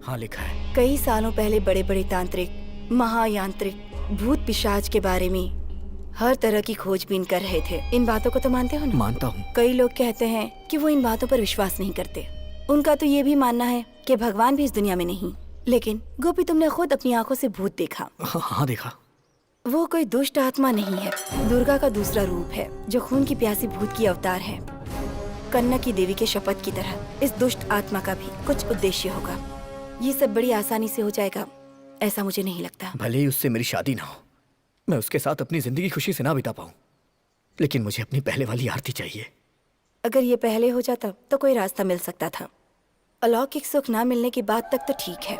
हाँ लिखा है। कई सालों पहले बड़े बड़े तांत्रिक, महायांत्रिक, भूत पिशाच के बारे में हर तरह की खोजबीन कर रहे थे। इन बातों को तो मानते हो ना? मानता हूँ। कई लोग कहते हैं कि वो इन बातों पर विश्वास नहीं करते। उनका तो ये भी मानना है कि भगवान भी इस दुनिया में नहीं। लेकिन गोपी, तुमने खुद अपनी आंखों से भूत देखा। हाँ देखा। वो कोई दुष्ट आत्मा नहीं है, दुर्गा का दूसरा रूप है, जो खून की प्यासी भूत की अवतार है। कन्ना की देवी के शपथ की तरह इस दुष्ट आत्मा का भी कुछ उद्देश्य होगा। ये सब बड़ी आसानी से हो जाएगा ऐसा मुझे नहीं लगता। भले ही उससे मेरी शादी ना हो, मैं उसके साथ अपनी जिंदगी खुशी से ना बिता पाऊं, लेकिन मुझे अपनी पहले वाली आरती चाहिए। अगर ये पहले हो जाता तो कोई रास्ता मिल सकता था। अलौकिक सुख ना मिलने की बात तक तो ठीक है,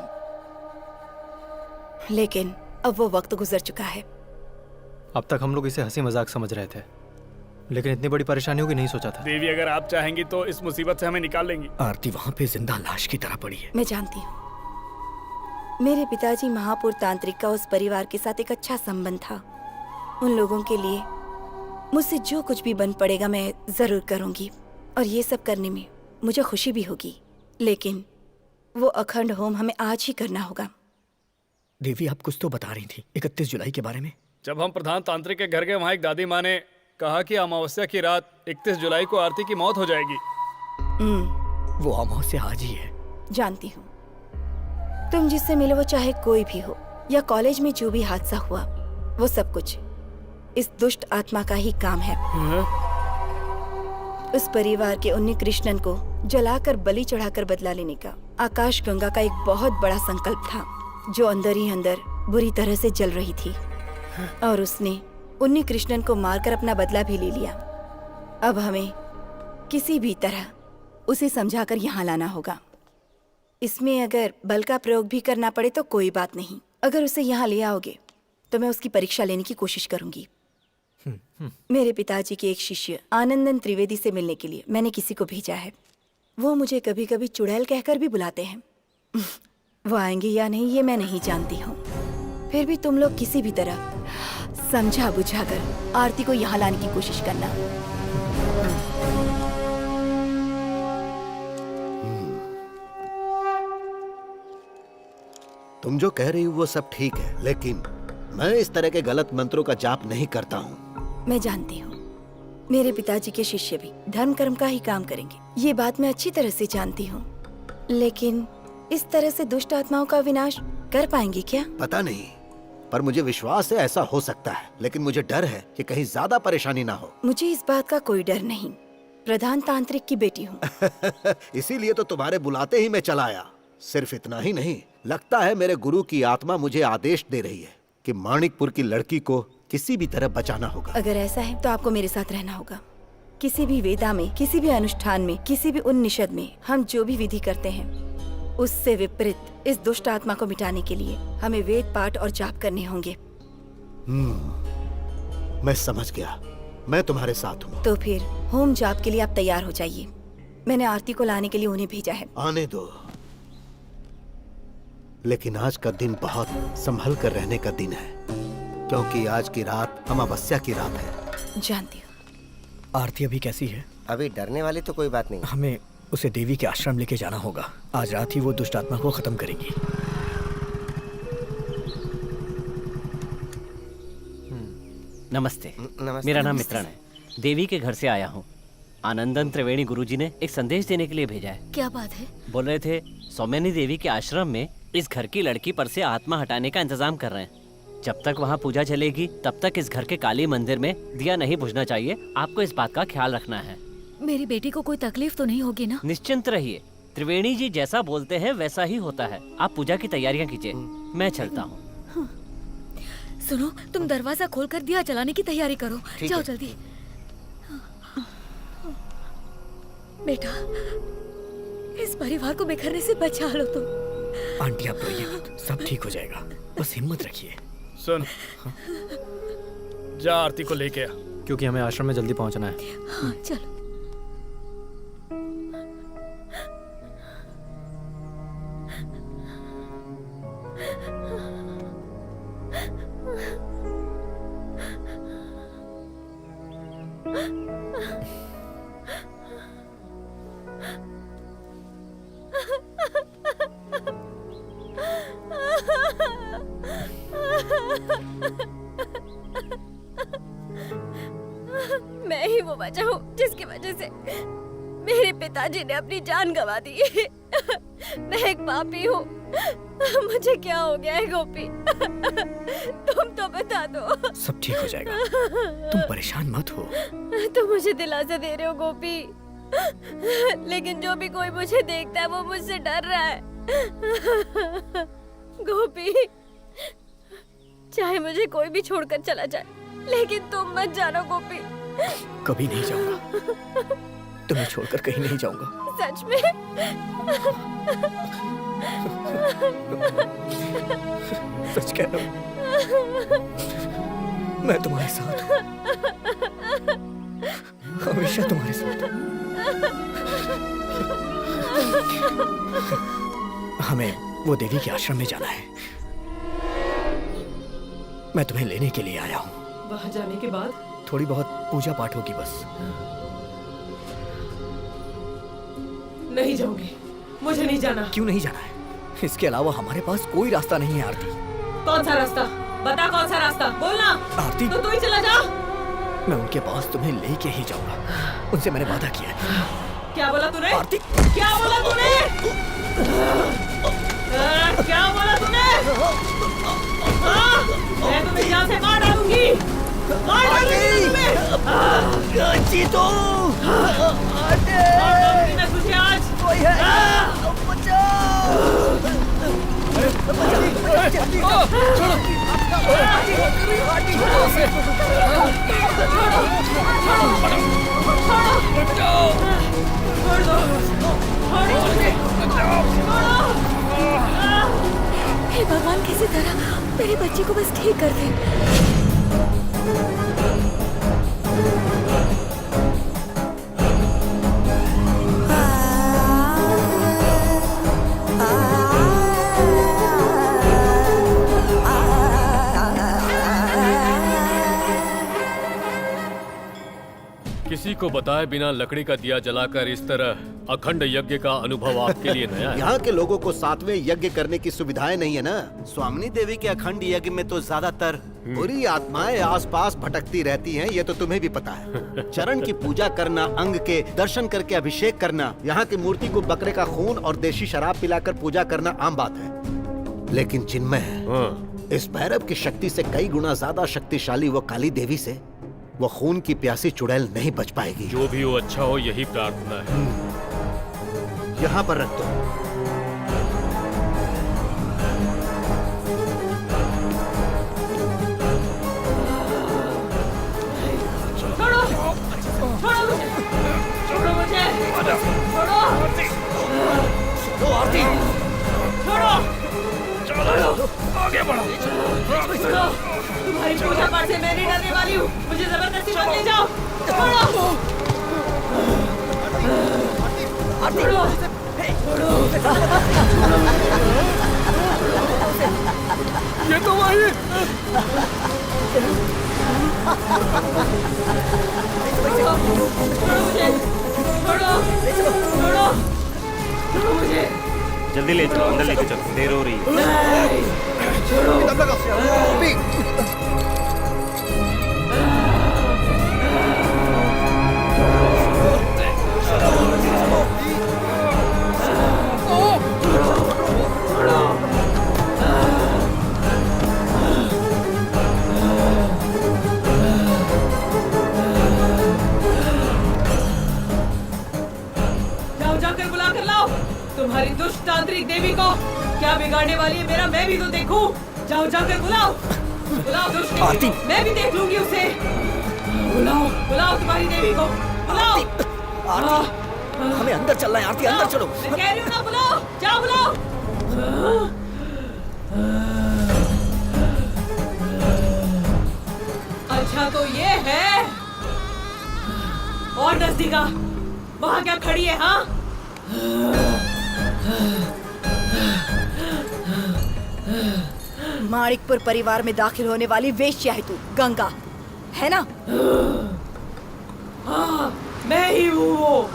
लेकिन अब वो वक्त गुजर चुका है। अब तक हम लोग इसे हंसी मजाक समझ रहे थे, लेकिन इतनी बड़ी परेशानियों की नहीं सोचा था। देवी, अगर आप चाहेंगी तो इस मुसीबत से हमें निकाल लेंगी। आरती वहाँ पे जिंदा लाश की तरह पड़ी है। मैं जानती हूँ, मेरे पिताजी महापुर तांत्रिक का उस परिवार के साथ एक अच्छा संबंध था। उन लोगों के लिए मुझसे जो कुछ भी बन पड़ेगा मैं जरूर करूंगी, और ये सब करने में मुझे खुशी भी होगी। लेकिन वो अखंड होम हमें आज ही करना होगा। देवी, आप कुछ तो बता रही थी 31 जुलाई के बारे में। जब हम प्रधान तांत्रिक के घर गए, वहाँ एक दादी माँ ने कहा कि अमावस्या की रात 31 जुलाई को आरती की मौत हो जाएगी। वो अमावस्या आज ही है। जानती हूँ। तुम जिससे मिले वो चाहे कोई भी हो, या कॉलेज में जो भी हादसा हुआ, वो सब कुछ इस दुष्ट आत्मा का ही काम है। उस परिवार के उन्नी कृष्णन को जलाकर बलि चढ़ाकर बदला लेने का आकाश गंगा का एक बहुत बड़ा संकल्प था, जो अंदर ही अंदर बुरी तरह से जल रही थी, और उसने उन्नी कृष्णन को मारकर अपना बदला भी ले लिया। अब हमें किसी भी तरह उसे समझाकर यहाँ लाना होगा। इसमें अगर बल का प्रयोग भी करना पड़े तो कोई बात नहीं। अगर उसे यहाँ ले आओगे तो मैं उसकी परीक्षा लेने की कोशिश करूंगी। मेरे पिताजी के एक शिष्य आनंदन त्रिवेदी से मिलने के लिए मैंने किसी को भेजा है। वो मुझे कभी कभी चुड़ैल कहकर भी बुलाते हैं। वो आएंगे या नहीं ये मैं नहीं जानती हूँ। फिर भी तुम लोग किसी भी तरह समझा बुझाकर आरती को यहाँ लाने की कोशिश करना। तुम जो कह रही हो वो सब ठीक है, लेकिन मैं इस तरह के गलत मंत्रों का जाप नहीं करता हूँ। मैं जानती हूँ, मेरे पिताजी के शिष्य भी धर्म कर्म का ही काम करेंगे, ये बात मैं अच्छी तरह से जानती हूँ। लेकिन इस तरह से दुष्ट आत्माओं का विनाश कर पाएंगे क्या? पता नहीं, पर मुझे विश्वास है ऐसा हो सकता है। लेकिन मुझे डर है कि कहीं ज्यादा परेशानी ना हो। मुझे इस बात का कोई डर नहीं, प्रधान तांत्रिक की बेटी हूँ। इसीलिए तो तुम्हारे बुलाते ही मैं चला आया। सिर्फ इतना ही नहीं, लगता है मेरे गुरु की आत्मा मुझे आदेश दे रही है कि माणिकपुर की लड़की को किसी भी तरह बचाना होगा। अगर ऐसा है तो आपको मेरे साथ रहना होगा। किसी भी वेदा में, किसी भी अनुष्ठान में, किसी भी उन्निषद में हम जो भी विधि करते हैं उससे विपरीत इस दुष्ट आत्मा को मिटाने के लिए हमें वेद पाठ और जाप करने होंगे। मैं समझ गया, मैं तुम्हारे साथ हूँ। तो फिर होम जाप के लिए आप तैयार हो जाइए। मैंने आरती को लाने के लिए उन्हें भेजा है। आने दो, लेकिन आज का दिन बहुत संभल कर रहने का दिन है, क्योंकि आज की रात अमावस्या की रात है। जानती हूँ। आरती अभी कैसी है? अभी डरने वाली तो कोई बात नहीं। हमें उसे देवी के आश्रम लेके जाना होगा। आज रात ही वो दुष्ट आत्मा को खत्म करेंगी। नमस्ते। नमस्ते। मेरा नाम मित्रण है। देवी के घर से आया हूँ। आनंदन त्रिवेणी गुरुजी ने एक संदेश देने के लिए भेजा है। क्या बात है? बोल रहे थे सौम्यानी देवी के आश्रम में इस घर की लड़की पर से आत्मा हटाने का इंतजाम कर रहे हैं। जब तक वहाँ पूजा चलेगी तब तक इस घर के काली मंदिर में दिया नहीं बुझना चाहिए। आपको इस बात का ख्याल रखना है। मेरी बेटी को कोई तकलीफ तो नहीं होगी ना? निश्चिंत रहिए, त्रिवेणी जी जैसा बोलते हैं वैसा ही होता है। आप पूजा की तैयारियां कीजिए, मैं चलता हूँ। सुनो, तुम दरवाजा खोलकर दिया जलाने की तैयारी करो। जाओ जल्दी। बेटा, इस परिवार को बिखरने से बचा लो तुम। आंटी आप रोइए मत, सब ठीक हो जाएगा, बस हिम्मत रखिए। सुन, जा आरती को लेके आ, क्योंकि हमें आश्रम में जल्दी पहुंचना है। हाँ, चलो। मैं ही वो वजह हूँ जिसकी वजह से मेरे पिताजी ने अपनी जान गंवा दी। मैं एक पापी हूँ। मुझे क्या हो गया है गोपी? तुम तो बता दो। सब ठीक हो जाएगा, तुम परेशान मत हो। तुम मुझे दिलासा दे रहे हो गोपी, लेकिन जो भी कोई मुझे देखता है वो मुझसे डर रहा है। गोपी, चाहे मुझे कोई भी छोड़कर चला जाए, लेकिन तुम मत जानो गोपी। कभी नहीं जाऊंगा, तुम्हें छोड़कर कहीं नहीं जाऊंगा। सच में? सच कह रहा हूँ, मैं तुम्हारे साथ हूँ, हमेशा तुम्हारे साथ हूँ। हमें वो देवी के आश्रम में जाना है। मैं तुम्हें लेने के लिए आया हूँ। वहाँ जाने के बाद थोड़ी बहुत पूजा पाठ होगी बस। नहीं जाऊंगी, मुझे नहीं जाना। क्यों नहीं जाना है? इसके अलावा हमारे पास कोई रास्ता नहीं है आरती। कौन सा रास्ता? बता कौन सा रास्ता, बोलना। आरती, तो तू ही चला जा। मैं उनके पास तुम्हें लेके ही जाऊंगा, उनसे मैंने वादा किया है। क्या बोला तूने? आरती, क्या बोला तूने? क्या बोला तूने? मैं तुम्हें यहाँ से मार डालूंगी, मार डालूंगी तुम्हें। जीतो, मार डालूंगी मैं तुझे आज। कोई है, बचाओ। हे भगवान, किसी तरह मेरे बच्चे को बस ठीक कर दे। किसी को बताए बिना लकड़ी का दिया जलाकर इस तरह अखंड यज्ञ का अनुभव आपके लिए नया है। यहाँ के लोगों को 7वें यज्ञ करने की सुविधाएं नहीं है ना। स्वामिनी देवी के अखंड यज्ञ में तो ज्यादातर बुरी आत्माएं आसपास भटकती रहती हैं, ये तो तुम्हें भी पता है। चरण की पूजा करना, अंग के दर्शन करके अभिषेक करना, यहाँ की मूर्ति को बकरे का खून और देशी शराब पिलाकर पूजा करना आम बात है। लेकिन चिन्मय, इस भैरव की शक्ति से कई गुना ज्यादा शक्तिशाली वो काली देवी से वो खून की प्यासी चुड़ैल नहीं बच पाएगी। जो भी हो अच्छा हो, यही प्रार्थना है। यहाँ पर रख दो। छोड़ो, छोड़ो मुझे। छोड़ो, तुम्हारी पूजा पाठ से मैं नहीं डरने वाली हूँ। मुझे जबरदस्ती मत ले जाओ। छोड़ो। छोड़ो। ये तो वही। छोड़ो मुझे। छोड़ो। छोड़ो। छोड़ो मुझे। जल्दी ले चलो, अंदर लेके चलो, देर हो रही है। छोड़ो। जाओ जाकर बुला कर लाओ तुम्हारी दुष्ट तांत्रिक देवी को। क्या बिगाड़ने वाली है मेरा मैं भी तो देखूं। जाओ जाकर बुलाओ। बुलाओ दुष्ट देवी को, मैं भी देख लूंगी उसे। बुलाओ बुलाओ तुम्हारी देवी को, बुलाओ। हमें अंदर चलना है आरती, अंदर चलो। मैं कह रही हूँ ना, बुलाओ, जाओ बुलाओ। अच्छा तो ये है और नजदीका, वहाँ क्या खड़ी है? हाँ माणिकपुर परिवार में दाखिल होने वाली वेश्या है तू, गंगा, है ना? हाँ मैं ही हूँ वो।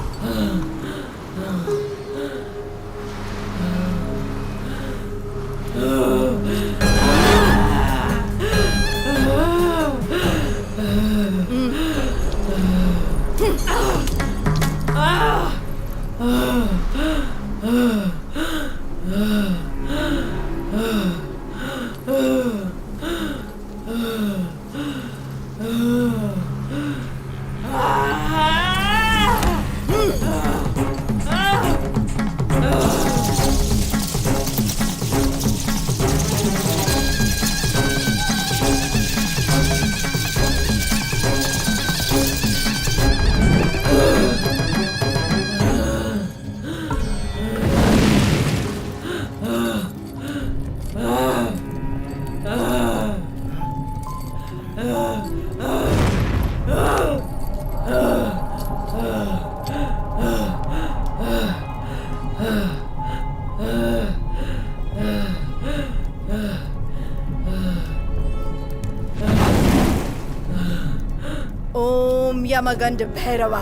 ओम यमगंड भैरवा।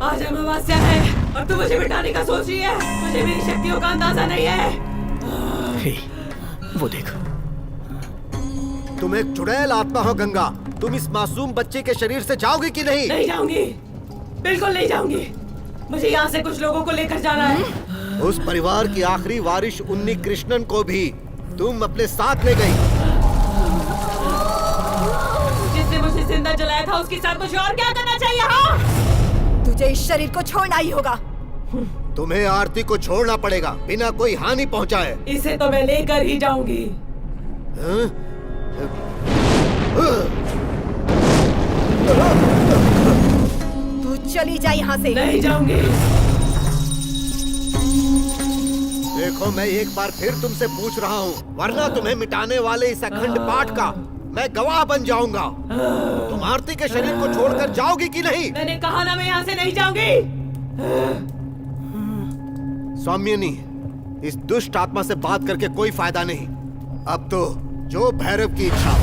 आज अमावस्या है और तू मुझे बिठाने का सोच रही है। मुझे मेरी शक्तियों का अंदाजा नहीं है। हे, वो देखो। तुम एक चुड़ैल आत्मा हो गंगा। तुम इस मासूम बच्चे के शरीर से जाओगी कि नहीं? नहीं जाऊंगी, बिल्कुल नहीं जाऊंगी। मुझे यहाँ से कुछ लोगों को लेकर जाना है। उस परिवार की आखिरी वारिस उन्नी कृष्णन को भी तुम अपने साथ ले गई। जिसने मुझे जिंदा जलाया था उसके साथ मुझे और क्या करना चाहिए? हाँ तुझे इस शरीर को छोड़ना ही होगा। तुम्हें आरती को छोड़ना पड़ेगा बिना कोई हानि पहुंचाए। इसे तो मैं लेकर ही जाऊंगी। तू चली जा यहाँ से। नहीं जाऊंगी। देखो मैं एक बार फिर तुमसे पूछ रहा हूँ, वरना तुम्हें मिटाने वाले इस अखंड पाठ का मैं गवाह बन जाऊंगा। तुम आरती के शरीर को छोड़कर जाओगी कि नहीं? मैंने कहा ना मैं यहाँ से नहीं जाऊंगी। सौम्यनी, इस दुष्ट आत्मा से बात करके कोई फायदा नहीं। अब तो जो भैरव की इच्छा।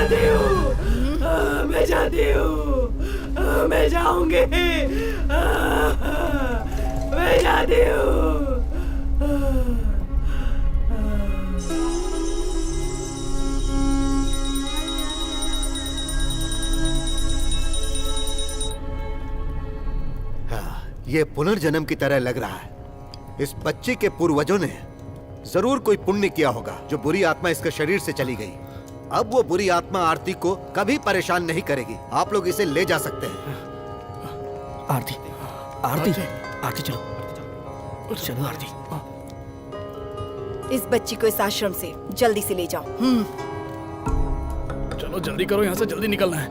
जाती हूँ, मैं जाती हूँ, मैं जाऊंगी, मैं जाती हूँ। ये पुनर्जन्म की तरह लग रहा है। इस बच्चे के पूर्वजों ने जरूर कोई पुण्य किया होगा जो बुरी आत्मा इसके शरीर से चली गई। अब वो बुरी आत्मा आरती को कभी परेशान नहीं करेगी। आप लोग इसे ले जा सकते हैं। आरती, आरती, आरती चलो, चलो आरती। इस बच्ची को इस आश्रम से जल्दी से ले जाओ। चलो जल्दी करो, यहाँ से जल्दी निकलना है।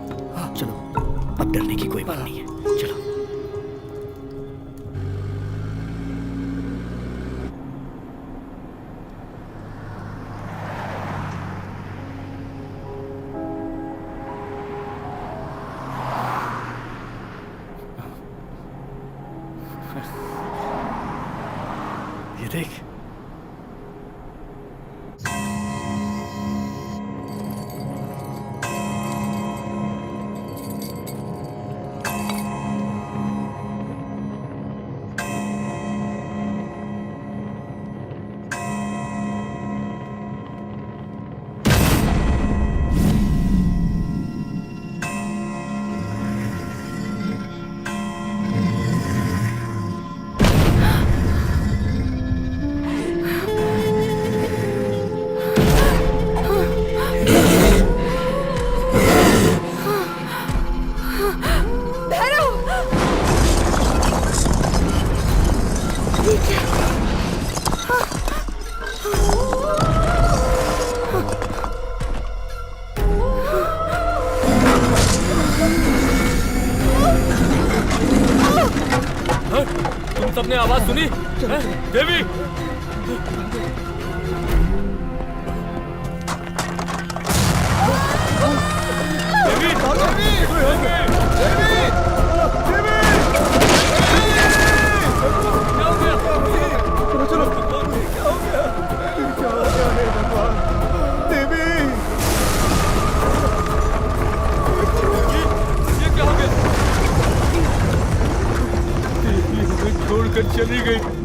चलो, अब डरने की कोई बात नहीं है। चलो। ये देख, तुम सबने आवाज सुनी? हैं? देवी! छोड़कर चली गई।